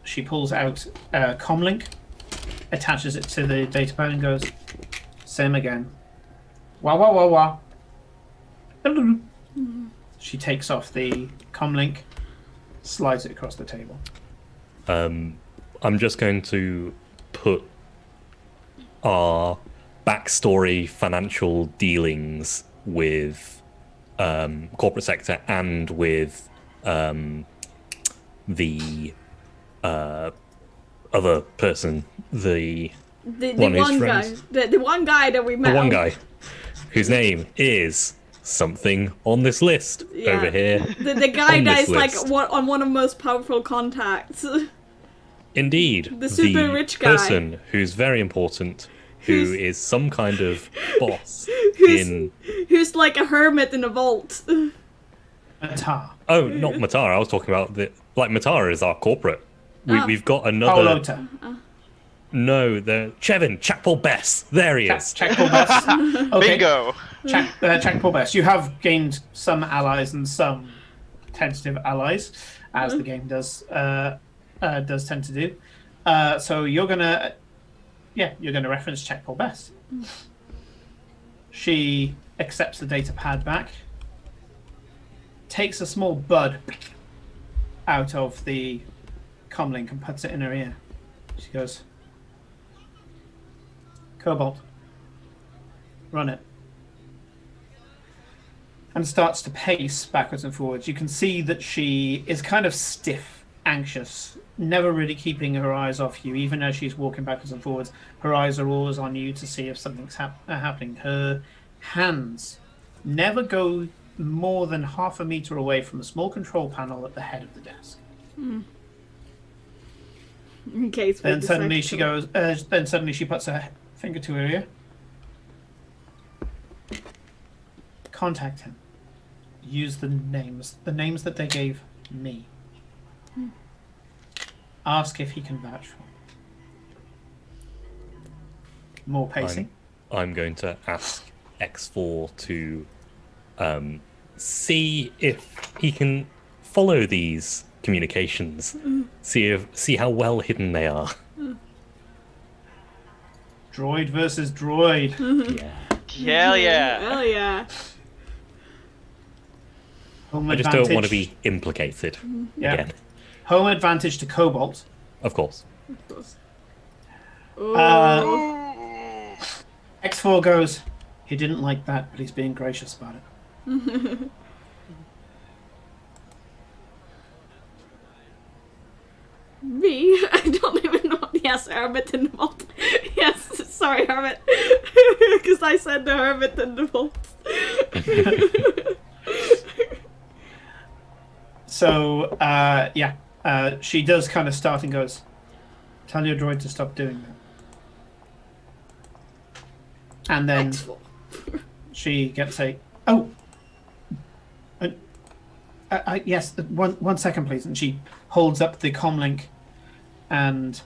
She pulls out a comlink, attaches it to the data pad, and goes, same again. Wah wah wah wah. She takes off the comlink, slides it across the table. I'm just going to put our backstory financial dealings with corporate sector and with the other person, the The one who's one guy, friends. the one guy that we met. one guy, whose name is something on this list Yeah. over here. The guy on that this is like list. on one of the most powerful contacts. Indeed, The super rich guy. person who's very important, who Who's- is some kind of boss Who's- in. Who's like a hermit in a vault. Atar. Oh, not Matara. I was talking about Matara is our corporate. Oh. We've got another. Paolota. No, the Chevin, Chapel Bess. There he is. Check Paul Best. Okay. Bingo. Check Paul Best. You have gained some allies and some tentative allies, as the game does tend to do. So you're gonna reference Check Paul Best. She accepts the data pad back, takes a small bud out of the comlink and puts it in her ear. She goes, Cobalt, run it. And starts to pace backwards and forwards. You can see that she is kind of stiff, anxious, never really keeping her eyes off you, even as she's walking backwards and forwards. Her eyes are always on you to see if something's happening. Her hands never go more than half a meter away from the small control panel at the head of the desk. In case we Then decide suddenly to- she goes. Then suddenly she puts her finger to her ear. Contact him. Use the names that they gave me. Ask if he can vouch for me. More pacing. I'm going to ask X4 to see if he can follow these communications. See how well hidden they are. Droid versus droid. Yeah. Hell yeah. Hell yeah. Home I just advantage. don't want to be implicated Yeah. again. Home advantage to Cobalt. Of course. Of course. X4 goes. He didn't like that, but he's being gracious about it. Me? I don't even know. Yes, Hermit in the vault. Yes, sorry, Hermit. Because I said the Hermit in the vault. So, she does kind of start and goes, tell your droid to stop doing that. And then she gets yes, one second, please. And she holds up the comlink, and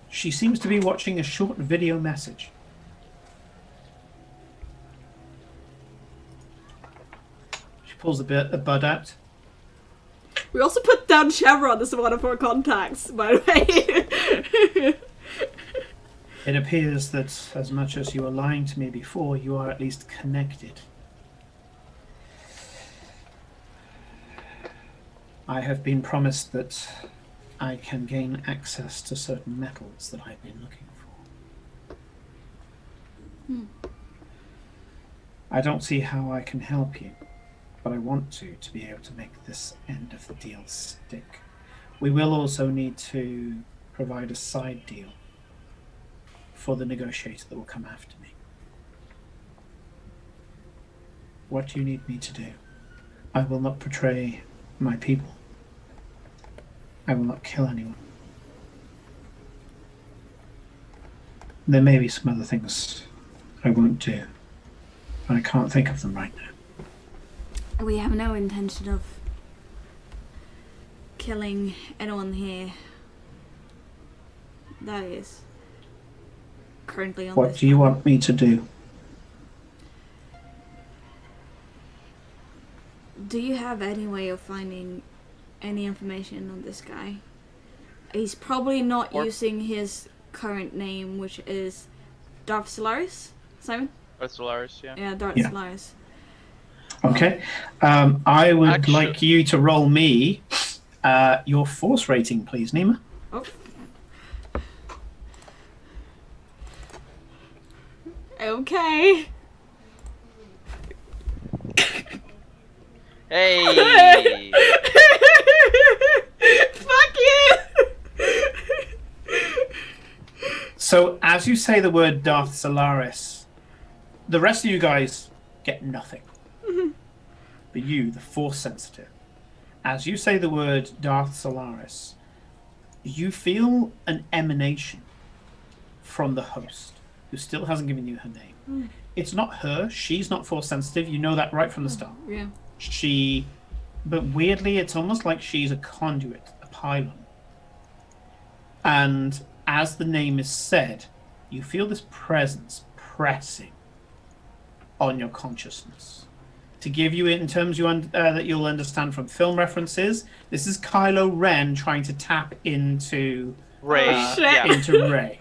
she seems to be watching a short video message. She pulls a bud out. We also put down Chevron as one of our contacts, by the way. It appears that as much as you were lying to me before, you are at least connected. I have been promised that I can gain access to certain metals that I've been looking for. I don't see how I can help you, but I want to be able to make this end of the deal stick. We will also need to provide a side deal for the negotiator that will come after me. What do you need me to do? I will not betray my people. I will not kill anyone. There may be some other things I won't do, but I can't think of them right now. We have no intention of killing anyone here. That is currently on What this do you planet. want me to do? Do you have any way of finding any information on this guy? He's probably not using his current name, which is Darth Solaris. Simon? That's Solaris, yeah. Yeah, Darth Yeah. Solaris. Okay. I would Actually- like you to roll me your force rating, please, Nima. Oh. Okay. Hey! as you say the word Darth Solaris, the rest of you guys get nothing. But you, the Force sensitive, as you say the word Darth Solaris, you feel an emanation from the host, who still hasn't given you her name. It's not her. She's not Force sensitive. You know that right from the start. Yeah. But weirdly, it's almost like she's a conduit, a pylon. And as the name is said, you feel this presence pressing on your consciousness. To give you it in terms that you'll understand from film references, this is Kylo Ren trying to tap into Ray. into Rey.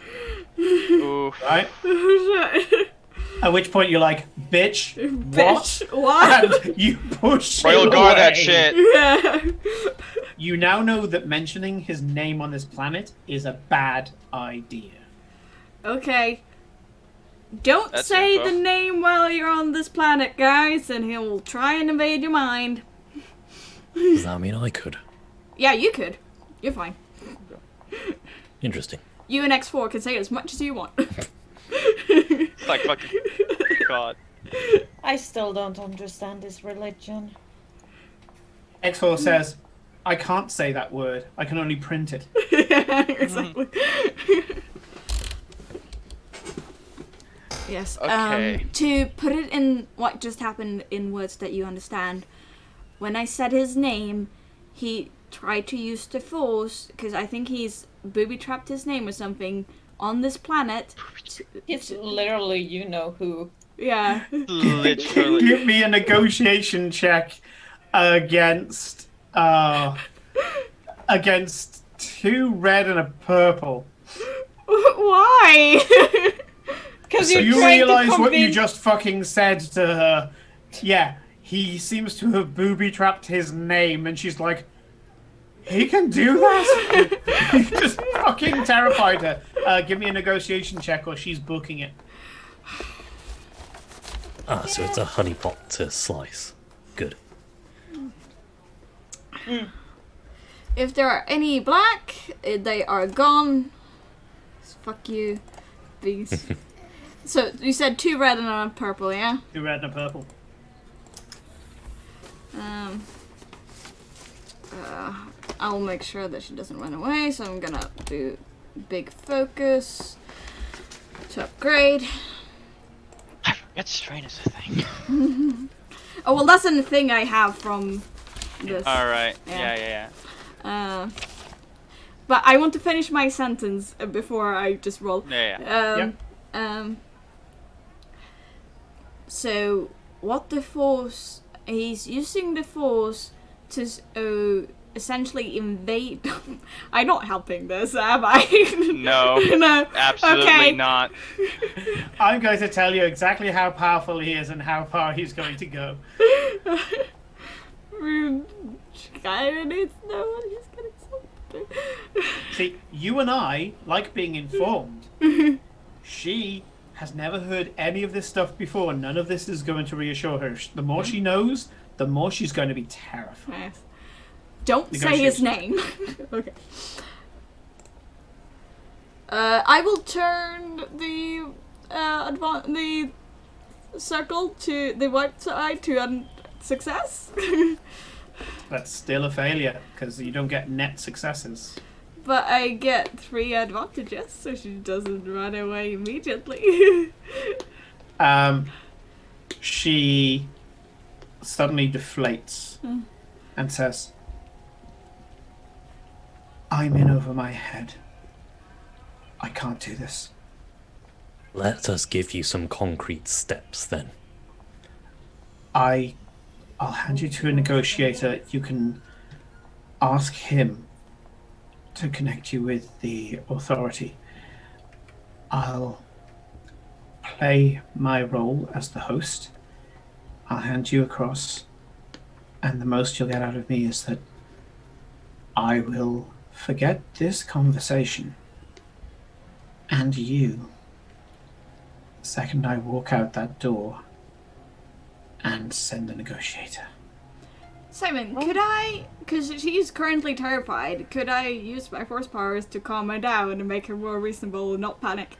Oof. Right? At which point you're like, bitch, Bitch, what? And you push Royal him guard that away. shit. Yeah. You now know that mentioning his name on this planet is a bad idea. Okay. Don't That's say info. the name while you're on this planet, guys, and he'll try and invade your mind. Does that mean I could? Yeah, you could. You're fine. Interesting. You and X4 can say as much as you want. It's like fucking God. I still don't understand this religion. X4 says, I can't say that word. I can only print it. Yeah, exactly. Yes. Okay. To put it in what just happened in words that you understand, when I said his name, he tried to use the Force, because I think he's booby-trapped his name or something, on this planet. It's literally you know who. Yeah. Literally. Give me a negotiation check against two red and a purple. Why? Because So you're you trying realize to what you convince... just fucking said to her. Yeah, he seems to have booby-trapped his name, and she's like, he can do that? He just fucking terrified her. Give me a negotiation check or she's booking it. Ah, so it's a honeypot to slice. Good. If there are any black, they are gone. Fuck you. These. So, you said 2 red and 1 purple, yeah? 2 red and a purple. I'll make sure that she doesn't run away, so I'm gonna do big focus to upgrade. I forget strain is a thing. Oh, well, that's a thing I have from this. Alright. Yeah. Yeah. But I want to finish my sentence before I just roll. Yeah. So, what the Force... He's using the Force to essentially invade... I'm not helping this, am I? No. No. Absolutely Okay. not. I'm going to tell you exactly how powerful he is and how far he's going to go. Kinda needs to know what he's gonna say. See, you and I like being informed. She has never heard any of this stuff before. None of this is going to reassure her. The more she knows, the more she's going to be terrified. Yes. Don't say his name. Okay. I will turn the the circle to the white side to success. That's still a failure, because you don't get net successes. But I get 3 advantages, so she doesn't run away immediately. She suddenly deflates and says, I'm in over my head. I can't do this. Let us give you some concrete steps then. I'll hand you to a negotiator. You can ask him to connect you with the authority. I'll play my role as the host. I'll hand you across, and the most you'll get out of me is that I will forget this conversation and you the second I walk out that door and send a negotiator. Simon, could I, because she's currently terrified, could I use my force powers to calm her down and make her more reasonable and not panic?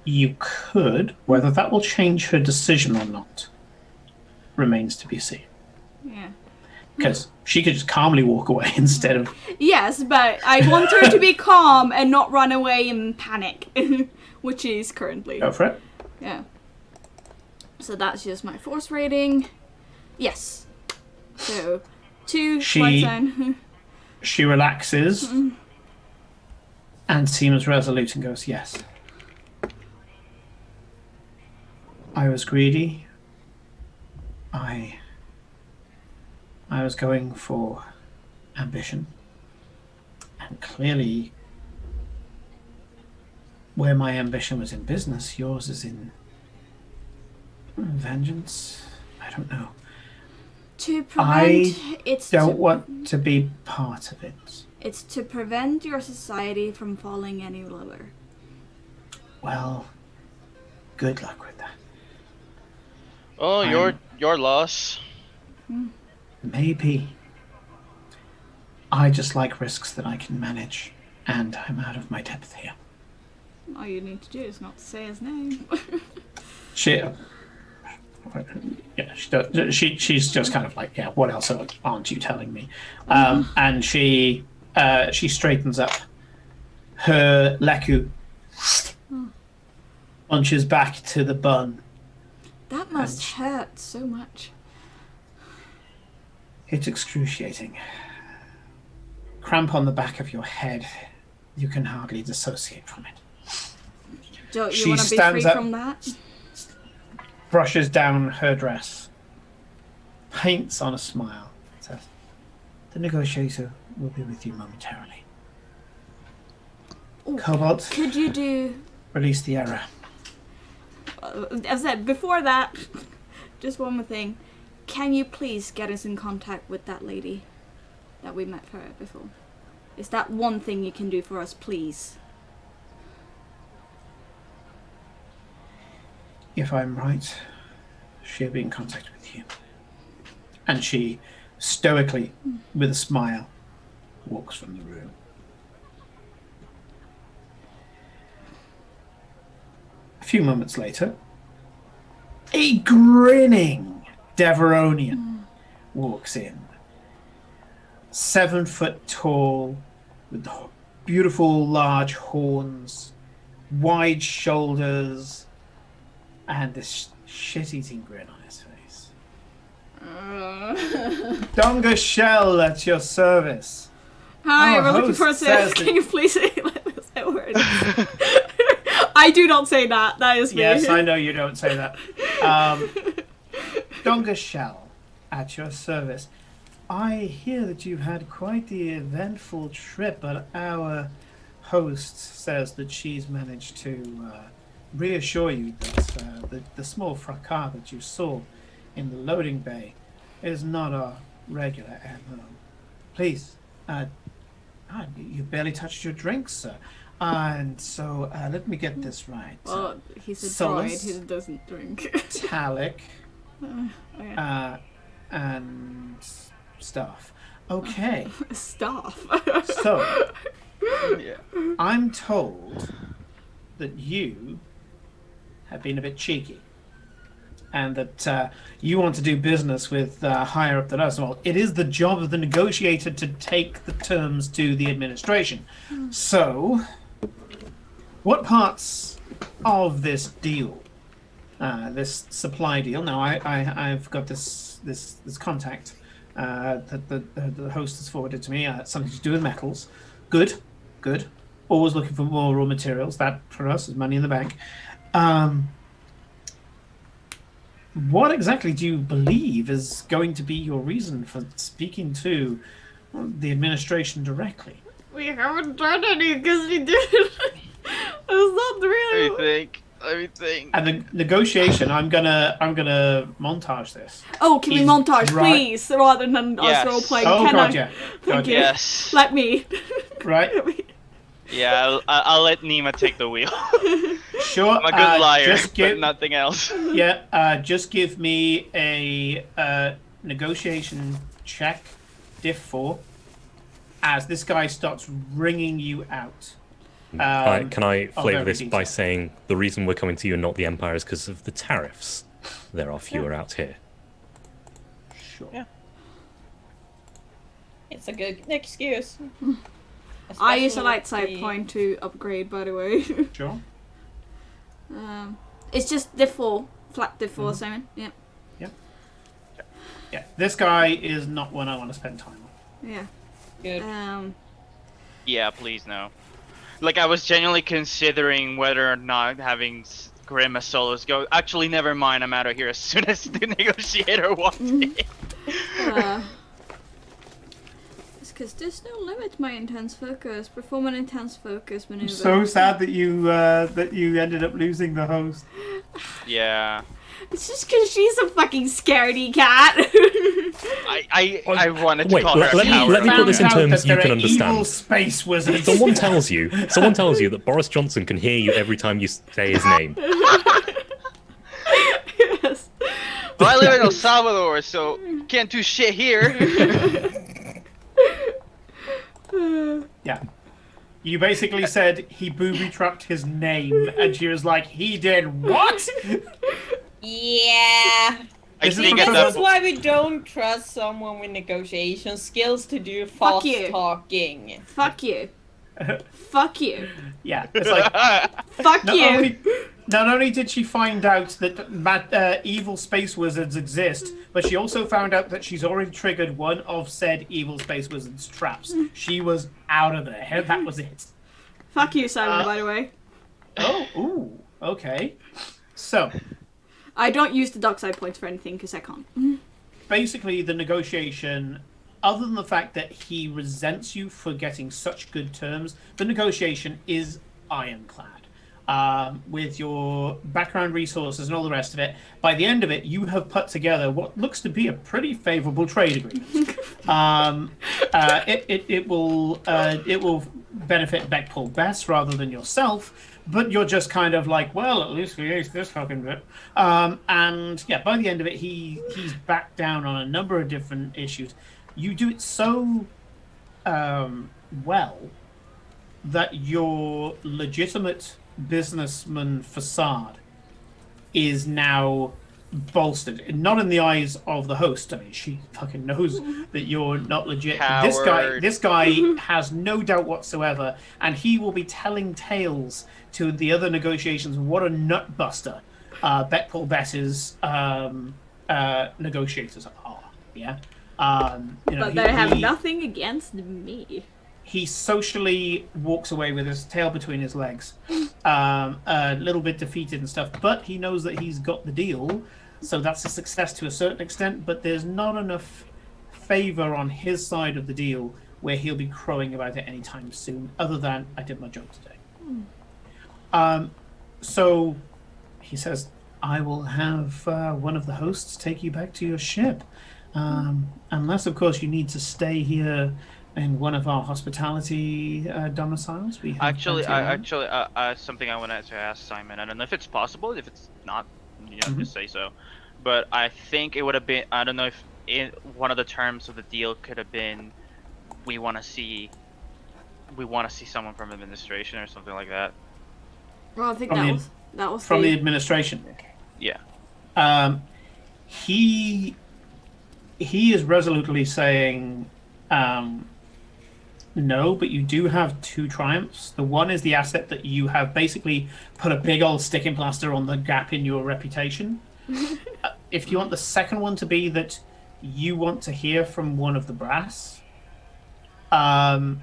You could. Whether that will change her decision or not remains to be seen. Yeah. Because she could just calmly walk away instead of. Yes, but I want her to be calm and not run away in panic, which is currently. Go for it. Yeah. So that's just my force rating. Yes. So 2 light sign. She relaxes and seems resolute and goes, yes. I was greedy. I was going for ambition. And clearly, where my ambition was in business, yours is in vengeance. I don't know. To prevent don't want to be part of it. It's to prevent your society from falling any lower. Well, good luck with that. Oh, your loss. Maybe. I just like risks that I can manage, and I'm out of my depth here. All you need to do is not say his name. She does. She's just kind of like, yeah. What else aren't you telling me? And she straightens up. Her leku punches back to the bun. That must hurt so much. It's excruciating. Cramp on the back of your head. You can hardly dissociate from it. Don't you want to be free from that? Brushes down her dress. Paints on a smile. Says, the negotiator will be with you momentarily. Ooh, Cobalt, could you do... release the error. As I said, before that, just one more thing. Can you please get us in contact with that lady that we met her before? Is that one thing you can do for us, please? If I'm right, she'll be in contact with you. And she, stoically, with a smile, walks from the room. A few moments later, a grinning Deveronian walks in. 7 foot tall, with beautiful large horns, wide shoulders, and this shit-eating grin on his face. Donga Shell at your service. Hi, Our we're looking host for a says service. Can you please say that word? I do not say that. That is me. Yes, I know you don't say that. Donga Shell at your service. I hear that you've had quite the eventful trip, but our host says that she's managed to reassure you that the small fracas that you saw in the loading bay is not a regular MO. Please, you barely touched your drinks, sir. And so let me get this right. Well, he's a Solus, droid. He doesn't drink. Talic, Okay. and stuff. Okay. Stuff. So, Yeah. I'm told that you have been a bit cheeky and that you want to do business with higher up than us. Well, it is the job of the negotiator to take the terms to the administration. So, what parts of this deal, this supply deal? Now, I've got this contact that the host has forwarded to me. Something to do with metals. Good. Always looking for more raw materials. That for us is money in the bank. What exactly do you believe is going to be your reason for speaking to the administration directly? We haven't done any because we didn't. It's not really. Let me think. And the negotiation, I'm gonna montage this. Oh, can we He's montage, please, rather than Yes. us role playing? Oh Can god, I? yeah. Thank you. Yes. Let me. Right. Yeah, I'll let Nima take the wheel. Sure. I'm a good liar, Just give, but nothing else. just give me a negotiation check, diff 4. as this guy starts ringing you out. Can I flavour every this by detail. saying the reason we're coming to you and not the Empire is because of the tariffs? There are fewer out here. Sure. Yeah. It's a good excuse. I use a Especially light with side the- point to upgrade, by the way. Sure. It's just diff 4, flat diff 4, Simon. Yeah. Yeah. This guy is not one I want to spend time on. Yeah. Good. Yeah, please no. Like I was genuinely considering whether or not having Grim as solos go. Actually, never mind. I'm out of here as soon as the negotiator walked in. It's because there's no limit to my intense focus. Perform an intense focus maneuver. So sad that you ended up losing the host. Yeah. It's just because she's a fucking scaredy cat. I wanted to Wait, call her a let me- coward. let me put this in Found out terms that you there can are understand. Evil space wizards. Someone tells you that Boris Johnson can hear you every time you say his name. Yes. Well, I live in El Salvador, so can't do shit here. Yeah. You basically said he booby-trapped his name, and she was like, he did what? Yeah. I Is it think because at This that is why we don't trust someone with negotiation skills to do fast you. talking. Fuck you. Fuck you. Yeah, it's like, Fuck you. not only did she find out that evil space wizards exist, but she also found out that she's already triggered one of said evil space wizards' traps. She was out of there. That was it. Fuck you, Simon, by the way. Oh, ooh, okay. So, I don't use the dark side points for anything because I can't. basically the negotiation, other than the fact that he resents you for getting such good terms, the negotiation is ironclad. With your background resources and all the rest of it, by the end of it, you have put together what looks to be a pretty favorable trade agreement. It will benefit Beckpool best rather than yourself, but you're just kind of like, well, at least we aced this fucking bit. And yeah, by the end of it, he's backed down on a number of different issues. You do it so well that your legitimate businessman facade is now bolstered. Not in the eyes of the host. I mean, she fucking knows that you're not legit. Coward. This guy has no doubt whatsoever, and he will be telling tales to the other negotiations. What a nutbuster Beckpool Better's negotiators are. Yeah. But they have nothing against me. He socially walks away with his tail between his legs, a little bit defeated and stuff, but he knows that he's got the deal, so that's a success to a certain extent, but there's not enough favor on his side of the deal where he'll be crowing about it anytime soon, other than, I did my job today. So he says, I will have one of the hosts take you back to your ship, unless, of course, you need to stay here in one of our hospitality domiciles. We have Actually, plenty of something I wanted to ask Simon. I don't know if it's possible. If it's not, Mhm. just say so. But I think it would have been. I don't know if one of the terms of the deal could have been, we want to see someone from administration or something like that. Well, I think From that was from the the administration. Yeah. He is resolutely saying no, but you do have two triumphs. The one is the asset that you have basically put a big old sticking plaster on the gap in your reputation. If you want the second one to be that you want to hear from one of the brass, I'm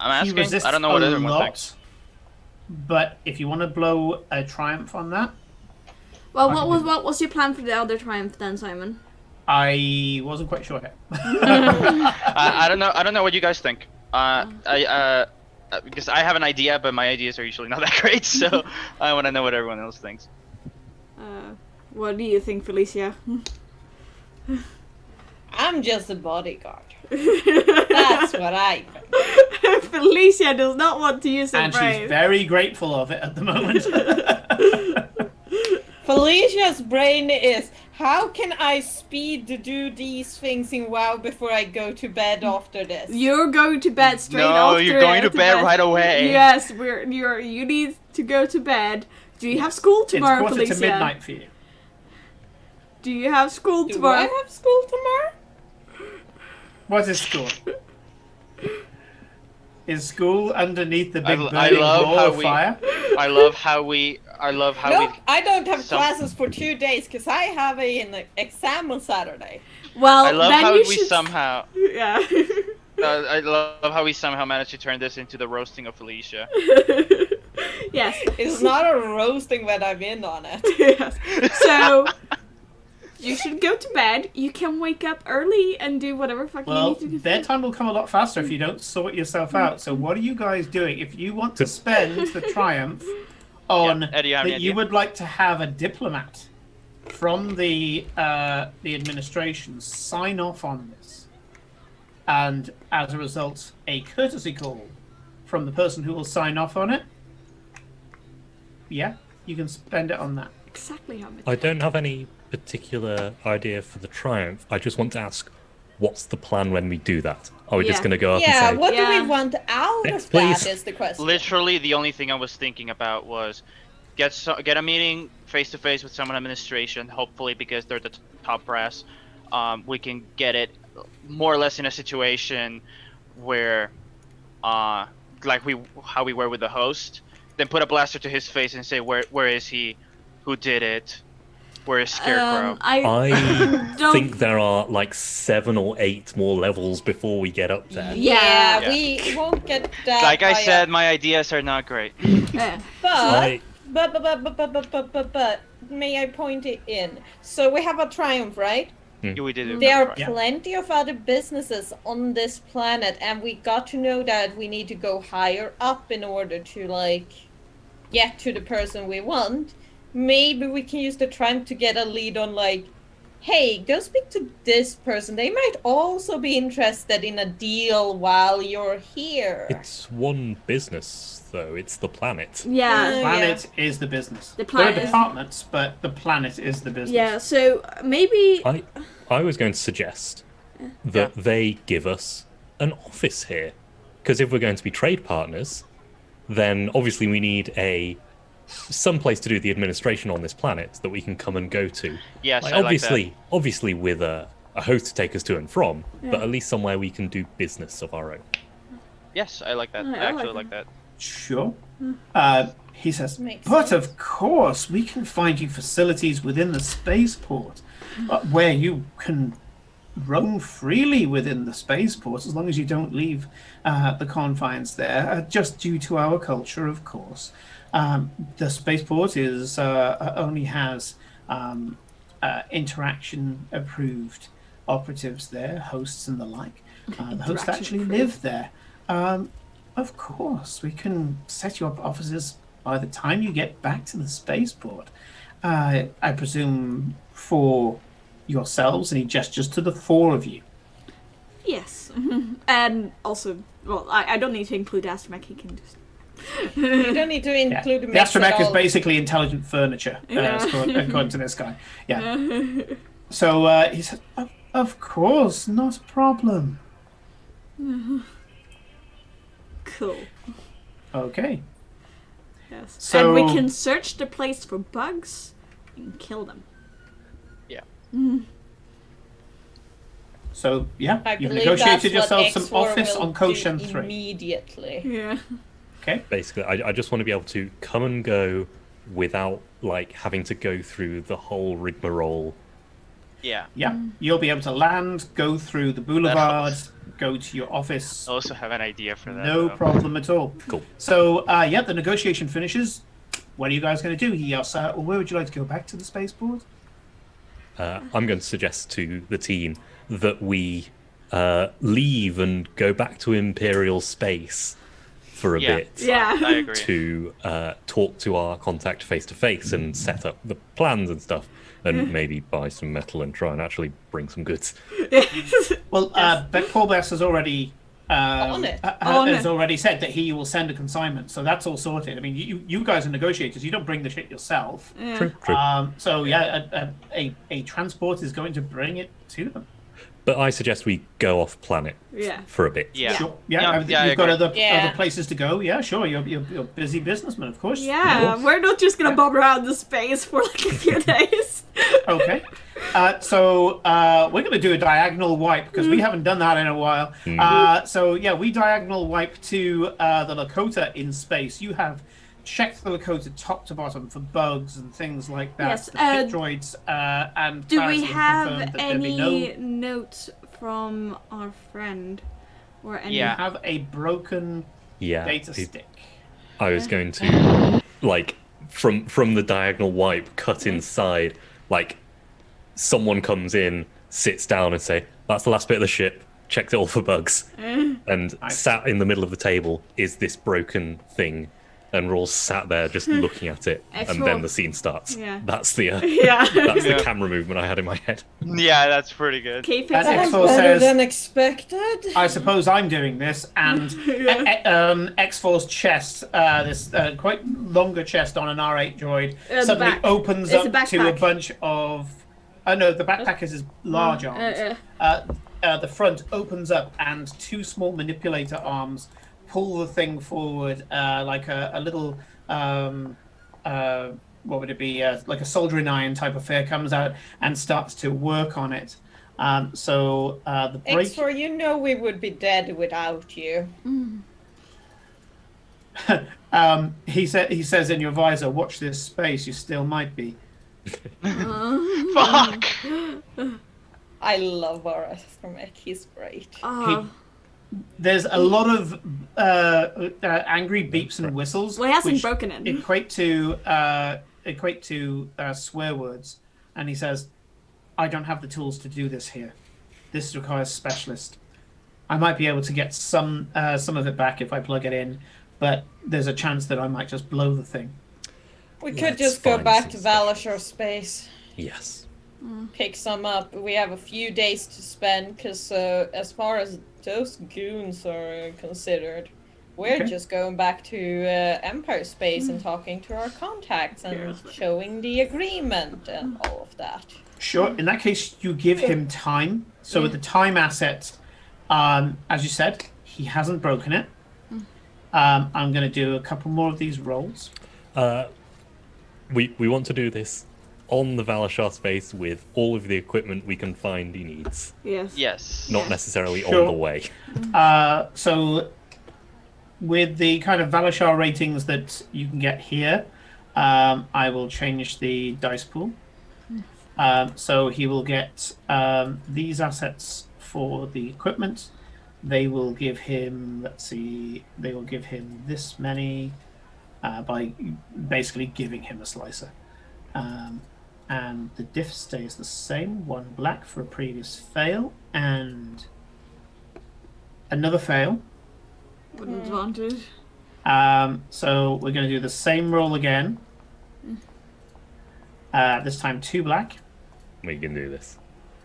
he asking. resists I don't know what a everyone lot, thinks. but if you want to blow a triumph on that, Well, I what can was do what was your plan for the other triumph then, Simon? I wasn't quite sure yet. I don't know. I don't know what you guys think. Because I have an idea, but my ideas are usually not that great. So I want to know what everyone else thinks. What do you think, Felicia? I'm just a bodyguard. That's what I think. Felicia does not want to use her And brain. she's very grateful of it at the moment. Felicia's brain is, how can I speed do these things in WoW before I go to bed after this? You're going to bed straight No, after. you're going to bed right away. Yes, you need to go to bed. Do you have school tomorrow, It's quarter Felicia? to midnight for you. Do you have school Do tomorrow? I have school tomorrow? What is school? Is school underneath the big I burning love wall how of fire? I love how we. Nope, I don't have some- classes for 2 days because I have an exam on Saturday. Well, I love then how you we should... somehow. Yeah. I love how we somehow managed to turn this into the roasting of Felicia. Yes. It's not a roasting when I'm in on it. Yes. So you should go to bed. You can wake up early and do whatever fucking you Well, need to do. their time will come a lot faster if you don't sort yourself out. So what are you guys doing? If you want to spend the triumph on Yeah, Eddie, you have any that you idea? would like to have a diplomat from the administration sign off on this, and as a result, a courtesy call from the person who will sign off on it. Yeah, you can spend it on that. Exactly how much. I don't have any particular idea for the triumph. I just want to ask, what's the plan when we do that? Are we just Yeah. going to go up Yeah, and say, what do Yeah. we want out Next, of that please. is the question. Literally, the only thing I was thinking about was get a meeting face to face with someone administration. Hopefully, because they're the top brass, we can get it more or less in a situation where, like how we were with the host. Then put a blaster to his face and say, where is he? Who did it? Where is Scarecrow? I don't- think there are like 7 or 8 more levels before we get up there. Yeah, Yeah. we won't get that. Like I by said, my ideas are not great. I- But, may I point it in? So we have a triumph, right? We did. There are Yeah. plenty of other businesses on this planet, and we got to know that we need to go higher up in order to, like, get to the person we want. Maybe we can use the triumph to get a lead on, like, hey, go speak to this person. They might also be interested in a deal while you're here. It's one business, though. It's the planet. Yeah. Planet is the business. The There planet are is- departments, but the planet is the business. Yeah. So maybe. I was going to suggest that they give us an office here. Because if we're going to be trade partners, then obviously we need some place to do the administration on this planet that we can come and go to. Yes, Like, I like that. obviously with a host to take us to and from, but at least somewhere we can do business of our own. Yes, I like that. I I actually like like that. Sure. He says, Makes but sense. of course, we can find you facilities within the spaceport where you can roam freely within the spaceport as long as you don't leave the confines there, just due to our culture, of course. The spaceport is only has interaction approved operatives there, hosts and the like. The hosts Interaction actually approved. live there. Of course, we can set you up offices by the time you get back to the spaceport. I presume for yourselves, and he gestures to the 4 of you. Yes. And also, well, I don't need to include Astromech. He can just. You don't need to Yeah. include The mix at astromech is all. basically intelligent furniture, Yeah. according to this guy. Yeah. So he said, of course, not a problem. Cool. Okay. Yes. So- And we can search the place for bugs and kill them. Yeah. So, yeah, I you've believe negotiated that's what yourself some X4 office will on Koshen do 3. Immediately. Yeah. Okay. Basically, I just want to be able to come and go without like having to go through the whole rigmarole. Yeah. Yeah, you'll be able to land, go through the boulevard, go to your office. I also have an idea for that. No though. problem at all. Cool. So, yeah, the negotiation finishes. What are you guys going to do? He asks, well, where would you like to go back to the spaceport? I'm going to suggest to the team that we leave and go back to Imperial space for a Yeah. bit. Yeah. I agree. To talk to our contact face to face and set up the plans and stuff, and maybe buy some metal and try and actually bring some goods. Well, Paul Bess has already On it. has already said that he will send a consignment, so that's all sorted. I mean, you guys are negotiators. You don't bring the shit yourself. Yeah. True, true. So yeah, a transport is going to bring it to them. But I suggest we go off planet Yeah. for a bit. Yeah. Sure. Yeah, You've I got agree. other places to go. Yeah, sure. You're busy businessman, of course. Yeah, we're not just gonna bob around the space for like a few days. Okay. So we're going to do a diagonal wipe because we haven't done that in a while. So yeah, we diagonal wipe to the Lakota in space. You have checked the Lakota top to bottom for bugs and things like that. Yes, The pit droids and Do we Pharisee have confirmed that there'd be any no. notes from our friend? Or any... Yeah. You have a broken Yeah. data stick. I was going to, like, from the diagonal wipe, cut inside, like, someone comes in, sits down and say, that's the last bit of the ship, checked it all for bugs. And sat in the middle of the table is this broken thing. And we're all sat there just looking at it, and then the scene starts. Yeah. That's the Yeah. that's the camera movement I had in my head. Yeah, that's pretty good. Keep And it. X4 Better says, than expected. I suppose I'm doing this, and X4's chest, this quite longer chest on an R8 droid, The suddenly back. opens It's a up to a backpack. bunch of. No, the backpack is his large arms. The front opens up, and two small manipulator arms pull the thing forward like a little. What would it be? Like a soldering iron type affair comes out and starts to work on it. So the break. X4, you know we would be dead without you. He says in your visor, "Watch this space. You still might be." Fuck! I love our astromech. He's great. There's a lot of angry beeps and whistles. Well, he hasn't which broken it. Equate to swear words, and he says, "I don't have the tools to do this here. This requires specialist. I might be able to get some of it back if I plug it in, but there's a chance that I might just blow the thing." We could Let's just go find back some to stuff. Valashar space, Yes. pick some up. We have a few days to spend, because as far as those goons are considered, we're Okay. just going back to Empire space and talking to our contacts and showing the agreement and all of that. Sure. In that case, you give him time. So with the time asset, as you said, he hasn't broken it. I'm going to do a couple more of these rolls. We want to do this on the Valashar space with all of the equipment we can find he needs. Yes. Yes. Not necessarily Sure. on the way. So with the kind of Valashar ratings that you can get here, I will change the dice pool. So he will get these assets for the equipment. They will give him, they will give him this many by basically giving him a slicer. And the diff stays the same, 1 black for a previous fail, and another fail. With advantage. So we're going to do the same roll again. This time 2 black. We can do this.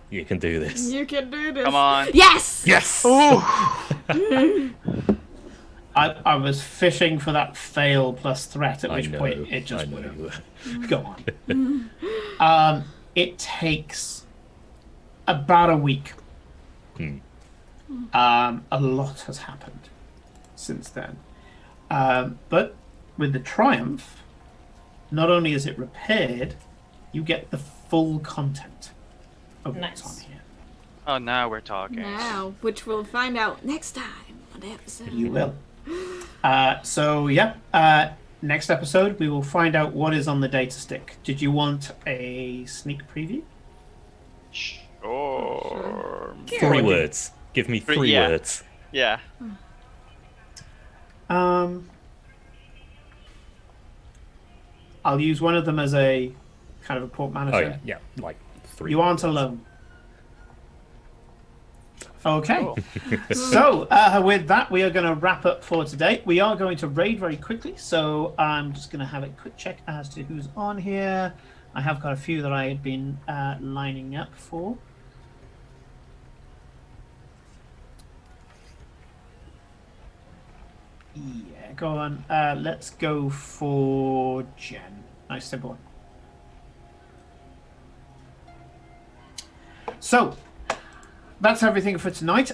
You can do this. You can do this. Come on. Yes! Yes! I was fishing for that fail plus threat, at I which know, point it just I know. wouldn't. Go on. It takes about a week. A lot has happened since then. But with the Triumph, not only is it repaired, you get the full content of what's Nice. on here. Oh, now we're talking. Now, which we'll find out next time on the episode. You will. So yeah, next episode we will find out what is on the data stick. Did you want a sneak preview? Sure. 3 words. Give me 3 yeah. words. Yeah. I'll use one of them as a kind of a portmanteau. Oh, yeah. Yeah, like 3 You aren't words. alone. Okay. Cool. So, with that, we are going to wrap up for today. We are going to raid very quickly, so I'm just going to have a quick check as to who's on here. I have got a few that I had been lining up for. Yeah, go on. Let's go for Jen. Nice simple one. So, that's everything for tonight.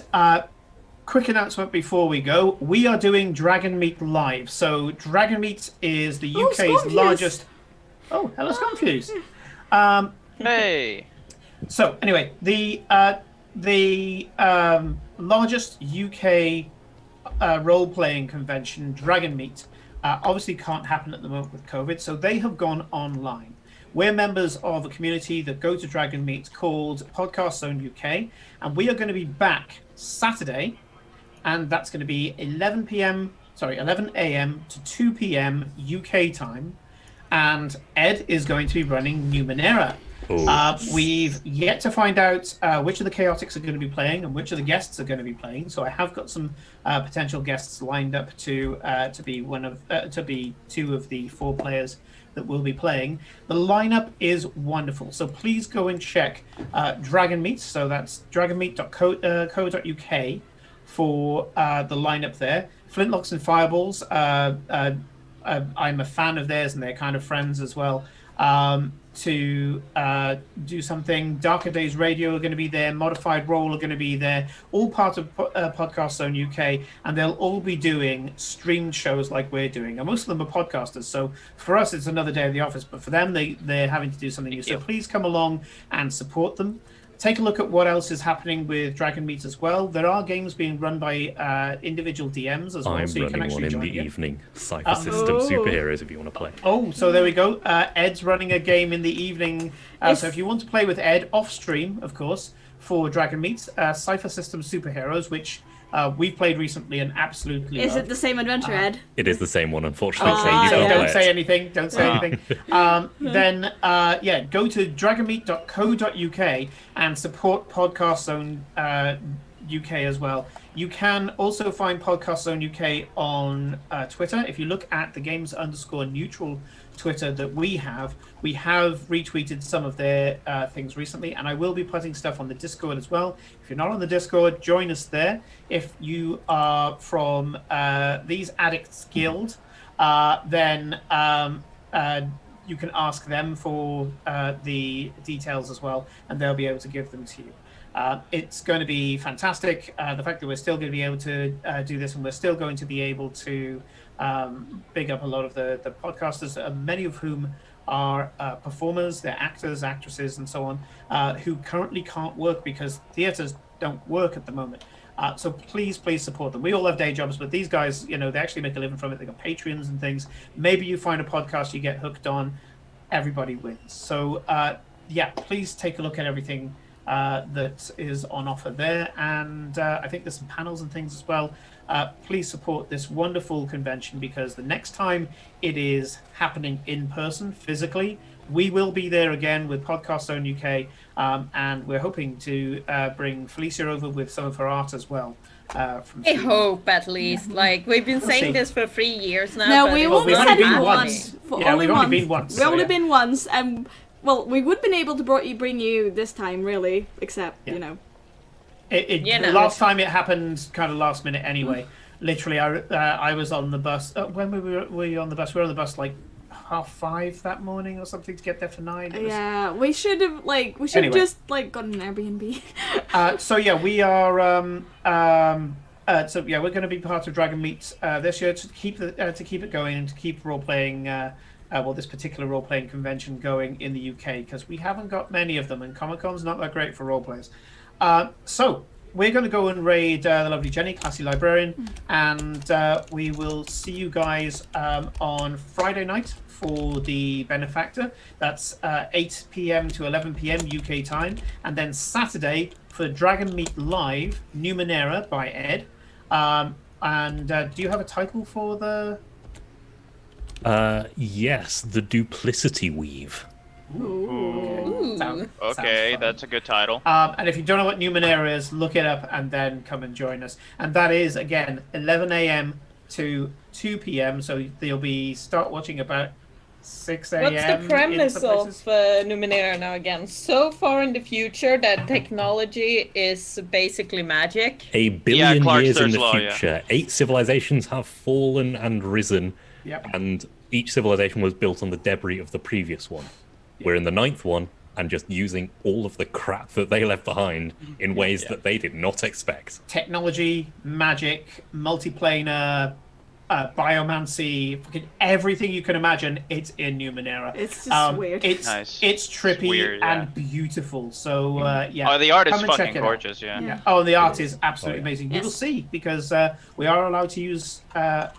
Quick announcement before we go. We are doing Dragon Meat Live. So, Dragon Meat is the UK's largest... Oh, hello, Confused. Hey. So, anyway, the largest UK role-playing convention, Dragon Meat, obviously can't happen at the moment with COVID, so they have gone online. We're members of a community that go to Dragon Meet called Podcast Zone UK, and we are going to be back Saturday, and that's going to be 11 a.m. to 2 p.m. UK time, and Ed is going to be running Numenera. We've yet to find out which of the Chaotix are going to be playing and which of the guests are going to be playing. So I have got some potential guests lined up to be two of the 4 players that will be playing. The lineup is wonderful, so please go and check Dragon Meet. So that's dragonmeet.co.uk for the lineup there. Flintlocks and Fireballs. I'm a fan of theirs, and they're kind of friends as well. To do something. Darker Days Radio are going to be there. Modified Roll are going to be there. All part of Podcast Zone UK, and they'll all be doing streamed shows like we're doing. And most of them are podcasters, so for us it's another day of the office, but for them they're having to do something new. So please come along and support them. Take a look at what else is happening with Dragon Meet as well. There are games being run by individual DMs as well. I'm so you can running one actually in the evening. Cypher System Superheroes, if you want to play. Oh, so there we go. Ed's running a game in the evening. So if you want to play with Ed off stream, of course, for Dragon Meet, Cypher System Superheroes, which we've played recently and absolutely Is loved. it the same adventure, Ed? It is the same one, unfortunately. Okay, so you so can't don't play say it. anything. Don't say anything. Then, go to dragonmeet.co.uk and support Podcast Zone UK as well. You can also find Podcast Zone UK on Twitter. If you look at the games_neutral Twitter that we have retweeted some of their things recently, and I will be putting stuff on the Discord as well. If you're not on the Discord, join us there. If you are from These Addicts Guild, then you can ask them for the details as well, and they'll be able to give them to you. It's going to be fantastic. The fact that we're still going to be able to do this, and we're still going to be able to big up a lot of the podcasters, many of whom are performers, they're actors, actresses, and so on, who currently can't work because theaters don't work at the moment. So please support them. We all have day jobs, but these guys, they actually make a living from it. They got Patreons and things. Maybe you find a podcast you get hooked on. Everybody wins. So please take a look at everything that is on offer there, and I think there's some panels and things as well. Please support this wonderful convention, because the next time it is happening in person, physically, we will be there again with Podcast Zone UK, and we're hoping to bring Felicia over with some of her art as well. I hope, at least. Like, we've been saying this for 3 years now. No, but we it only was said not it once. once. Yeah, we've only been once. We've only been once, and well, we would have been able to bring you this time, really, except Last time it happened kind of last minute anyway. Literally, I was on the bus. When were you on the bus? We were on the bus like 5:30 that morning or something to get there for 9. Yeah, we should have just gotten an Airbnb. We are. We're going to be part of Dragon Meet this year to keep it going and to keep role playing. This particular role-playing convention going in the UK, because we haven't got many of them, and Comic-Con's not that great for role-players. So we're going to go and raid the lovely Jenny, Classy Librarian, and we will see you guys on Friday night for the Benefactor. That's 8 p.m. to 11 p.m. UK time, and then Saturday for Dragon Meet Live, Numenera by Ed. Do you have a title for the... Yes, the Duplicity Weave. Ooh. Sounds fun. That's a good title. And if you don't know what Numenera is, look it up and then come and join us. And that is, again, 11 a.m. to 2 p.m. So they'll be start watching about 6 a.m. What's the premise in some of places. Numenera now again? So far in the future that technology is basically magic. A billion Clark's years in Third the Law, yeah. future, 8 civilizations have fallen and risen, Yep. and each civilization was built on the debris of the previous one. We're in the 9th one, and just using all of the crap that they left behind in ways that they did not expect. Technology, magic, multiplanar, biomancy, fucking everything you can imagine, it's in Numenera. It's just weird. It's Nice. it's trippy It's weird, yeah. and beautiful. So yeah. Oh, the art is come and check fucking it out. gorgeous, yeah. Yeah. Oh, and the art is absolutely Oh, yeah. amazing. You Yes. will see because we are allowed to use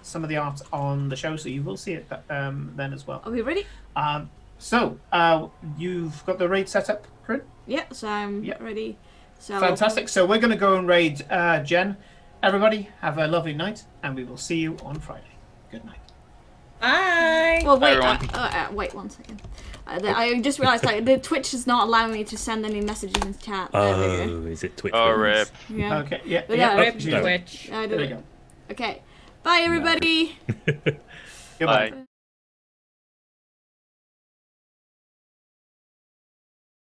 some of the art on the show, so you will see it then as well. Are we ready? So you've got the raid set up, Corinne? Yeah, so I'm Yep. ready. So Fantastic. So we're going to go and raid Jen. Everybody, have a lovely night, and we will see you on Friday. Good night. Bye! Well, wait, everyone. wait 1 second. I just realised that the Twitch is not allowing me to send any messages in chat. There we go. Oh, is it Twitch? Oh, business? rip. Yeah. Okay. Yeah. But yeah. yeah, Rip yeah. Twitch. I did There we it. go. Okay. Bye, everybody. Goodbye. Bye.